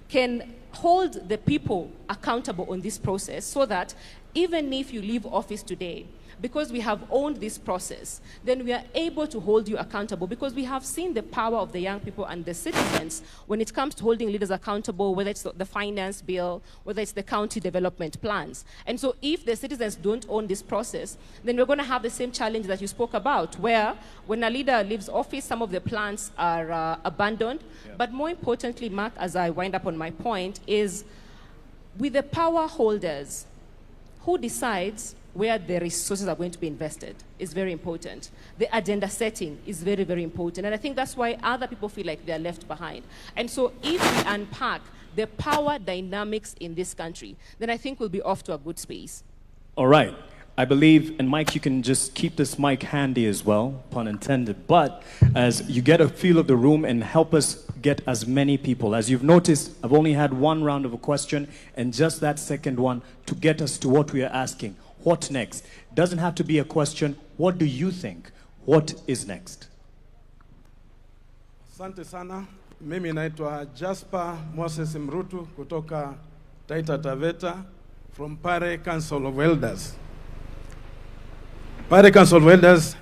can hold the people accountable on this process so that even if you leave office today, because we have owned this process, then we are able to hold you accountable, because we have seen the power of the young people and the citizens when it comes to holding leaders accountable, whether it's the finance bill, whether it's the county development plans. And so if the citizens don't own this process, then we're going to have the same challenge that you spoke about, where when a leader leaves office, some of the plans are abandoned. Yeah. But more importantly, Mark, as I wind up on my point, is with the power holders, who decides where the resources are going to be invested is very important. The agenda setting is very, very important. And I think that's why other people feel like they're left behind. And so if we unpack the power dynamics in this country, then I think we'll be off to a good space. All right. I believe, and Mike, you can just keep this mic handy as well, pun intended, but as you get a feel of the room and help us get as many people. As you've noticed, I've only had one round of a question, and just that second one to get us to what we are asking. What next? Doesn't have to be a question. What do you think? What is next? Asante sana. Mimi naitwa Jasper Moses Mrutu kutoka Taita Taveta from Pare Council of Elders. Pare Council of Elders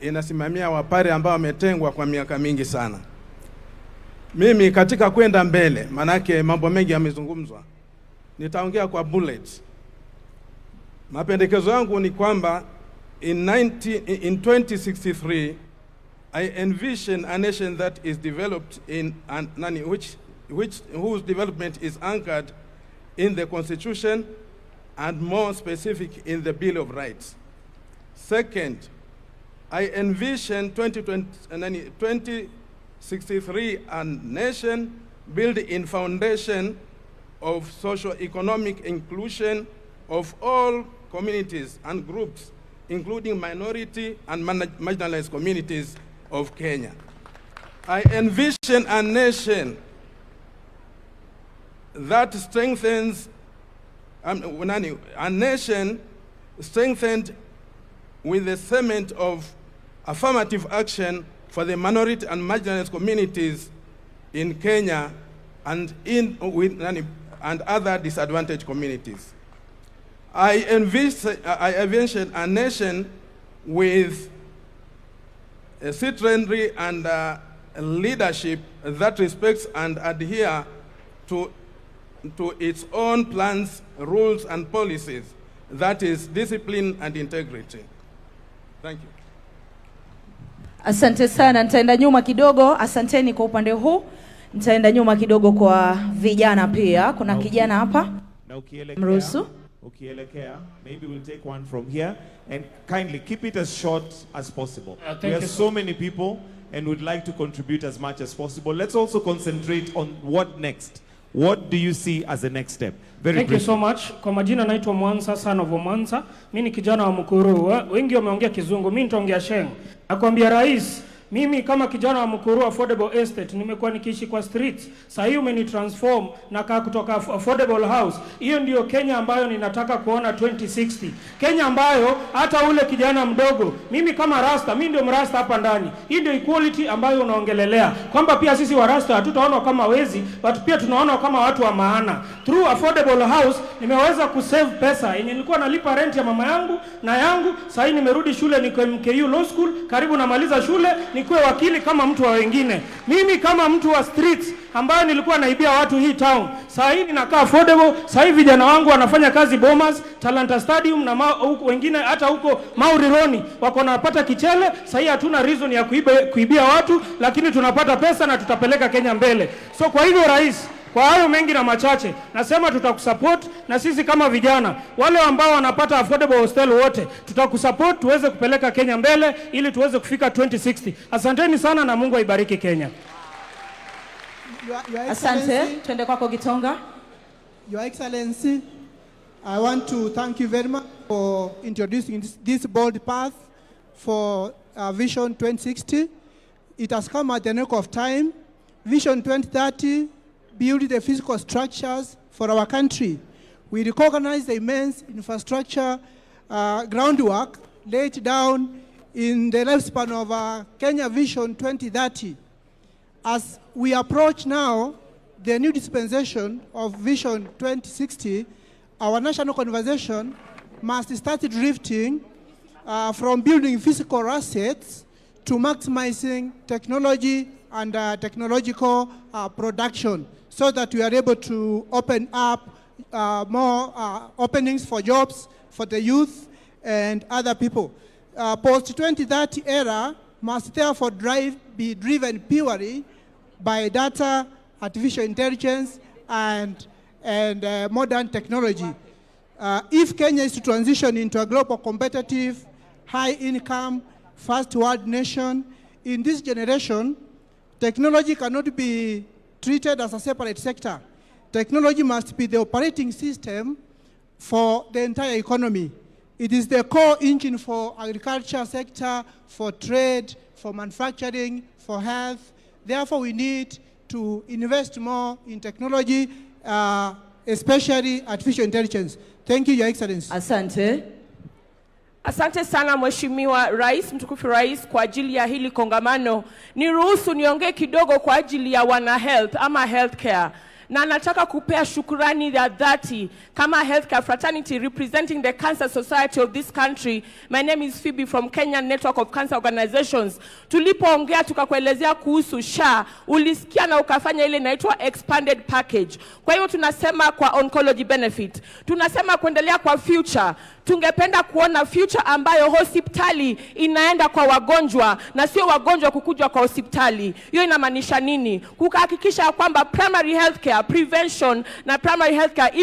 inasimamia wapare ambao wametengwa kwa miaka mingi sana. Mimi katika kwenda mbele, manake mambo mengi yamezungumzwa, nitaongea kwa bullets. Mapendekezo yangu ni kwamba in 2063 I envision a nation that is developed in whose development is anchored in the Constitution and more specific in the Bill of Rights. Second, I envision 2063 a nation built in foundation of socio-economic inclusion of all communities and groups, including minority and marginalized communities of Kenya. I envision a nation that strengthens, a nation strengthened with the cement of affirmative action for the minority and marginalized communities in Kenya and other disadvantaged communities. I envision a nation with a citizenry and leadership that respects and adhere to its own plans, rules, and policies. That is discipline and integrity. Thank you. Asante sana, nitaenda nyuma kidogo. Asanteni kwa upande huu. Nitaenda nyuma kidogo kwa vijana pia. Kuna kijana hapa. Mruhusu. Ukielekea, maybe we'll take one from here and kindly keep it as short as possible. We have so many people and would like to contribute as much as possible. Let's also concentrate on what next. What do you see as the next step? Thank you so much. Kwa majina naitwa Mwanza, son of Mwanza. Mimi ni kijana wa Mukuru. Wengi wameongea Kizungu, mimi nitaongea Sheng. Nakwambia rais, mimi kama kijana wa Mukuru Affordable Estate nimekuwa nikiishi kwa streets. Sasa hii umenitransform na kaa kutoka affordable house. Hiyo ndio Kenya ambayo ninataka kuona 2060. Kenya ambayo hata ule kijana mdogo, mimi kama Rasta, mimi ndio mrasta hapa ndani. Hii ndio equality ambayo unaongelelea. Kwamba pia sisi wa Rasta hatutaona kama wezi, but pia tunaona kama watu wa maana. Through affordable house nimeweza kusave pesa. Yenye nilikuwa nalipa rent ya mama yangu na yangu, sasa hii nimerudi shule, niko MKU Law School, karibu namaliza shule, nikuwe wakili kama mtu wa wengine. Mimi kama mtu wa streets ambaye nilikuwa naibia watu hii town, sasa hii ninakaa affordable. Sasa hivi vijana wangu wanafanya kazi Bomas, Talanta Stadium na wengine hata huko Maurironi wako napata kichele. Sasa hii hatuna reason ya kuibia watu, lakini tunapata pesa na tutapeleka Kenya mbele. So kwa hivyo rais, kwa hayo mengi na machache, nasema tutakusupport, na sisi kama vijana wale ambao wanapata affordable hostel wote tutakusupport tuweze kupeleka Kenya mbele ili tuweze kufika 2060. Asanteni sana na Mungu aibariki Kenya. Asante, twende kwako Gitonga. Your Excellency, I want to thank you very much for introducing this bold path for Vision 2060. It has come at the nick of time. Vision 2030 build the physical structures for our country. We recognize the immense infrastructure groundwork laid down in the lifespan of Kenya Vision 2030. As we approach now the new dispensation of Vision 2060, our national conversation must start drifting from building physical assets to maximizing technology and technological production, so that we are able to open up more openings for jobs for the youth and other people. Post-2030 era must therefore be driven purely by data, artificial intelligence, and modern technology. If Kenya is to transition into a global competitive, high-income, first-world nation, in this generation, technology cannot be treated as a separate sector. Technology must be the operating system for the entire economy. It is the core engine for agriculture sector, for trade, for manufacturing, for health. Therefore, we need to invest more in technology, especially artificial intelligence. Thank you, Your Excellency. Asante. Asante sana Mheshimiwa Rais, mtukufu Rais, kwa ajili ya hili kongamano. Niruhusu niongee kidogo kwa ajili ya wana health ama healthcare. Na nataka kupea shukrani ya dhati kama healthcare fraternity representing the Cancer Society of this country. My name is Phoebe from Kenyan Network of Cancer Organizations. Tulipoongea tukakuelezea kuhusu SHA, ulisikia na ukafanya ile inaitwa expanded package. Kwa hiyo tunasema kwa oncology benefit, tunasema kuendelea kwa future. Tungependa kuona future ambayo hospitali inaenda kwa wagonjwa na sio wagonjwa kukuja kwa hospitali. Hiyo inamaanisha nini? Kuhakikisha kwamba primary healthcare, prevention na primary healthcare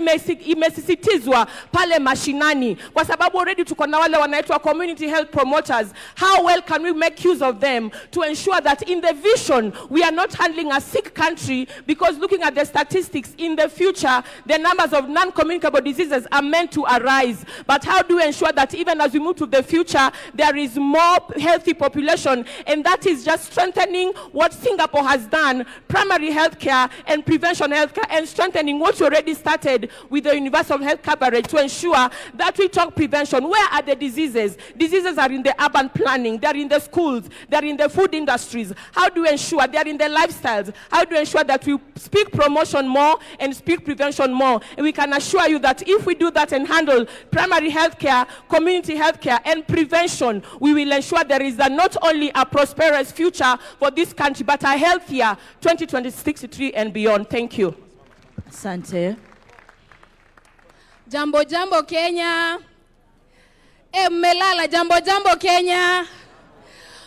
imesisitizwa pale mashinani, kwa sababu already tuko na wale wanaitwa community health promoters. How well can we make use of them to ensure that in the vision we are not handling a sick country, because looking at the statistics in the future, the numbers of non-communicable diseases are meant to arise. But how do we ensure that even as we move to the future, there is more healthy population? And that is just strengthening what Singapore has done, primary healthcare and prevention healthcare, and strengthening what you already started with the universal health coverage to ensure that we talk prevention. Where are the diseases? Diseases are in the urban planning, they're in the schools, they're in the food industries. How do we ensure they're in the lifestyles? How do we ensure that we speak promotion more and speak prevention more? And we can assure you that if we do that and handle primary healthcare, community healthcare, and prevention, we will ensure there is not only a prosperous future for this country, but a healthier 2063 and beyond. Thank you. Asante. Jambo jambo Kenya. Melala jambo jambo Kenya.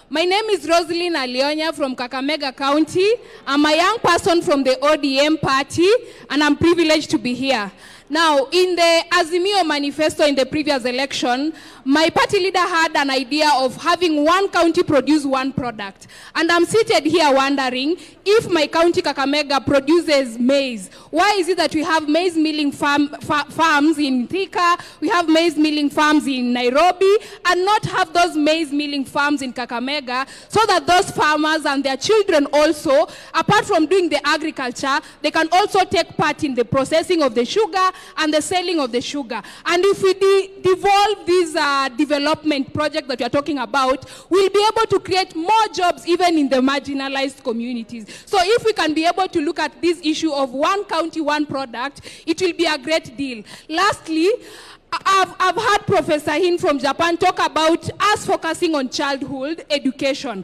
My name is Rosaline Alionya from Kakamega County. I'm a young person from the ODM party, and I'm privileged to be here. Now, in the Azimio manifesto in the previous election, my party leader had an idea of having one county produce one product. And I'm seated here wondering, if my county Kakamega produces maize, why is it that we have maize milling farms in Thika, we have maize milling farms in Nairobi, and not have those maize milling farms in Kakamega, so that those farmers and their children also, apart from doing the agriculture, they can also take part in the processing of the sugar and the selling of the sugar. And if we devolve this development project that we are talking about, we'll be able to create more jobs even in the marginalized communities. So if we can be able to look at this issue of one county, one product, it will be a great deal. Lastly, I've heard Professor Hin from Japan talk about us focusing on childhood education.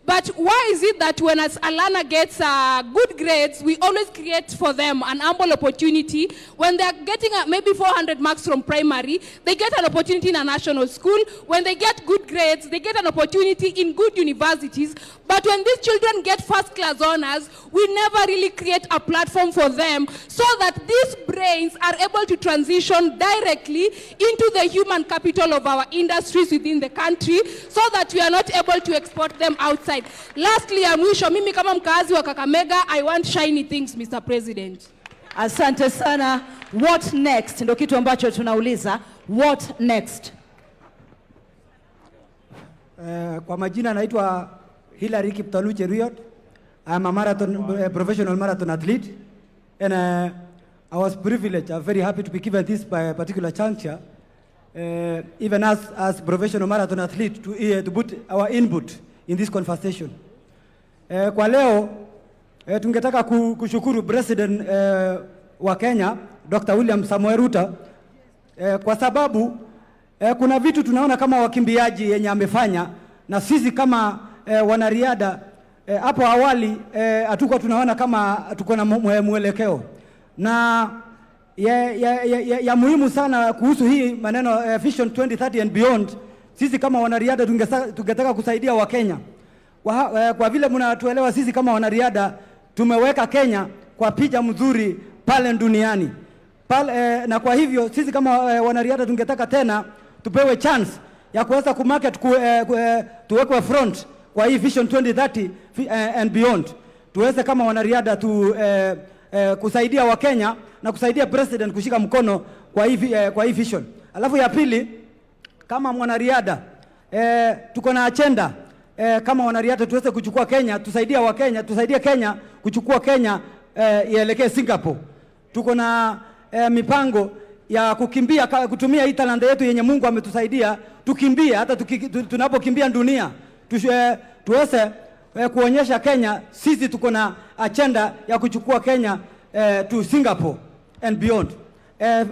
But why is it that when a learner gets good grades, we always create for them an ample opportunity? When they're getting maybe 400 marks from primary, they get an opportunity in a national school. When they get good grades, they get an opportunity in good universities. But when these children get first-class honors, we never really create a platform for them so that these brains are able to transition directly into the human capital of our industries within the country, so that we are not able to export them outside. Lastly, mwisho, mimi kama mkazi wa Kakamega, I want shiny things, Mr. President. Asante sana. What next? Ndio kitu ambacho tunauliza. What next? Kwa majina naitwa Hilary Kiptalu Cheruiyot. I'm a professional marathon athlete, and I was privileged. I'm very happy to be given this by a particular juncture, even as professional marathon athlete, to put our input in this conversation. Kwa leo tungetaka kushukuru President wa Kenya Dr. William Samoei Ruto kwa sababu kuna vitu tunaona kama wakimbiaji yenye amefanya, na sisi kama wanariadha hapo awali hatuko tunaona kama tuko na mwelekeo, na ya muhimu sana kuhusu hii maneno Vision 2030 and beyond. Sisi kama wanariadha tungetaka kusaidia Wakenya kwa vile mnatuelewa, sisi kama wanariadha tumeweka Kenya kwa picha mzuri pale duniani pale, na kwa hivyo sisi kama wanariadha tungetaka tena tupewe chance ya kuweza kumarket tuwekwe front kwa hii Vision 2030 and beyond, tuweze kama wanariadha kusaidia Wakenya na kusaidia president kushika mkono kwa hii vision. Alafu ya pili, kama mwanariadha tuko na agenda kama wanariadha tuweze kuchukua Kenya, tusaidia Wakenya, tusaidie Kenya kuchukua Kenya ielekee Singapore. Tuko na mipango ya kukimbia, kutumia hii talanta yetu yenye Mungu ametusaidia, tukimbie hata tunapokimbia dunia, tuweze kuonyesha Kenya sisi tuko na agenda ya kuchukua Kenya to Singapore and beyond.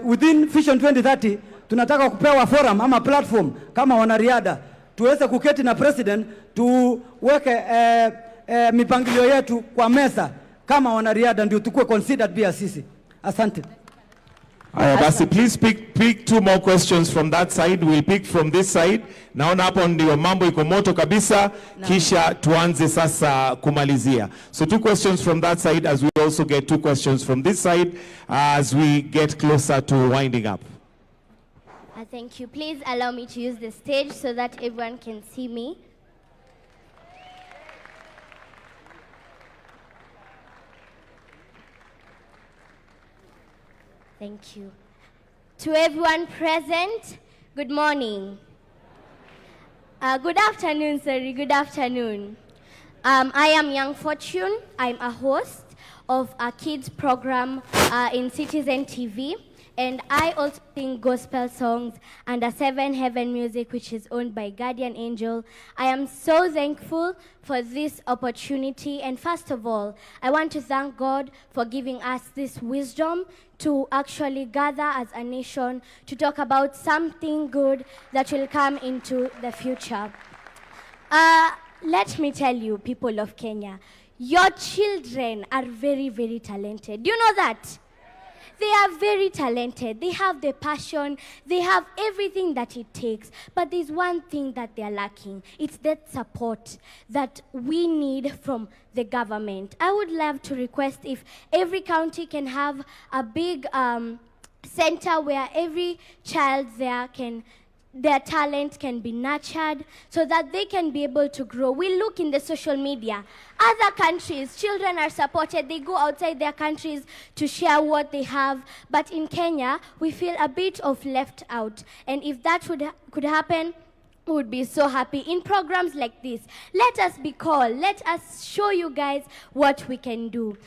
Within Vision 2030 tunataka kupewa forum ama platform kama wanariadha, tuweze kuketi na president, tuweke mipangilio yetu kwa meza kama wanariadha, ndio tukue considered pia sisi. Asante. Basi, please pick two more questions from that side. We'll pick from this side. Naona hapo ndio mambo iko moto kabisa, kisha tuanze sasa kumalizia. So 2 questions from that side, as we also get 2 questions from this side as we get closer to winding up. Thank you. Please allow me to use the stage so that everyone can see me. Thank you. To everyone present, good morning. Good afternoon, sorry, good afternoon. I am Young Fortune. I'm a host of a kids program in Citizen TV. And I also sing gospel songs under 7 Heaven Music, which is owned by Guardian Angel. I am so thankful for this opportunity. And first of all, I want to thank God for giving us this wisdom to actually gather as a nation to talk about something good that will come into the future. Let me tell you, people of Kenya, your children are very, very talented. Do you know that? They are very talented. They have the passion. They have everything that it takes. But there's one thing that they are lacking. It's that support that we need from the government. I would love to request if every county can have a big center where every child there their talent can be nurtured so that they can be able to grow. We look in the social media. Other countries, children are supported. They go outside their countries to share what they have. But in Kenya, we feel a bit of left out. And if that could happen, we would be so happy. In programs like this, let us be called. Let us show you guys what we can do.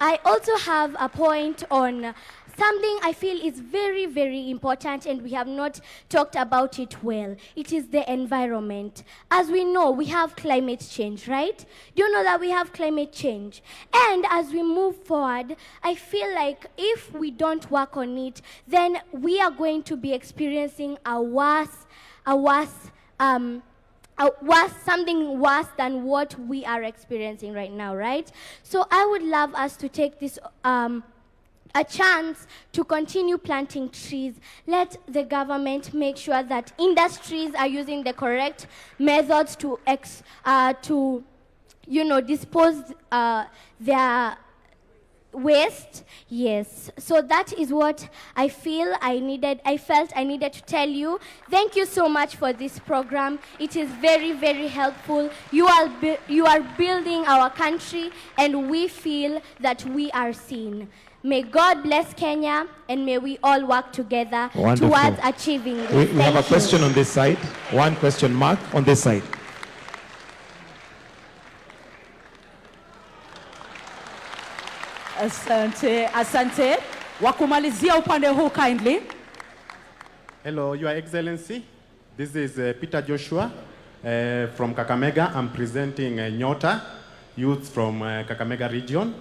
I also have a point on something I feel is very, very important, and we have not talked about it well. It is the environment. As we know, we have climate change, right? Do you know that we have climate change? And as we move forward, I feel like if we don't work on it, then we are going to be experiencing something worse than what we are experiencing right now, right? So I would love us to take this a chance to continue planting trees. Let the government make sure that industries are using the correct methods to dispose their waste. Yes, so that is what I felt I needed to tell you. Thank you so much for this program. It is very, very helpful. You are building our country, and we feel that we are seen. May God bless Kenya, and may we all work together towards achieving this. We have a question on this side. One question mark on this side. Asante. Wakumalizia upande huu kindly. Hello, Your Excellency. This is Peter Joshua from Kakamega. I'm presenting Nyota. youth from Kakamega region.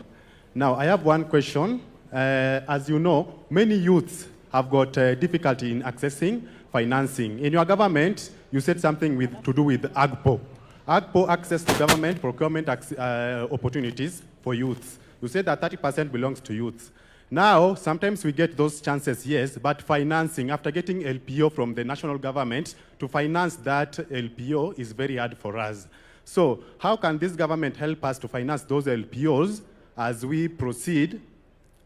Now, I have one question. As you know, many youths have got difficulty in accessing financing. In your government, you said something to do with AGPO. AGPO, access to government procurement opportunities for youths. You said that 30% belongs to youths. Now, sometimes we get those chances, yes, but financing, after getting LPO from the national government, to finance that LPO is very hard for us. So how can this government help us to finance those LPOs as we proceed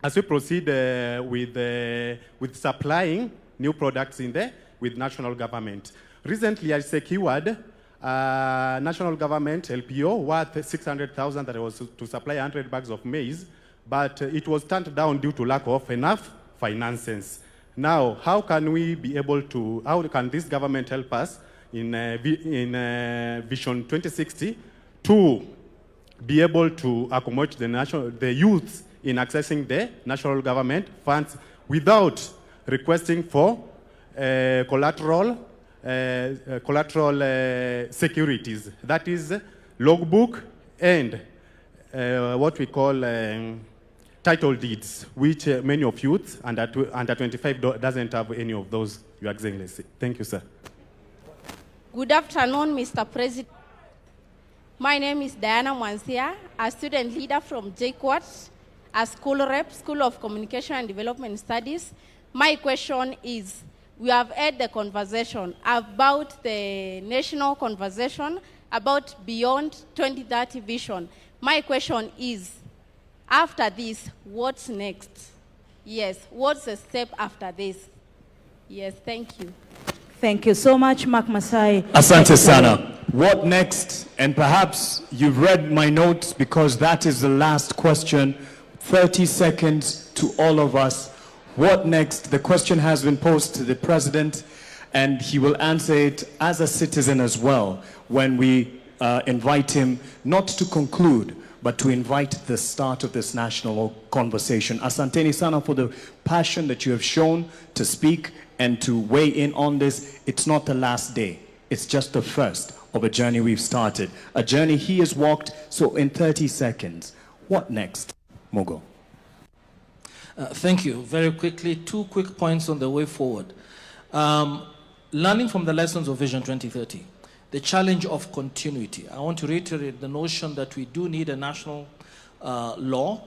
with supplying new products with national government? Recently, I secured national government LPO worth 600,000 that was to supply 100 bags of maize, but it was turned down due to lack of enough finances. Now, how can this government help us in Vision 2060 to be able to accommodate the youth in accessing the national government funds without requesting for collateral securities? That is logbook and what we call title deeds, which many of youth under 25 doesn't have any of those, Your Excellency. Thank you, sir. Good afternoon, Mr. President. My name is Diana Mwansia, a student leader from JKUAT, a school rep, School of Communication and Development Studies. My question is, we have had the conversation about the national conversation about Beyond 2030 vision. My question is, after this, what's next? Yes, what's the step after this? Yes, thank you. Thank you so much, Mark Masai. Asante sana. What next? And perhaps you've read my notes because that is the last question. 30 seconds to all of us. What next? The question has been posed to the president and he will answer it as a citizen as well when we invite him not to conclude, but to invite the start of this national conversation. Asanteni sana for the passion that you have shown to speak and to weigh in on this. It's not the last day. It's just the first of a journey we've started. A journey he has walked. So in 30 seconds, what next? Mogo. Thank you. Very quickly, 2 quick points on the way forward. Learning from the lessons of Vision 2030, the challenge of continuity. I want to reiterate the notion that we do need a national law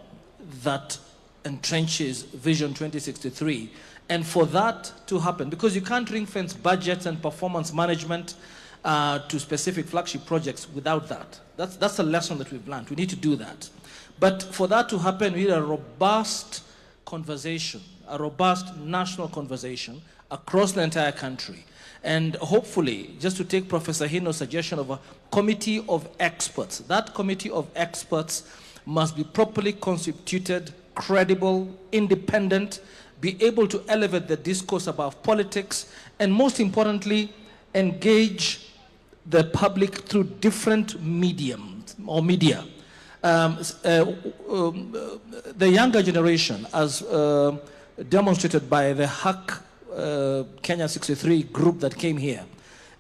that entrenches Vision 2063. And for that to happen, because you can't ring-fence budgets and performance management to specific flagship projects without that. That's a lesson that we've learned. We need to do that. But for that to happen, we need a robust conversation, a robust national conversation across the entire country. And hopefully, just to take Professor Hino's suggestion of a committee of experts, that committee of experts must be properly constituted, credible, independent, be able to elevate the discourse about politics, and most importantly, engage the public through different mediums or media. The younger generation, as demonstrated by the Hack Kenya 63 group that came here,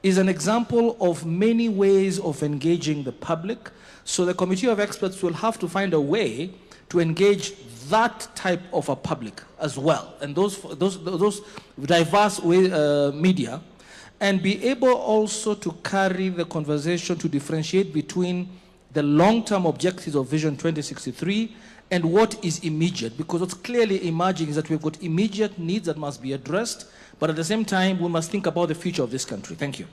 is an example of many ways of engaging the public. So the committee of experts will have to find a way to engage that type of a public as well, and those diverse media, and be able also to carry the conversation to differentiate between the long-term objectives of Vision 2063 and what is immediate, because what's clearly emerging is that we've got immediate needs that must be addressed, but at the same time, we must think about the future of this country. Thank you.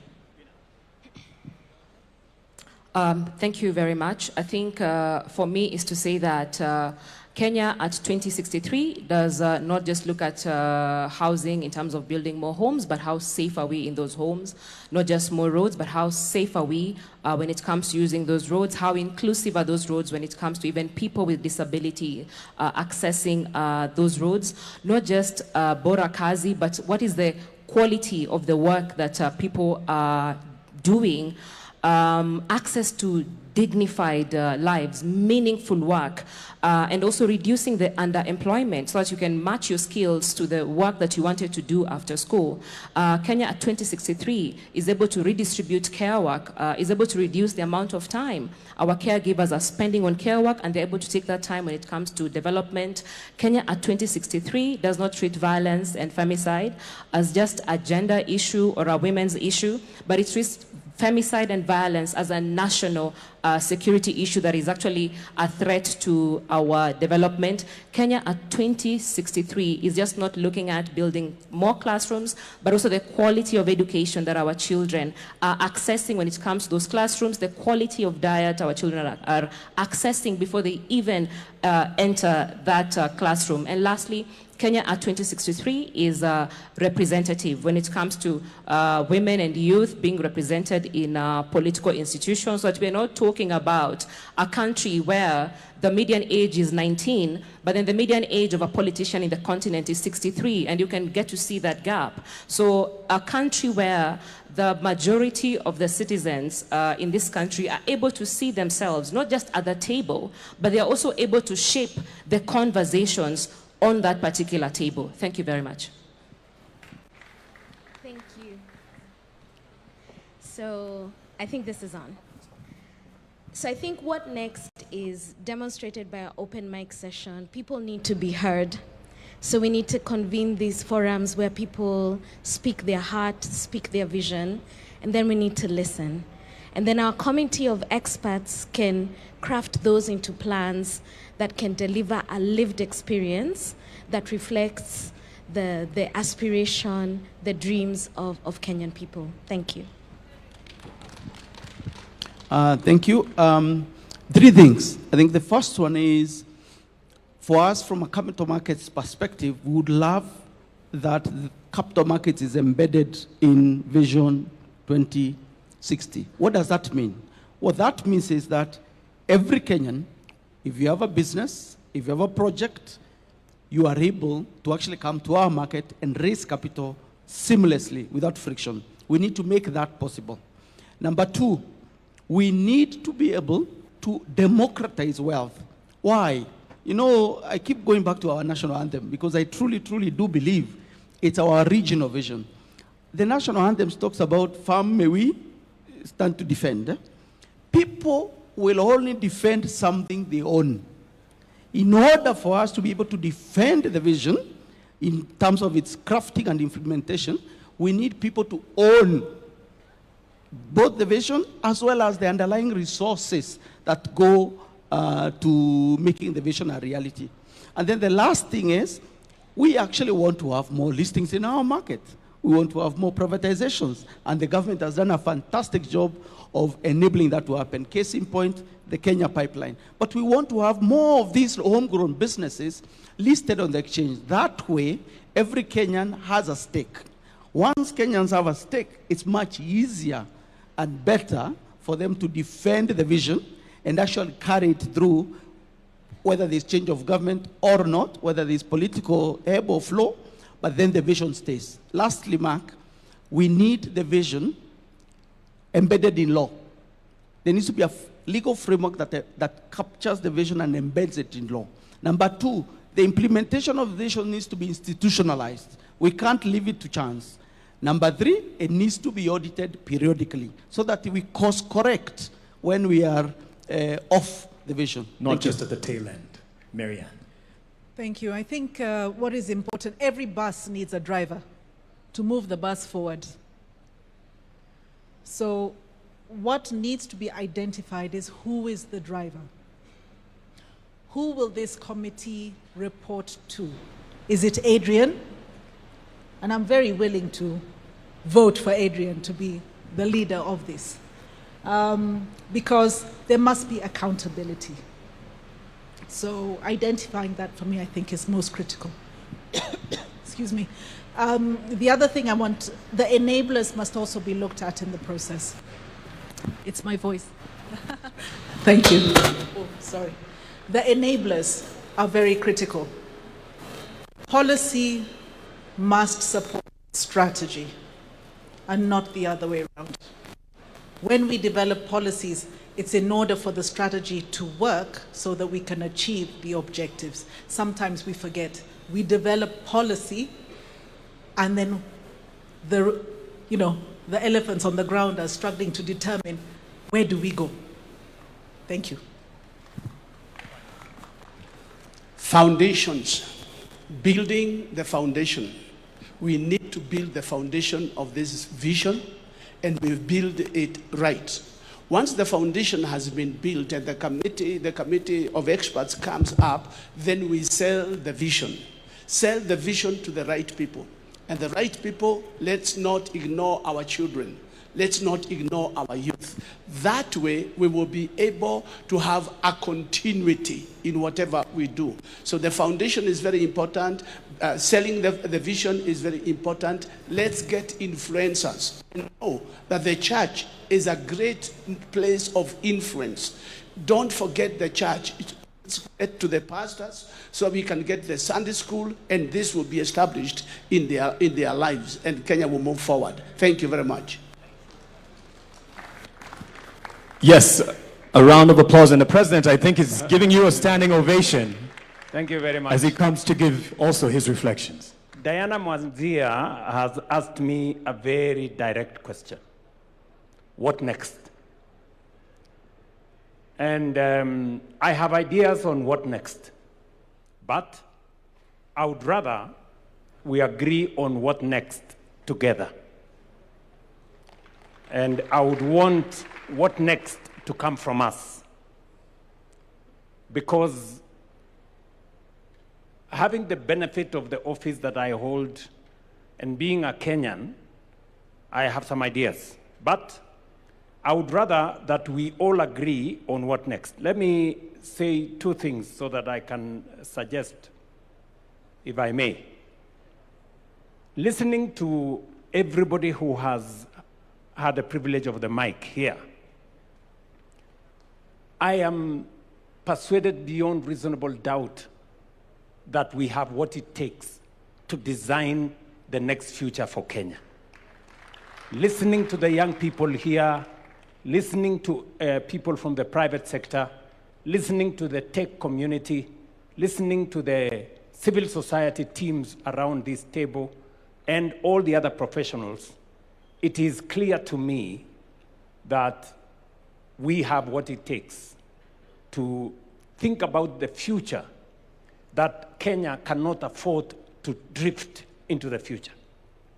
Thank you very much. I think for me is to say that Kenya at 2063 does not just look at housing in terms of building more homes, but how safe are we in those homes? Not just more roads, but how safe are we when it comes to using those roads? How inclusive are those roads when it comes to even people with disability accessing those roads? Not just bora kazi, but what is the quality of the work that people are doing access to dignified lives, meaningful work, and also reducing the underemployment so that you can match your skills to the work that you wanted to do after school. Kenya at 2063 is able to redistribute care work, is able to reduce the amount of time our caregivers are spending on care work, and they're able to take that time when it comes to development. Kenya at 2063 does not treat violence and femicide as just a gender issue or a women's issue, but it treats femicide and violence as a national security issue that is actually a threat to our development. Kenya at 2063 is just not looking at building more classrooms, but also the quality of education that our children are accessing when it comes to those classrooms, the quality of diet our children are accessing before they even enter that classroom. And lastly, Kenya at 2063 is representative when it comes to women and youth being represented in political institutions, so that we're not talking about a country where the median age is 19, but then the median age of a politician in the continent is 63, and you can get to see that gap. So a country where the majority of the citizens in this country are able to see themselves, not just at the table, but they are also able to shape the conversations on that particular table. Thank you very much. Thank you. So I think this is on. So I think what next is demonstrated by our open mic session. People need to be heard. So we need to convene these forums where people speak their heart, speak their vision, and then we need to listen. And then our committee of experts can craft those into plans that can deliver a lived experience that reflects the aspiration, the dreams of Kenyan people. Thank you. Thank you. 3 things. I think the first one is, for us from a capital markets perspective, we would love that the capital markets is embedded in Vision 2060. What does that mean? What that means is that every Kenyan, if you have a business, if you have a project, you are able to actually come to our market and raise capital seamlessly without friction. We need to make that possible. Number 2, we need to be able to democratize wealth. Why? You know, I keep going back to our national anthem because I truly, truly do believe it's our regional vision. The national anthem talks about farm may we stand to defend. People will only defend something they own. In order for us to be able to defend the vision in terms of its crafting and implementation, we need people to own both the vision as well as the underlying resources that go to making the vision a reality. And then the last thing is, we actually want to have more listings in our market. We want to have more privatizations, and the government has done a fantastic job of enabling that to happen. Case in point, the Kenya pipeline. But we want to have more of these homegrown businesses listed on the exchange. That way, every Kenyan has a stake. Once Kenyans have a stake, it's much easier and better for them to defend the vision and actually carry it through, whether there's change of government or not, whether there's political ebb or flow, but then the vision stays. Lastly, Mark, we need the vision embedded in law. There needs to be a legal framework that captures the vision and embeds it in law. Number 2, the implementation of the vision needs to be institutionalized. We can't leave it to chance. Number 3, it needs to be audited periodically so that we course correct when we are off the vision. Not just at the tail end. Marianne. Thank you. I think what is important, every bus needs a driver to move the bus forward. So what needs to be identified is who is the driver. Who will this committee report to? Is it Adrian? And I'm very willing to vote for Adrian to be the leader of this. Because there must be accountability. So identifying that for me, I think, is most critical. Excuse me. The other thing I want, the enablers must also be looked at in the process. It's my voice. Thank you. Oh, sorry. The enablers are very critical. Policy must support strategy and not the other way around. when we develop policies, it's in order for the strategy to work so that we can achieve the objectives. Sometimes we forget. We develop policy and then the elephants on the ground are struggling to determine where do we go. Thank you. Foundations, building the foundation. We need to build the foundation of this vision, and we build it right. Once the foundation has been built and the committee of experts comes up, then we sell the vision. Sell the vision to the right people. And the right people, let's not ignore our children. Let's not ignore our youth. That way, we will be able to have a continuity in whatever we do. So the foundation is very important. Selling the vision is very important. Let's get influencers and know that the church is a great place of influence. Don't forget the church. Let's get to the pastors so we can get the Sunday school, and this will be established in their lives, and Kenya will move forward. Thank you very much. Yes, a round of applause. And the president, I think, is giving you a standing ovation. Thank you very much. As he comes to give also his reflections. Diana Mwanzia has asked me a very direct question. What next? And I have ideas on what next. But I would rather we agree on what next together. And I would want what next to come from us. Because having the benefit of the office that I hold and being a Kenyan, I have some ideas. But I would rather that we all agree on what next. Let me say two things so that I can suggest, if I may. Listening to everybody who has had the privilege of the mic here, I am persuaded beyond reasonable doubt that we have what it takes to design the next future for Kenya. Listening to the young people here, listening to people from the private sector, listening to the tech community, listening to the civil society teams around this table, and all the other professionals, it is clear to me that we have what it takes to think about the future, that Kenya cannot afford to drift into the future.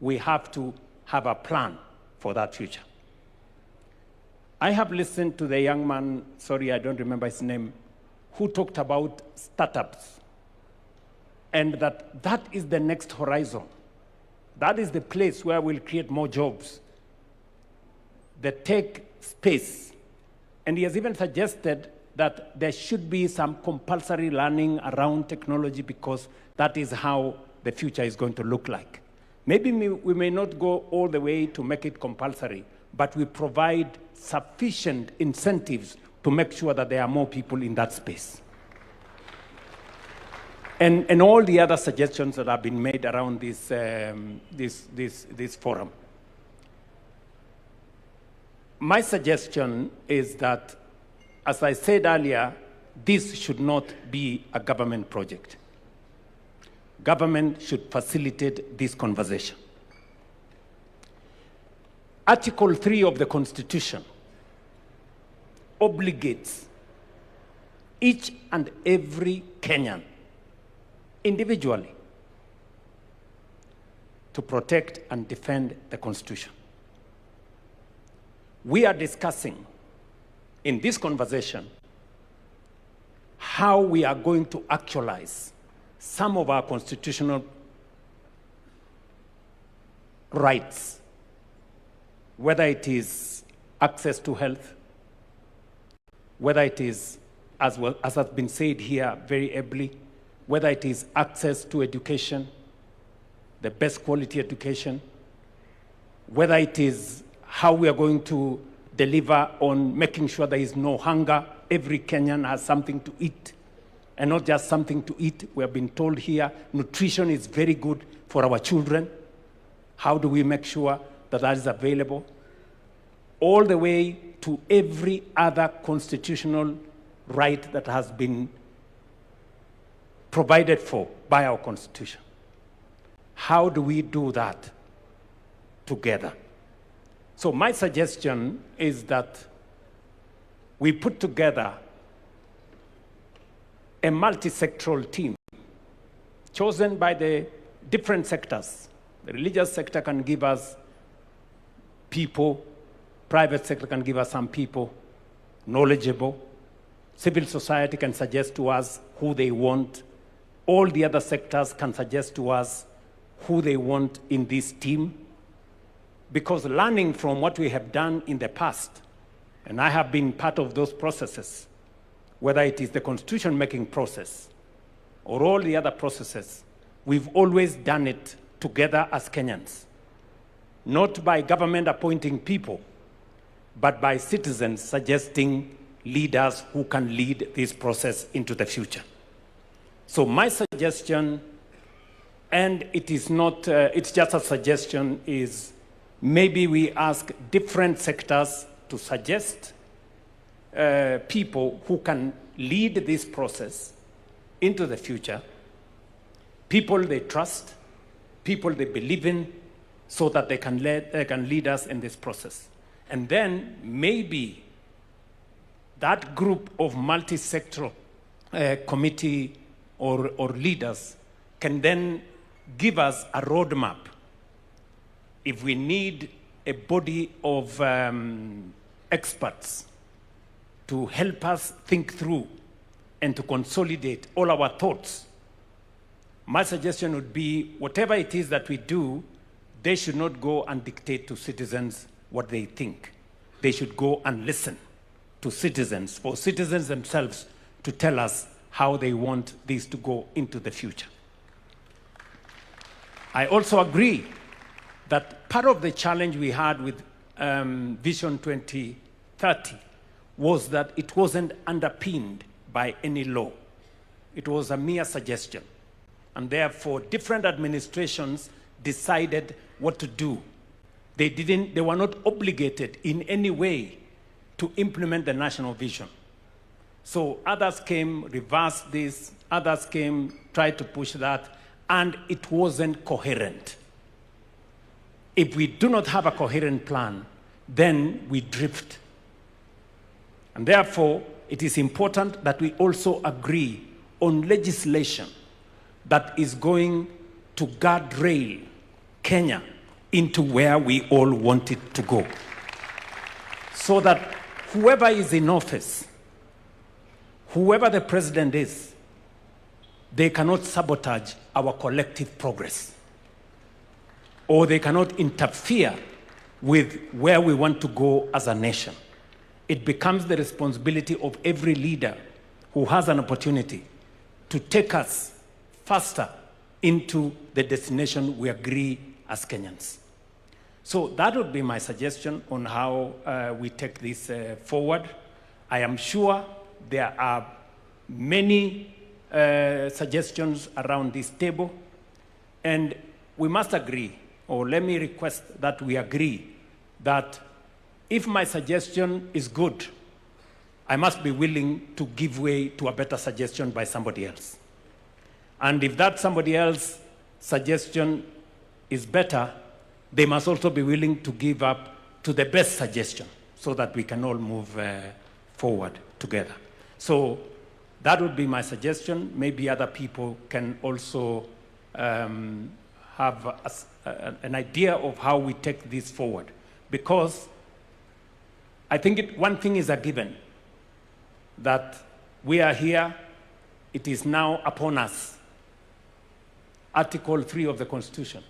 We have to have a plan for that future. I have listened to the young man, sorry, I don't remember his name, who talked about startups, and that is the next horizon. That is the place where we'll create more jobs. The tech space. And he has even suggested that there should be some compulsory learning around technology, because that is how the future is going to look like. Maybe we may not go all the way to make it compulsory, but we provide sufficient incentives to make sure that there are more people in that space. And all the other suggestions that have been made around this forum. My suggestion is that, as I said earlier, this should not be a government project. Government should facilitate this conversation. Article 3 of the Constitution obligates each and every Kenyan individually to protect and defend the Constitution. We are discussing in this conversation how we are going to actualize some of our constitutional rights, whether it is access to health, whether it is, as has been said here very ably, whether it is access to education, the best quality education, whether it is how we are going to deliver on making sure there is no hunger. Every Kenyan has something to eat, and not just something to eat. We have been told here nutrition is very good for our children. How do we make sure that that is available? all the way to every other constitutional right that has been provided for by our Constitution. How do we do that together? So my suggestion is that we put together a multi-sectoral team chosen by the different sectors. The religious sector can give us people, private sector can give us some people, knowledgeable. Civil society can suggest to us who they want. All the other sectors can suggest to us who they want in this team. Because learning from what we have done in the past, and I have been part of those processes, whether it is the constitution-making process or all the other processes, we've always done it together as Kenyans. Not by government appointing people, but by citizens suggesting leaders who can lead this process into the future. So my suggestion, and it is not, it's just a suggestion, is maybe we ask different sectors to suggest people who can lead this process into the future, people they trust, people they believe in, so that they can lead us in this process. And then maybe that group of multi-sectoral committee or leaders can then give us a roadmap. If we need a body of experts to help us think through and to consolidate all our thoughts, my suggestion would be whatever it is that we do, they should not go and dictate to citizens what they think. They should go and listen to citizens, for citizens themselves to tell us how they want this to go into the future. I also agree that part of the challenge we had with Vision 2030 was that it wasn't underpinned by any law. It was a mere suggestion. And therefore, different administrations decided what to do. They were not obligated in any way to implement the national vision. So others came, reversed this, others came, tried to push that, and it wasn't coherent. If we do not have a coherent plan, then we drift. And therefore, it is important that we also agree on legislation that is going to guardrail Kenya into where we all want it to go. So that whoever is in office, whoever the president is, they cannot sabotage our collective progress, or they cannot interfere with where we want to go as a nation. It becomes the responsibility of every leader who has an opportunity to take us faster into the destination we agree as Kenyans. So that would be my suggestion on how we take this forward. I am sure there are many suggestions around this table, and we must agree, or let me request that we agree, that if my suggestion is good, I must be willing to give way to a better suggestion by somebody else. And if that somebody else's suggestion is better, they must also be willing to give up to the best suggestion so that we can all move forward together. So that would be my suggestion. Maybe other people can also have an idea of how we take this forward. Because I think one thing is a given, that we are here, it is now upon us, Article 3 of the Constitution,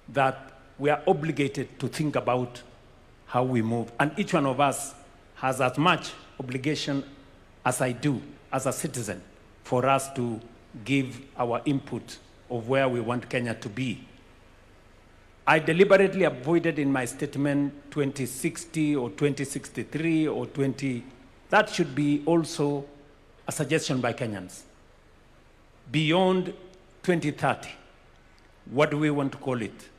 that we are obligated to think about how we move. And each one of us has as much obligation as I do as a citizen for us to give our input of where we want Kenya to be. I deliberately avoided in my statement 2060 or 2063 or 20... That should be also a suggestion by Kenyans. Beyond 2030, what do we want to call it?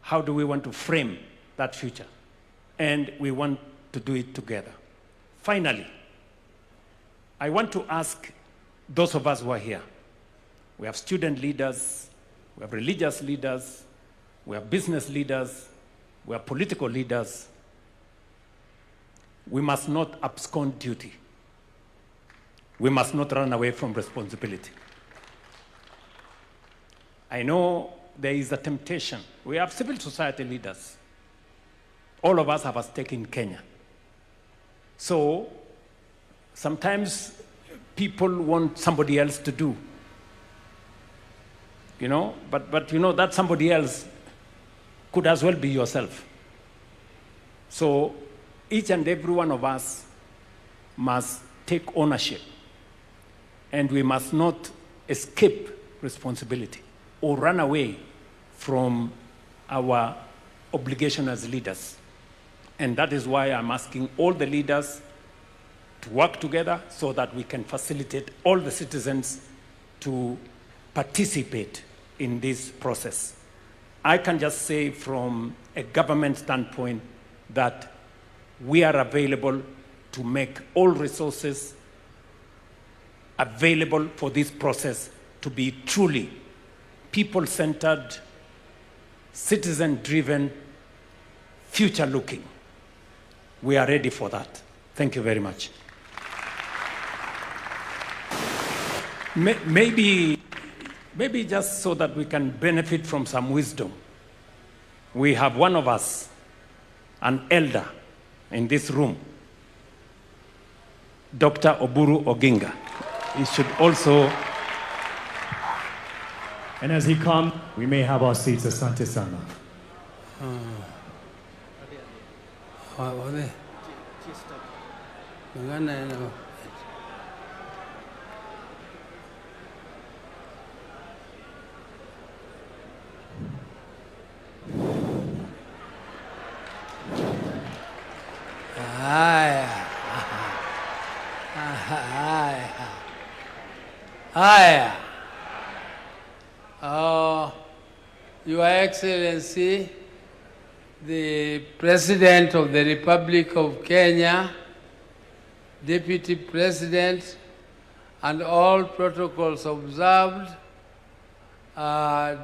How do we want to frame that future? and we want to do it together. Finally, I want to ask those of us who are here. We have student leaders, we have religious leaders, we have business leaders, we have political leaders. We must not abscond duty. We must not run away from responsibility. I know there is a temptation. We have civil society leaders. All of us have a stake in Kenya. So sometimes people want somebody else to do. You know, but you know that somebody else could as well be yourself. So each and every one of us must take ownership, and we must not escape responsibility or run away from our obligation as leaders. And that is why I'm asking all the leaders to work together so that we can facilitate all the citizens to participate in this process. I can just say from a government standpoint that we are available to make all resources available for this process to be truly people-centered, citizen-driven, future-looking. We are ready for that. Thank you very much. Maybe just so that we can benefit from some wisdom, we have one of us, an elder in this room, Dr. Oburu Oginga. He should also... And as he comes, we may have our seats. Asante sana. Your Excellency, the President of the Republic of Kenya, Deputy President, and all protocols observed,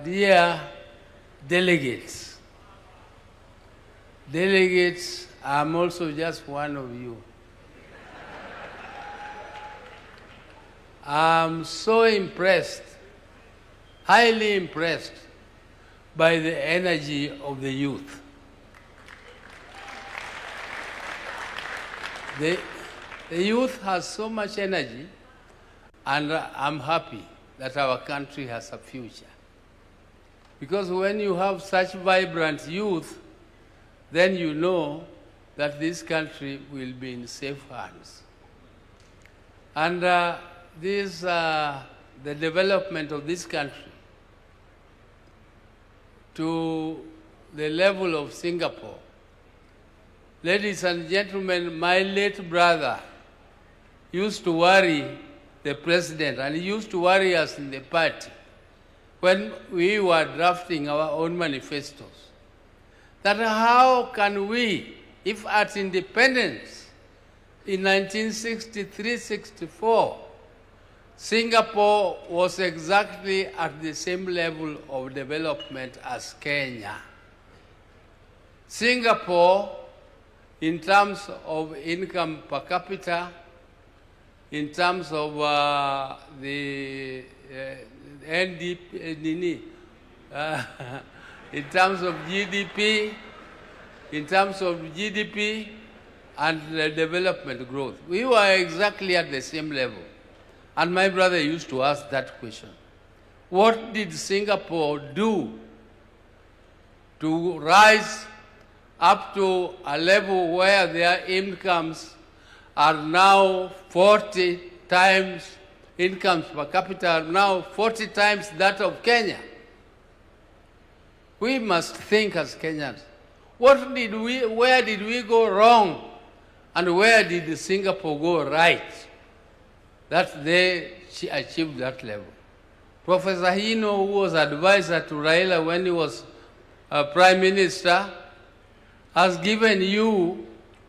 dear delegates. Delegates, I'm also just one of you. I'm so impressed, highly impressed by the energy of the youth. The youth has so much energy, and I'm happy that our country has a future. Because when you have such vibrant youth, then you know that this country will be in safe hands. And the development of this country to the level of Singapore. Ladies and gentlemen, my late brother used to worry the president, and he used to worry us in the party when we were drafting our own manifestos, that how can we, if at independence in 1963-64, Singapore was exactly at the same level of development as Kenya. Singapore, in terms of income per capita, in terms of the NDP, in terms of GDP, and the development growth, we were exactly at the same level. And my brother used to ask that question. What did Singapore do to rise up to a level where their incomes are now 40 times, incomes per capita are now 40 times that of Kenya? We must think as Kenyans. Where did we go wrong? And where did Singapore go right? That they achieved that level. Professor Hino, who was advisor to Raila when he was Prime Minister, has given you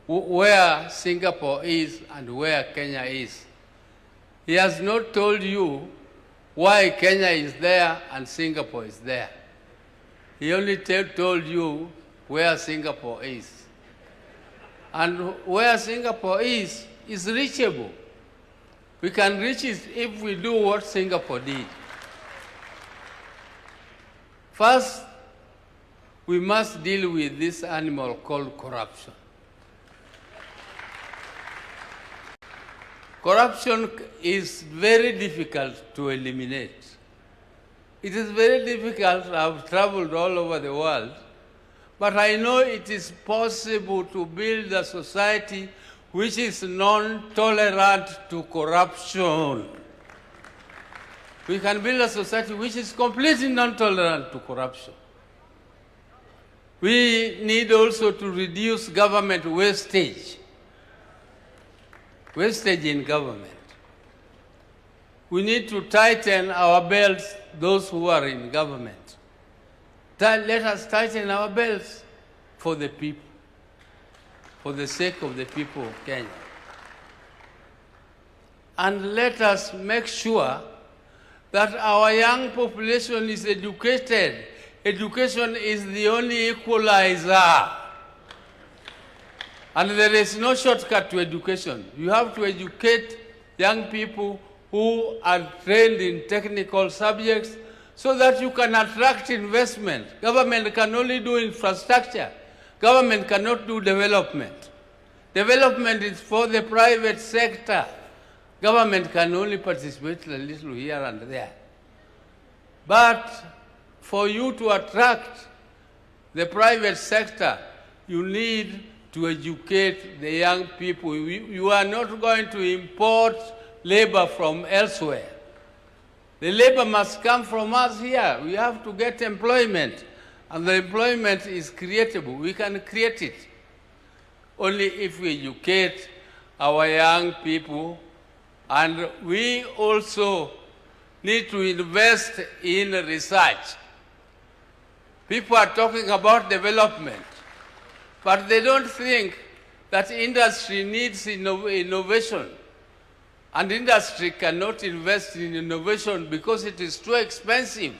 where Singapore is and where Kenya is. He has not told you why Kenya is there and Singapore is there. He only told you where Singapore is. And where Singapore is reachable. We can reach it if we do what Singapore did. First, we must deal with this animal called corruption. Corruption is very difficult to eliminate. It is very difficult. I've traveled all over the world, but I know it is possible to build a society which is non-tolerant to corruption. We can build a society which is completely non-tolerant to corruption. We need also to reduce government wastage. Wastage in government. We need to tighten our belts, those who are in government. Let us tighten our belts for the people, for the sake of the people of Kenya. And let us make sure that our young population is educated. Education is the only equalizer. And there is no shortcut to education. You have to educate young people who are trained in technical subjects so that you can attract investment. Government can only do infrastructure. Government cannot do development. Development is for the private sector. Government can only participate a little here and there. But for you to attract the private sector, you need to educate the young people. You are not going to import labor from elsewhere. The labor must come from us here. We have to get employment, and the employment is creatable. We can create it only if we educate our young people, and we also need to invest in research. People are talking about development, but they don't think that industry needs innovation. And industry cannot invest in innovation because it is too expensive.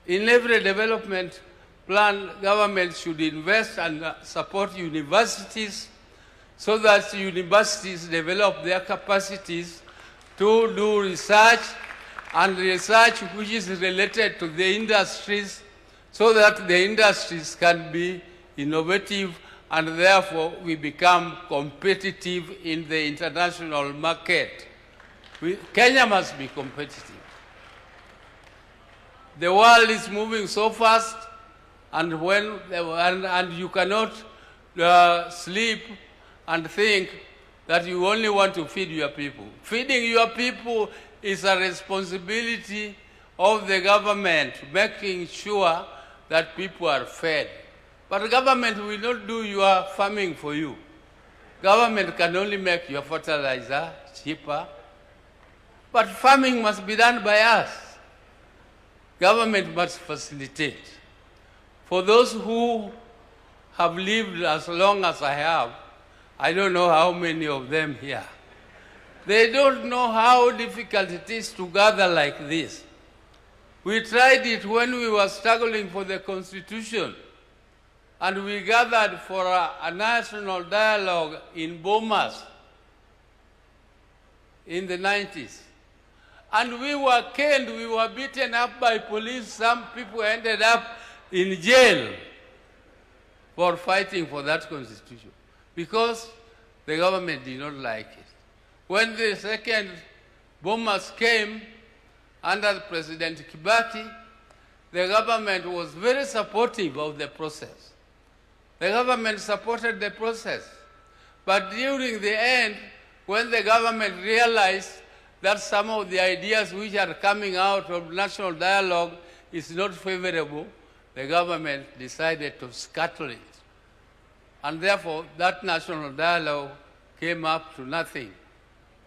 In every development plan, government should invest and support universities so that universities develop their capacities to do research, and research which is related to the industries, so that the industries can be innovative and therefore we become competitive in the international market. Kenya must be competitive. The world is moving so fast, and you cannot sleep and think that you only want to feed your people. Feeding your people is a responsibility of the government, making sure that people are fed. But the government will not do your farming for you. Government can only make your fertilizer cheaper. But farming must be done by us. Government must facilitate. For those who have lived as long as I have, I don't know how many of them here, they don't know how difficult it is to gather like this. We tried it when we were struggling for the Constitution, and we gathered for a national dialogue in Bomas in the 90s. And we were caned, we were beaten up by police. Some people ended up in jail for fighting for that Constitution because the government did not like it. When the second bombers came under President Kibaki, the government was very supportive of the process. The government supported the process. But during the end, when the government realized that some of the ideas which are coming out of national dialogue is not favorable, the government decided to scuttle it. And therefore, that national dialogue came up to nothing.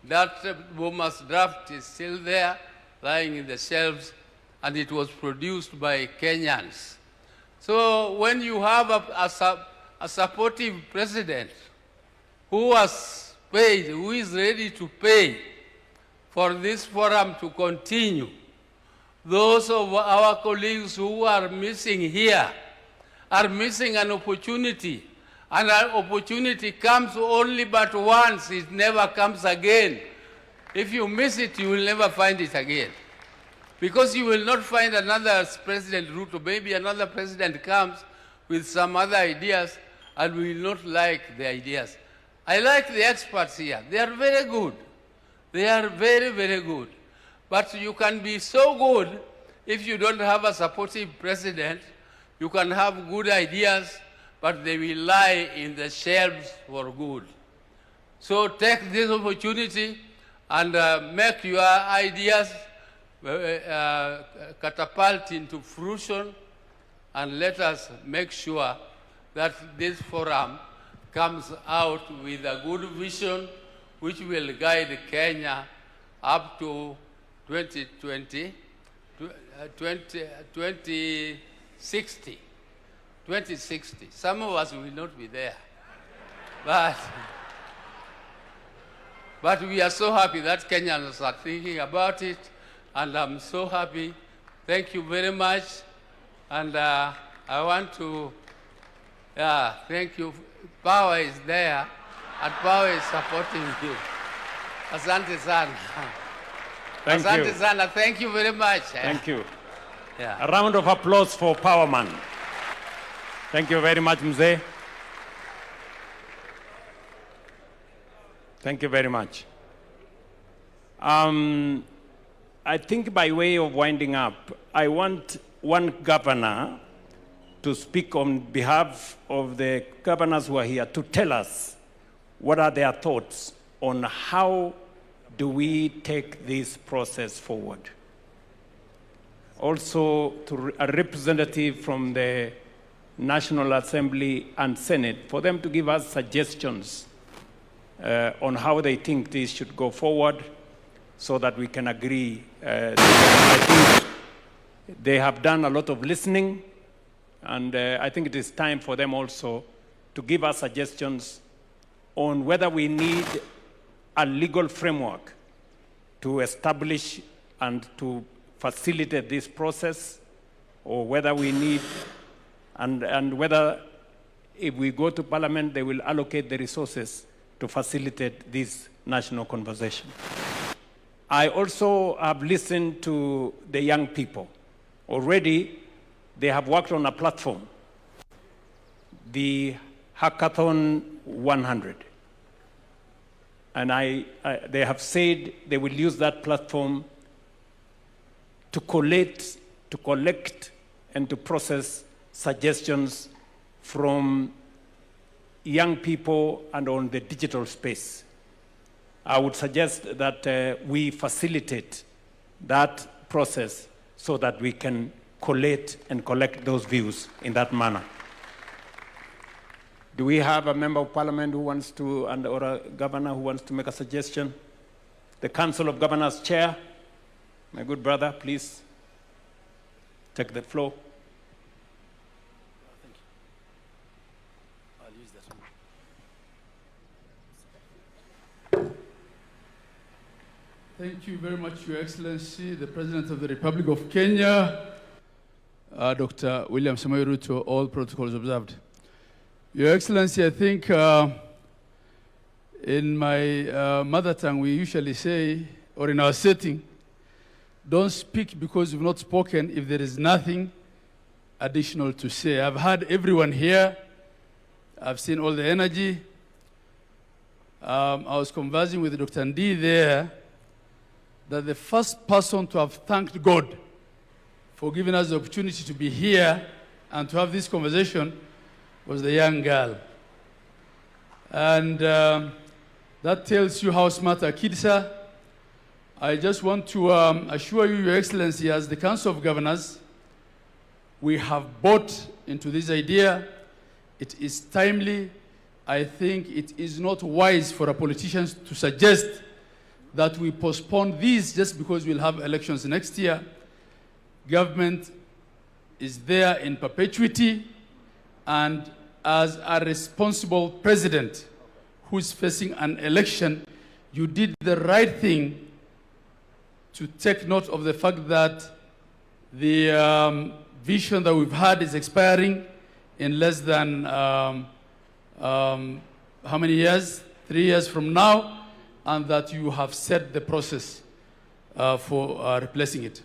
That Bomas draft is still there, lying in the shelves, and it was produced by Kenyans. So when you have a supportive president who has paid, who is ready to pay for this forum to continue, those of our colleagues who are missing here are missing an opportunity. And an opportunity comes only but once, it never comes again. If you miss it, you will never find it again. Because you will not find another President Ruto. Maybe another president comes with some other ideas and we will not like the ideas. I like the experts here. They are very good. They are very, very good. But you can be so good if you don't have a supportive president. You can have good ideas, but they will lie in the shelves for good. So take this opportunity and make your ideas catapult into fruition, and let us make sure that this forum comes out with a good vision which will guide Kenya up to 2060. 2060. Some of us will not be there. But we are so happy that Kenyans are thinking about it, and I'm so happy. Thank you very much. And I want to thank you. Power is there, and power is supporting you. Asante sana. Thank Asante you. sana. Thank you very much. Thank you. Yeah. A round of applause for Powerman. Thank you very much, Mzee. Thank you very much. I think by way of winding up, I want one governor to speak on behalf of the governors who are here to tell us what are their thoughts on how do we take this process forward. Also, to a representative from the National Assembly and Senate, for them to give us suggestions on how they think this should go forward so that we can agree. I think they have done a lot of listening, and I think it is time for them also to give us suggestions on whether we need a legal framework to establish and to facilitate this process, or whether we need, and whether if we go to Parliament, they will allocate the resources to facilitate this national conversation. I also have listened to the young people. Already, they have worked on a platform, the Hackathon 100. And they have said they will use that platform to collect and to process suggestions from young people and on the digital space. I would suggest that we facilitate that process so that we can collate and collect those views in that manner. Do we have a member of parliament who wants to, or a governor who wants to make a suggestion? The Council of Governors Chair, my good brother, please take the floor. Thank you very much, Your Excellency, the President of the Republic of Kenya, Dr. William Samoei Ruto, all protocols observed. Your Excellency, I think in my mother tongue we usually say, or in our setting, don't speak because you've not spoken if there is nothing additional to say. I've heard everyone here. I've seen all the energy. I was conversing with Dr. Ndi there, that the first person to have thanked God for giving us the opportunity to be here and to have this conversation was the young girl. And that tells you how smart our kids are. I just want to assure you, Your Excellency, as the Council of Governors, we have bought into this idea. It is timely. I think it is not wise for our politicians to suggest that we postpone this just because we'll have elections next year. Government is there in perpetuity, and as a responsible president who is facing an election, you did the right thing to take note of the fact that the vision that we've had is expiring in less than how many years? 3 years from now, and that you have set the process for replacing it.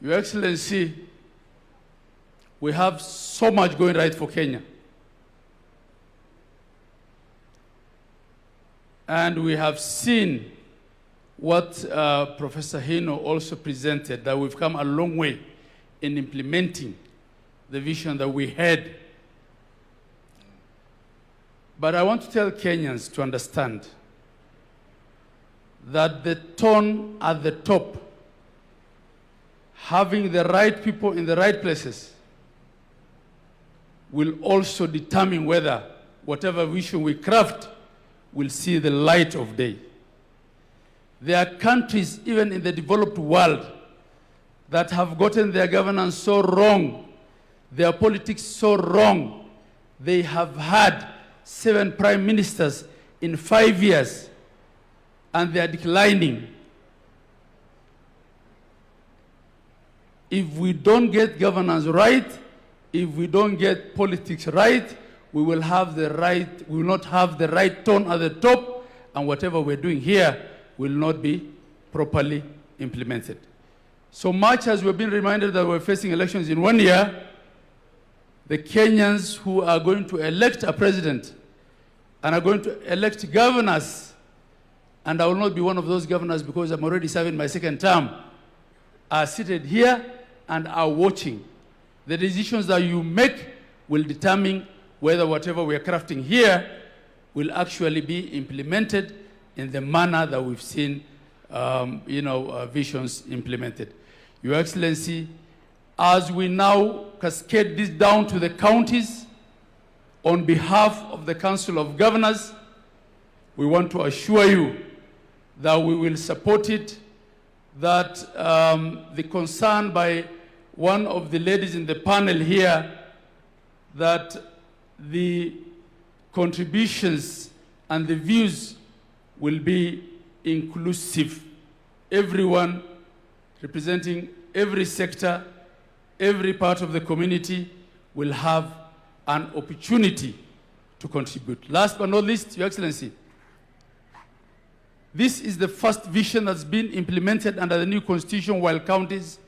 Your Excellency, we have so much going right for Kenya. And we have seen what Professor Hino also presented, that we've come a long way in implementing the vision that we had. But I want to tell Kenyans to understand that the tone at the top, having the right people in the right places, will also determine whether whatever vision we craft will see the light of day. There are countries, even in the developed world, that have gotten their governance so wrong, their politics so wrong. They have had 7 prime ministers in 5 years, and they are declining. If we don't get governance right, if we don't get politics right, we will not have the right tone at the top, and whatever we're doing here will not be properly implemented. So much as we've been reminded that we're facing elections in 1 year, the Kenyans who are going to elect a president and are going to elect governors, and I will not be one of those governors because I'm already serving my 2nd term, are seated here and are watching. The decisions that you make will determine whether whatever we are crafting here will actually be implemented in the manner that we've seen visions implemented. Your Excellency, as we now cascade this down to the counties, on behalf of the Council of Governors, we want to assure you that we will support it, that the concern by one of the ladies in the panel here, that the contributions and the views will be inclusive. Everyone representing every sector, every part of the community will have an opportunity to contribute. Last but not least, Your Excellency, this is the first vision that's been implemented under the new constitution while counties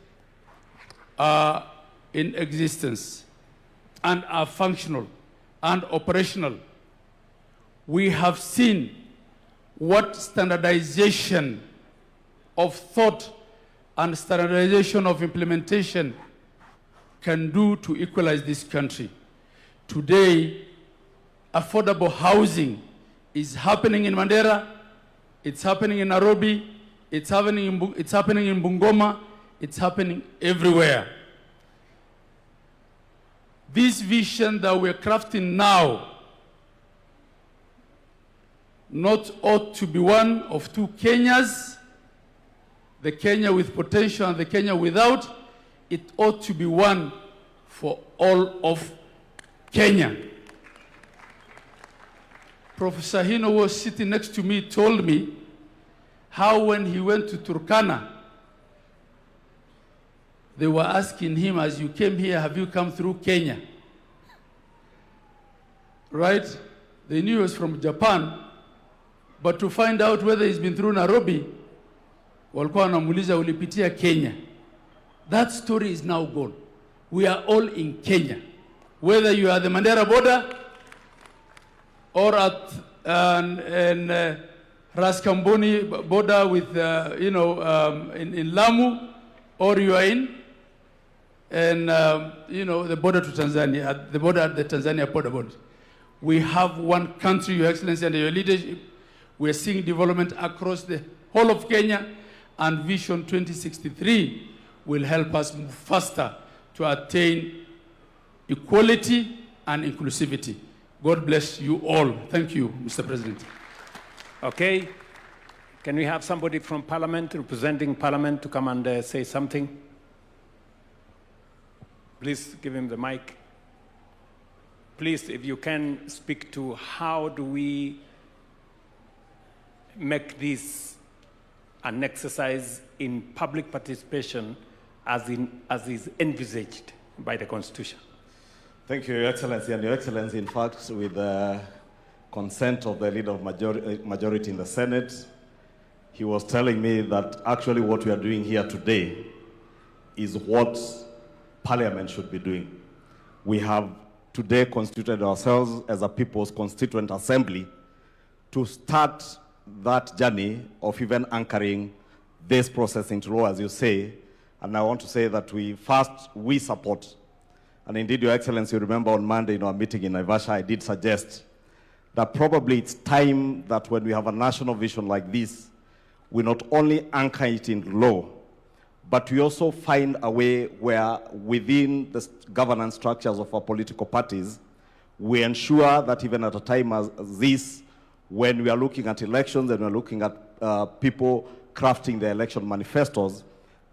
are in existence and are functional and operational. We have seen what standardization of thought and standardization of implementation can do to equalize this country. Today, affordable housing is happening in Mandera, it's happening in Nairobi, it's happening in Bungoma, it's happening everywhere. This vision that we're crafting now not ought to be one of 2 Kenyas, the Kenya with potential and the Kenya without. It ought to be one for all of Kenya. Professor Hino was sitting next to me, told me how when he went to Turkana, they were asking him, as you came here, have you come through Kenya? Right? They knew he was from Japan, but to find out whether he's been through Nairobi, walikuwa wanamuuliza ulipitia Kenya. That story is now gone. We are all in Kenya. Whether you are at the Mandera border or at Raskamboni border with, in Lamu, or you are in the border to Tanzania, at the border at the Tanzania border. We have one country, Your Excellency, under your leadership. We are seeing development across the whole of Kenya, and Vision 2063 will help us move faster to attain equality and inclusivity. God bless you all. Thank you, Mr. President. Okay. Can we have somebody from Parliament, representing Parliament, to come and say something? Please give him the mic. Please, if you can speak to how do we make this an exercise in public participation as is envisaged by the Constitution. Thank you, Your Excellency. And Your Excellency, in fact, with the consent of the leader of majority in the Senate, he was telling me that actually what we are doing here today is what Parliament should be doing. We have today constituted ourselves as a People's Constituent Assembly to start that journey of even anchoring this process into law, as you say. And I want to say that we support. And indeed, Your Excellency, you remember on Monday in our meeting in Naivasha, I did suggest that probably it's time that when we have a national vision like this, we not only anchor it in law, but we also find a way where within the governance structures of our political parties, we ensure that even at a time as this, when we are looking at elections and we're looking at people crafting their election manifestos,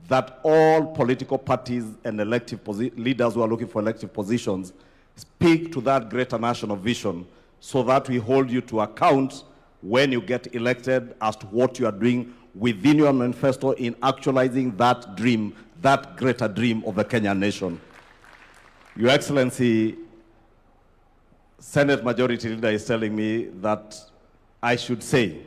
that all political parties and elective leaders who are looking for elective positions speak to that greater national vision so that we hold you to account when you get elected as to what you are doing within your manifesto in actualizing that dream, that greater dream of the Kenyan nation. Your Excellency, Senate Majority Leader is telling me that I should say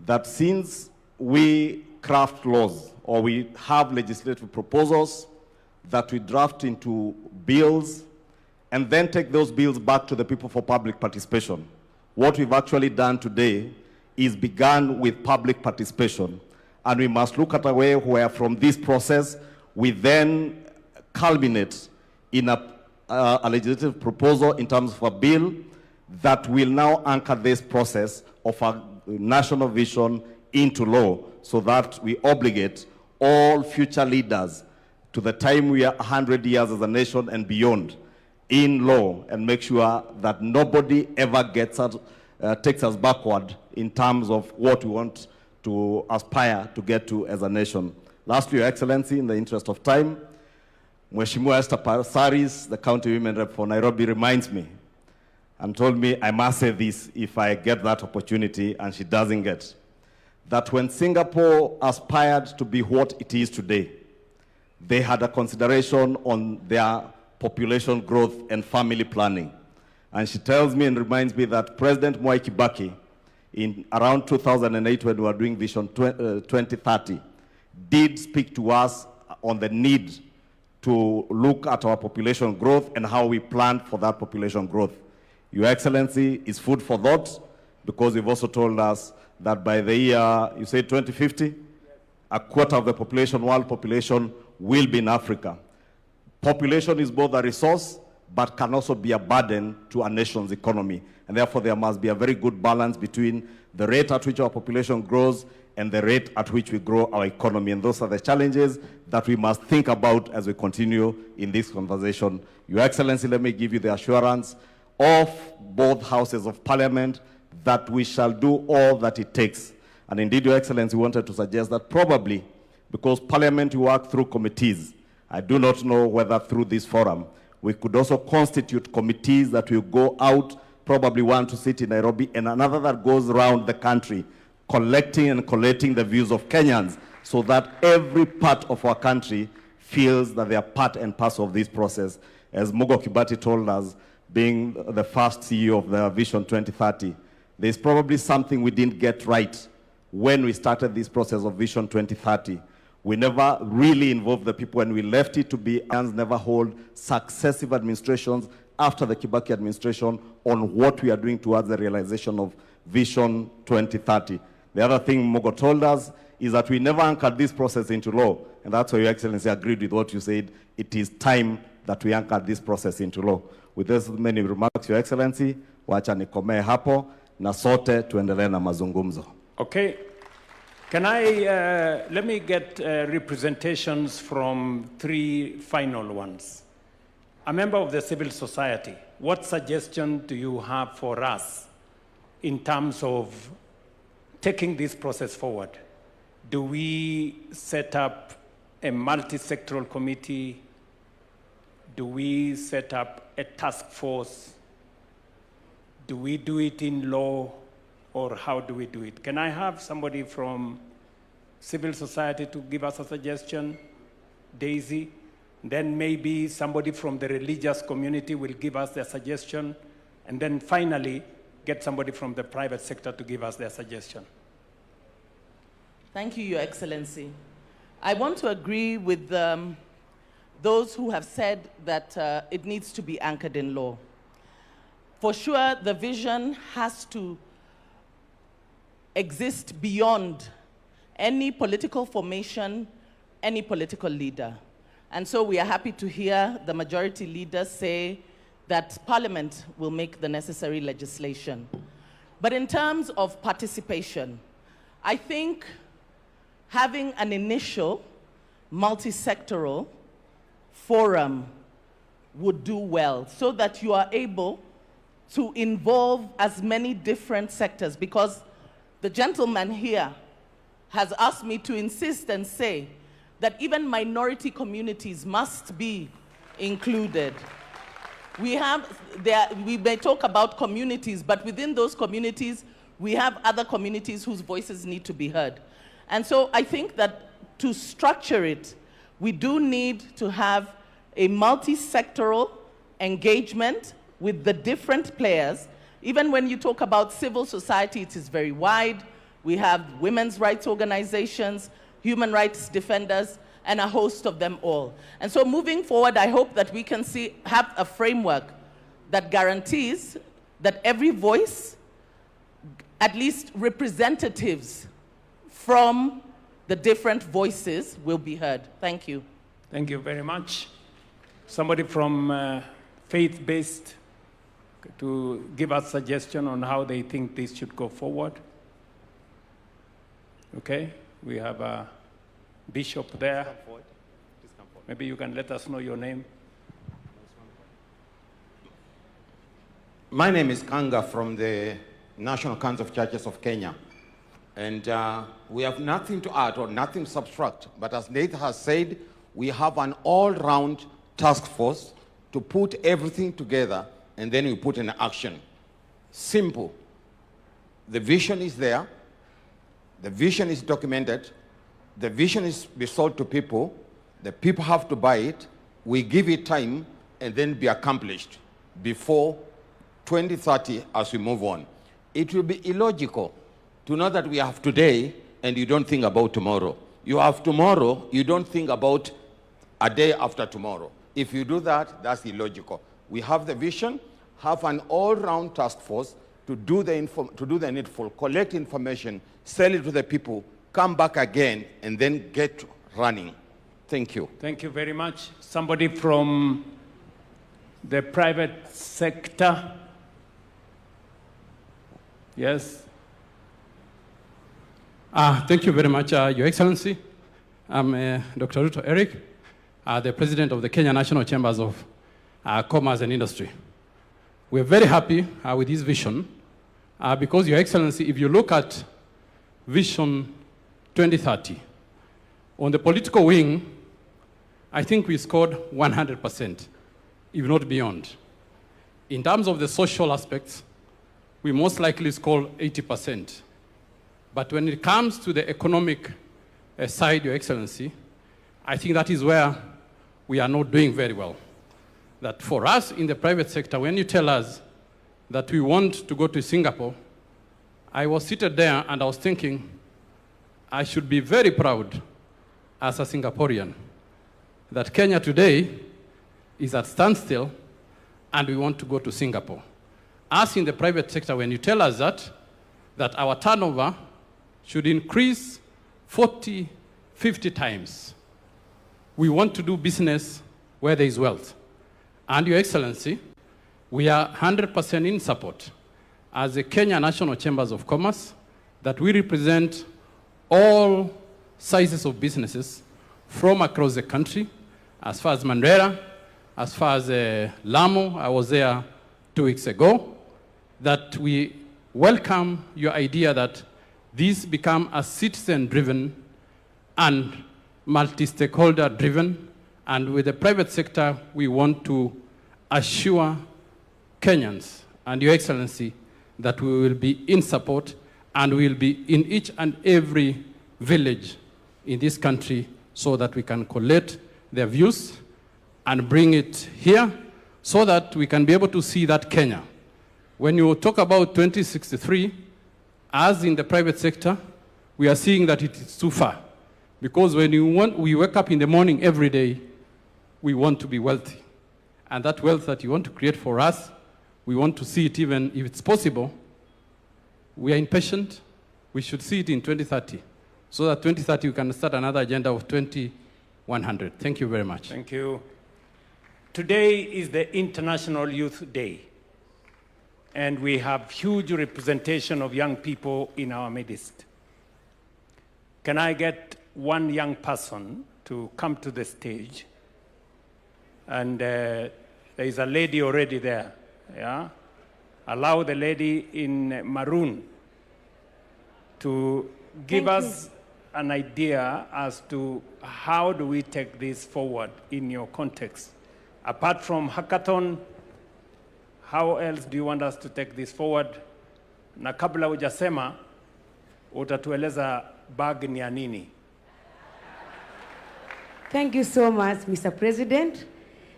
that since we craft laws or we have legislative proposals that we draft into bills and then take those bills back to the people for public participation, what we've actually done today is begun with public participation. And we must look at a way where from this process, we then culminate in a legislative proposal in terms of a bill that will now anchor this process of a national vision into law so that we obligate all future leaders to the time we are 100 years as a nation and beyond in law and make sure that nobody ever takes us backward in terms of what we want to aspire to get to as a nation. Lastly, Your Excellency, in the interest of time, Mheshimiwa Esther Passaris, the county women rep for Nairobi, reminds me and told me I must say this if I get that opportunity, and she doesn't get, that when Singapore aspired to be what it is today, they had a consideration on their population growth and family planning. And she tells me and reminds me that President Mwai Kibaki, in around 2008 when we were doing Vision 2030, did speak to us on the need to look at our population growth and how we plan for that population growth. Your Excellency, is food for thought, because you've also told us that by the year, you say 2050, a quarter of the population, world population, will be in Africa. Population is both a resource, but can also be a burden to a nation's economy. And therefore, there must be a very good balance between the rate at which our population grows and the rate at which we grow our economy. And those are the challenges that we must think about as we continue in this conversation. Your Excellency, let me give you the assurance of both houses of Parliament that we shall do all that it takes. And indeed, Your Excellency, wanted to suggest that probably, because Parliament work through committees, I do not know whether through this forum, we could also constitute committees that will go out, probably one to sit in Nairobi and another that goes around the country, collecting and collating the views of Kenyans so that every part of our country feels that they are part and parcel of this process. As Mugo Kibati told us, being the first CEO of the Vision 2030, there's probably something we didn't get right when we started this process of Vision 2030. We never really involved the people, and we left it to be, and never hold successive administrations after the Kibaki administration on what we are doing towards the realization of Vision 2030. The other thing Mugo told us is that we never anchored this process into law, and that's why Your Excellency agreed with what you said. It is time that we anchor this process into law. With those many remarks, Your Excellency, wacha nikomee hapo na sote tuendelee na mazungumzo. Okay. Can I, let me get representations from three final ones. A member of the civil society, what suggestion do you have for us in terms of taking this process forward? Do we set up a multi-sectoral committee? do we set up a task force? Do we do it in law, or how do we do it? Can I have somebody from civil society to give us a suggestion? Daisy? Then maybe somebody from the religious community will give us their suggestion, and then finally get somebody from the private sector to give us their suggestion. Thank you, Your Excellency. I want to agree with those who have said that it needs to be anchored in law. For sure, the vision has to exist beyond any political formation, any political leader. And so we are happy to hear the majority leader say that Parliament will make the necessary legislation. But in terms of participation, I think having an initial multi-sectoral forum would do well, so that you are able to involve as many different sectors, because the gentleman here has asked me to insist and say that even minority communities must be included. We may talk about communities, but within those communities, we have other communities whose voices need to be heard. And so I think that to structure it, we do need to have a multi-sectoral engagement with the different players. Even when you talk about civil society, it is very wide. We have women's rights organizations, human rights defenders, and a host of them all. And so moving forward, I hope that we can have a framework that guarantees that every voice, at least representatives from the different voices, will be heard. Thank you. Thank you very much. Somebody from faith-based to give us suggestion on how they think this should go forward. Okay, we have a bishop there. Maybe you can let us know your name. My name is Kanga from the National Council of Churches of Kenya. And we have nothing to add or nothing to subtract. But as Nate has said, we have an all-round task force to put everything together, and then we put in action. Simple. The vision is there. The vision is documented. The vision is be sold to people. The people have to buy it. We give it time, and then be accomplished before 2030 as we move on. It will be illogical to know that we have today and you don't think about tomorrow. You have tomorrow, you don't think about a day after tomorrow. If you do that, that's illogical. We have the vision, have an all-round task force to do the needful, collect information, sell it to the people, come back again, and then get running. Thank you. Thank you very much. Somebody from the private sector? Yes. Thank you very much, Your Excellency. I'm Dr. Ruto Eric, the President of the Kenya National Chambers of Commerce and Industry. We're very happy with this vision because, Your Excellency, if you look at Vision 2030, on the political wing, I think we scored 100%, if not beyond. In terms of the social aspects, we most likely scored 80%. But when it comes to the economic side, Your Excellency, I think that is where we are not doing very well. That for us in the private sector, when you tell us that we want to go to Singapore, I was seated there and I was thinking, I should be very proud as a Singaporean that Kenya today is at standstill and we want to go to Singapore. Us in the private sector, when you tell us that our turnover should increase 40, 50 times, we want to do business where there is wealth. And Your Excellency, we are 100% in support as the Kenya National Chambers of Commerce that we represent all sizes of businesses from across the country, as far as Mandera, as far as Lamu. I was there 2 weeks ago, that we welcome your idea that this become a citizen-driven and multi-stakeholder-driven And with the private sector, we want to assure Kenyans and Your Excellency that we will be in support and we will be in each and every village in this country so that we can collect their views and bring it here so that we can be able to see that Kenya. When you talk about 2063, as in the private sector, we are seeing that it is too far. Because when we wake up in the morning every day, we want to be wealthy. And that wealth that you want to create for us, we want to see it even if it's possible. We are impatient. We should see it in 2030. So that 2030 we can start another agenda of 2100. Thank you very much. Thank you. Today is the International Youth Day. And we have huge representation of young people in our midst. Can I get one young person to come to the stage? And there is a lady already there, yeah? Allow the lady in maroon to give us an idea as to how do we take this forward in your context. Apart from hackathon, how else do you want us to take this forward? Na kabla hujasema, utatueleza bag ni ya nini? Thank you so much, Mr. President.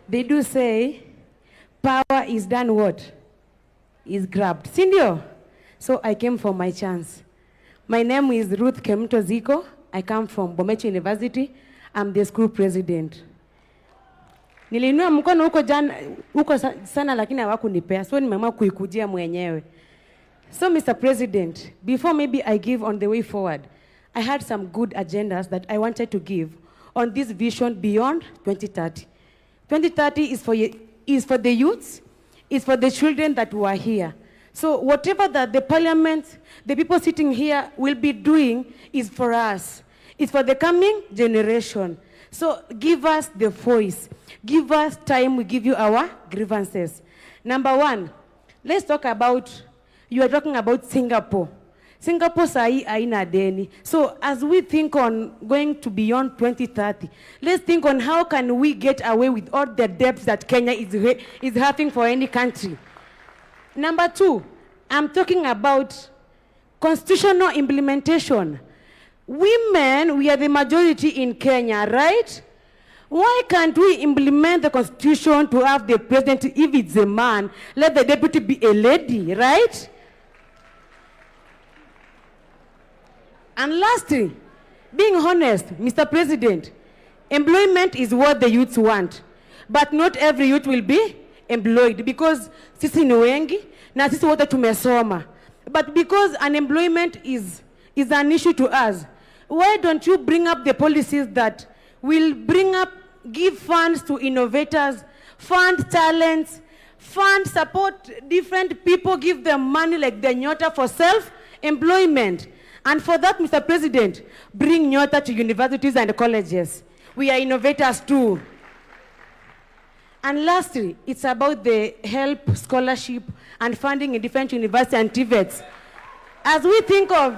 They do say, power is done what? Is grabbed. Sindio? So I came for my chance. My name is Ruth Kemto Ziko. I come from Bomet University. I'm the school president. Nilinua mkono huko sana lakini hawakunipea. So nimeamua kuikujia mwenyewe. So Mr. President, before maybe I give on the way forward, I had some good agendas that I wanted to give on this vision beyond 2030. 2030 is for the youths, is for the children that were here. So whatever that the parliament, the people sitting here will be doing is for us. It's for the coming generation. So give us the voice. Give us time, we give you our grievances. Number one, let's talk about, you are talking about Singapore. Singapore sahi haina deni. So as we think on going to beyond 2030, let's think on how can we get away with all the debts that Kenya is having for any country. Number two, I'm talking about constitutional implementation. Women, we are the majority in Kenya, right? Why can't we implement the constitution to have the president, if it's a man, let the deputy be a lady, right? And lastly, being honest, Mr. President, employment is what the youths want. But not every youth will be employed because sisi ni wengi na sisi wote tumesoma. But because unemployment is an issue to us, why don't you bring up the policies that will give funds to innovators, fund talents, fund support different people, give them money like the Nyota for self-employment. And for that, Mr. President, bring Nyota to universities and colleges. We are innovators too. And lastly, it's about the help, scholarship, and funding in different universities and TVETs. As we think of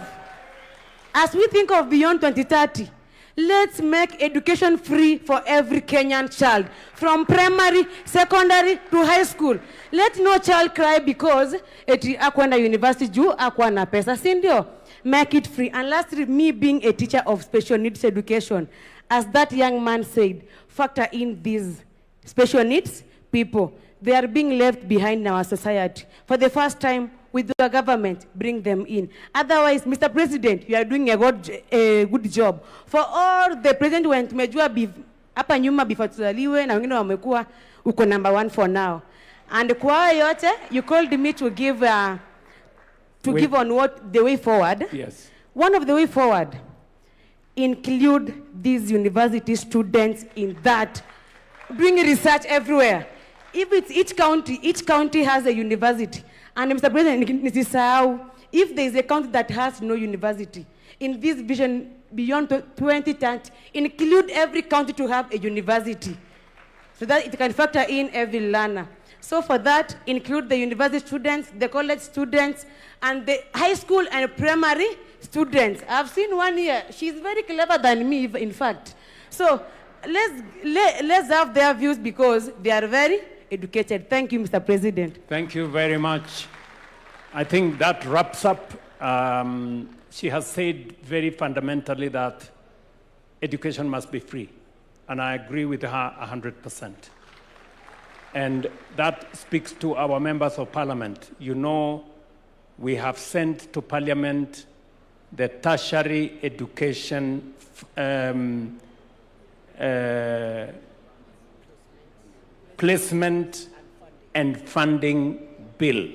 beyond 2030, let's make education free for every Kenyan child, from primary, secondary to high school. Let no child cry because eti akwenda university juu akwana pesa, sindio? Make it free. And lastly, me being a teacher of special needs education, as that young man said, factor in these special needs people. They are being left behind in our society. For the first time, with the government, bring them in. Otherwise, Mr. President, you are doing a good job. For all the president when tumejua hapa nyuma before tuzaliwe na wengine wamekuwa uko number 1 for now. And kwa yote, you called me to give give on what the way forward. Yes. One of the way forward, include these university students in that. Bring research everywhere. If it's each county has a university. And Mr. President, if there is a county that has no university, in this vision beyond 2030, include every county to have a university so that it can factor in every learner. So for that, include the university students, the college students, and the high school and primary students. I've seen one here. She's very clever than me, in fact. So let's have their views because they are very educated. Thank you, Mr. President. Thank you very much. I think that wraps up. She has said very fundamentally that education must be free, and I agree with her 100%. And that speaks to our members of parliament. You know, we have sent to parliament the tertiary education placement and funding bill.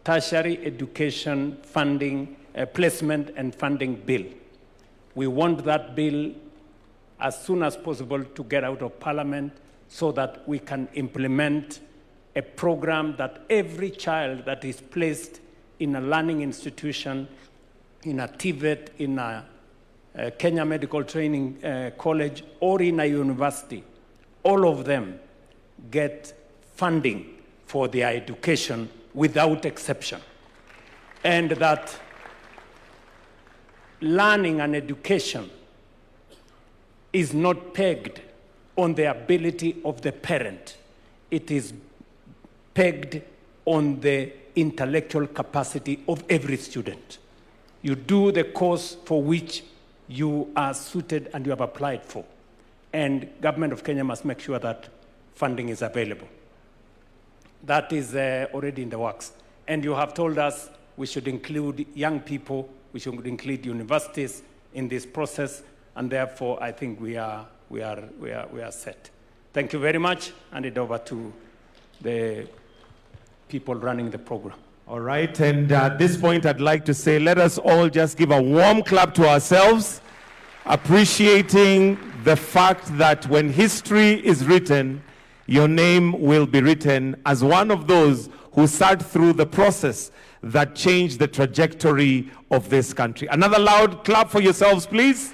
Tertiary education funding, placement and funding bill. We want that bill as soon as possible to get out of parliament so that we can implement a program that every child that is placed in a learning institution, in a TVET, in a Kenya Medical Training College, or in a university, all of them get funding for their education without exception. And that learning and education is not pegged on the ability of the parent. It is pegged on the intellectual capacity of every student. You do the course for which you are suited and you have applied for. And government of Kenya must make sure that funding is available. That is already in the works. And you have told us we should include young people, we should include universities in this process, and therefore I think we are set. Thank you very much. Hand it over to the people running the program. All right, and at this point I'd like to say let us all just give a warm clap to ourselves, appreciating the fact that when history is written, your name will be written as one of those who sat through the process that changed the trajectory of this country. Another loud clap for yourselves, please.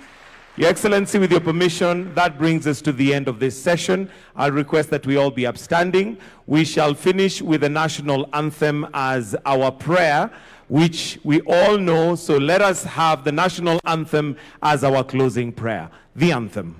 Your Excellency, with your permission, that brings us to the end of this session. I request that we all be upstanding. We shall finish with the national anthem as our prayer, which we all know, so let us have the national anthem as our closing prayer. The anthem.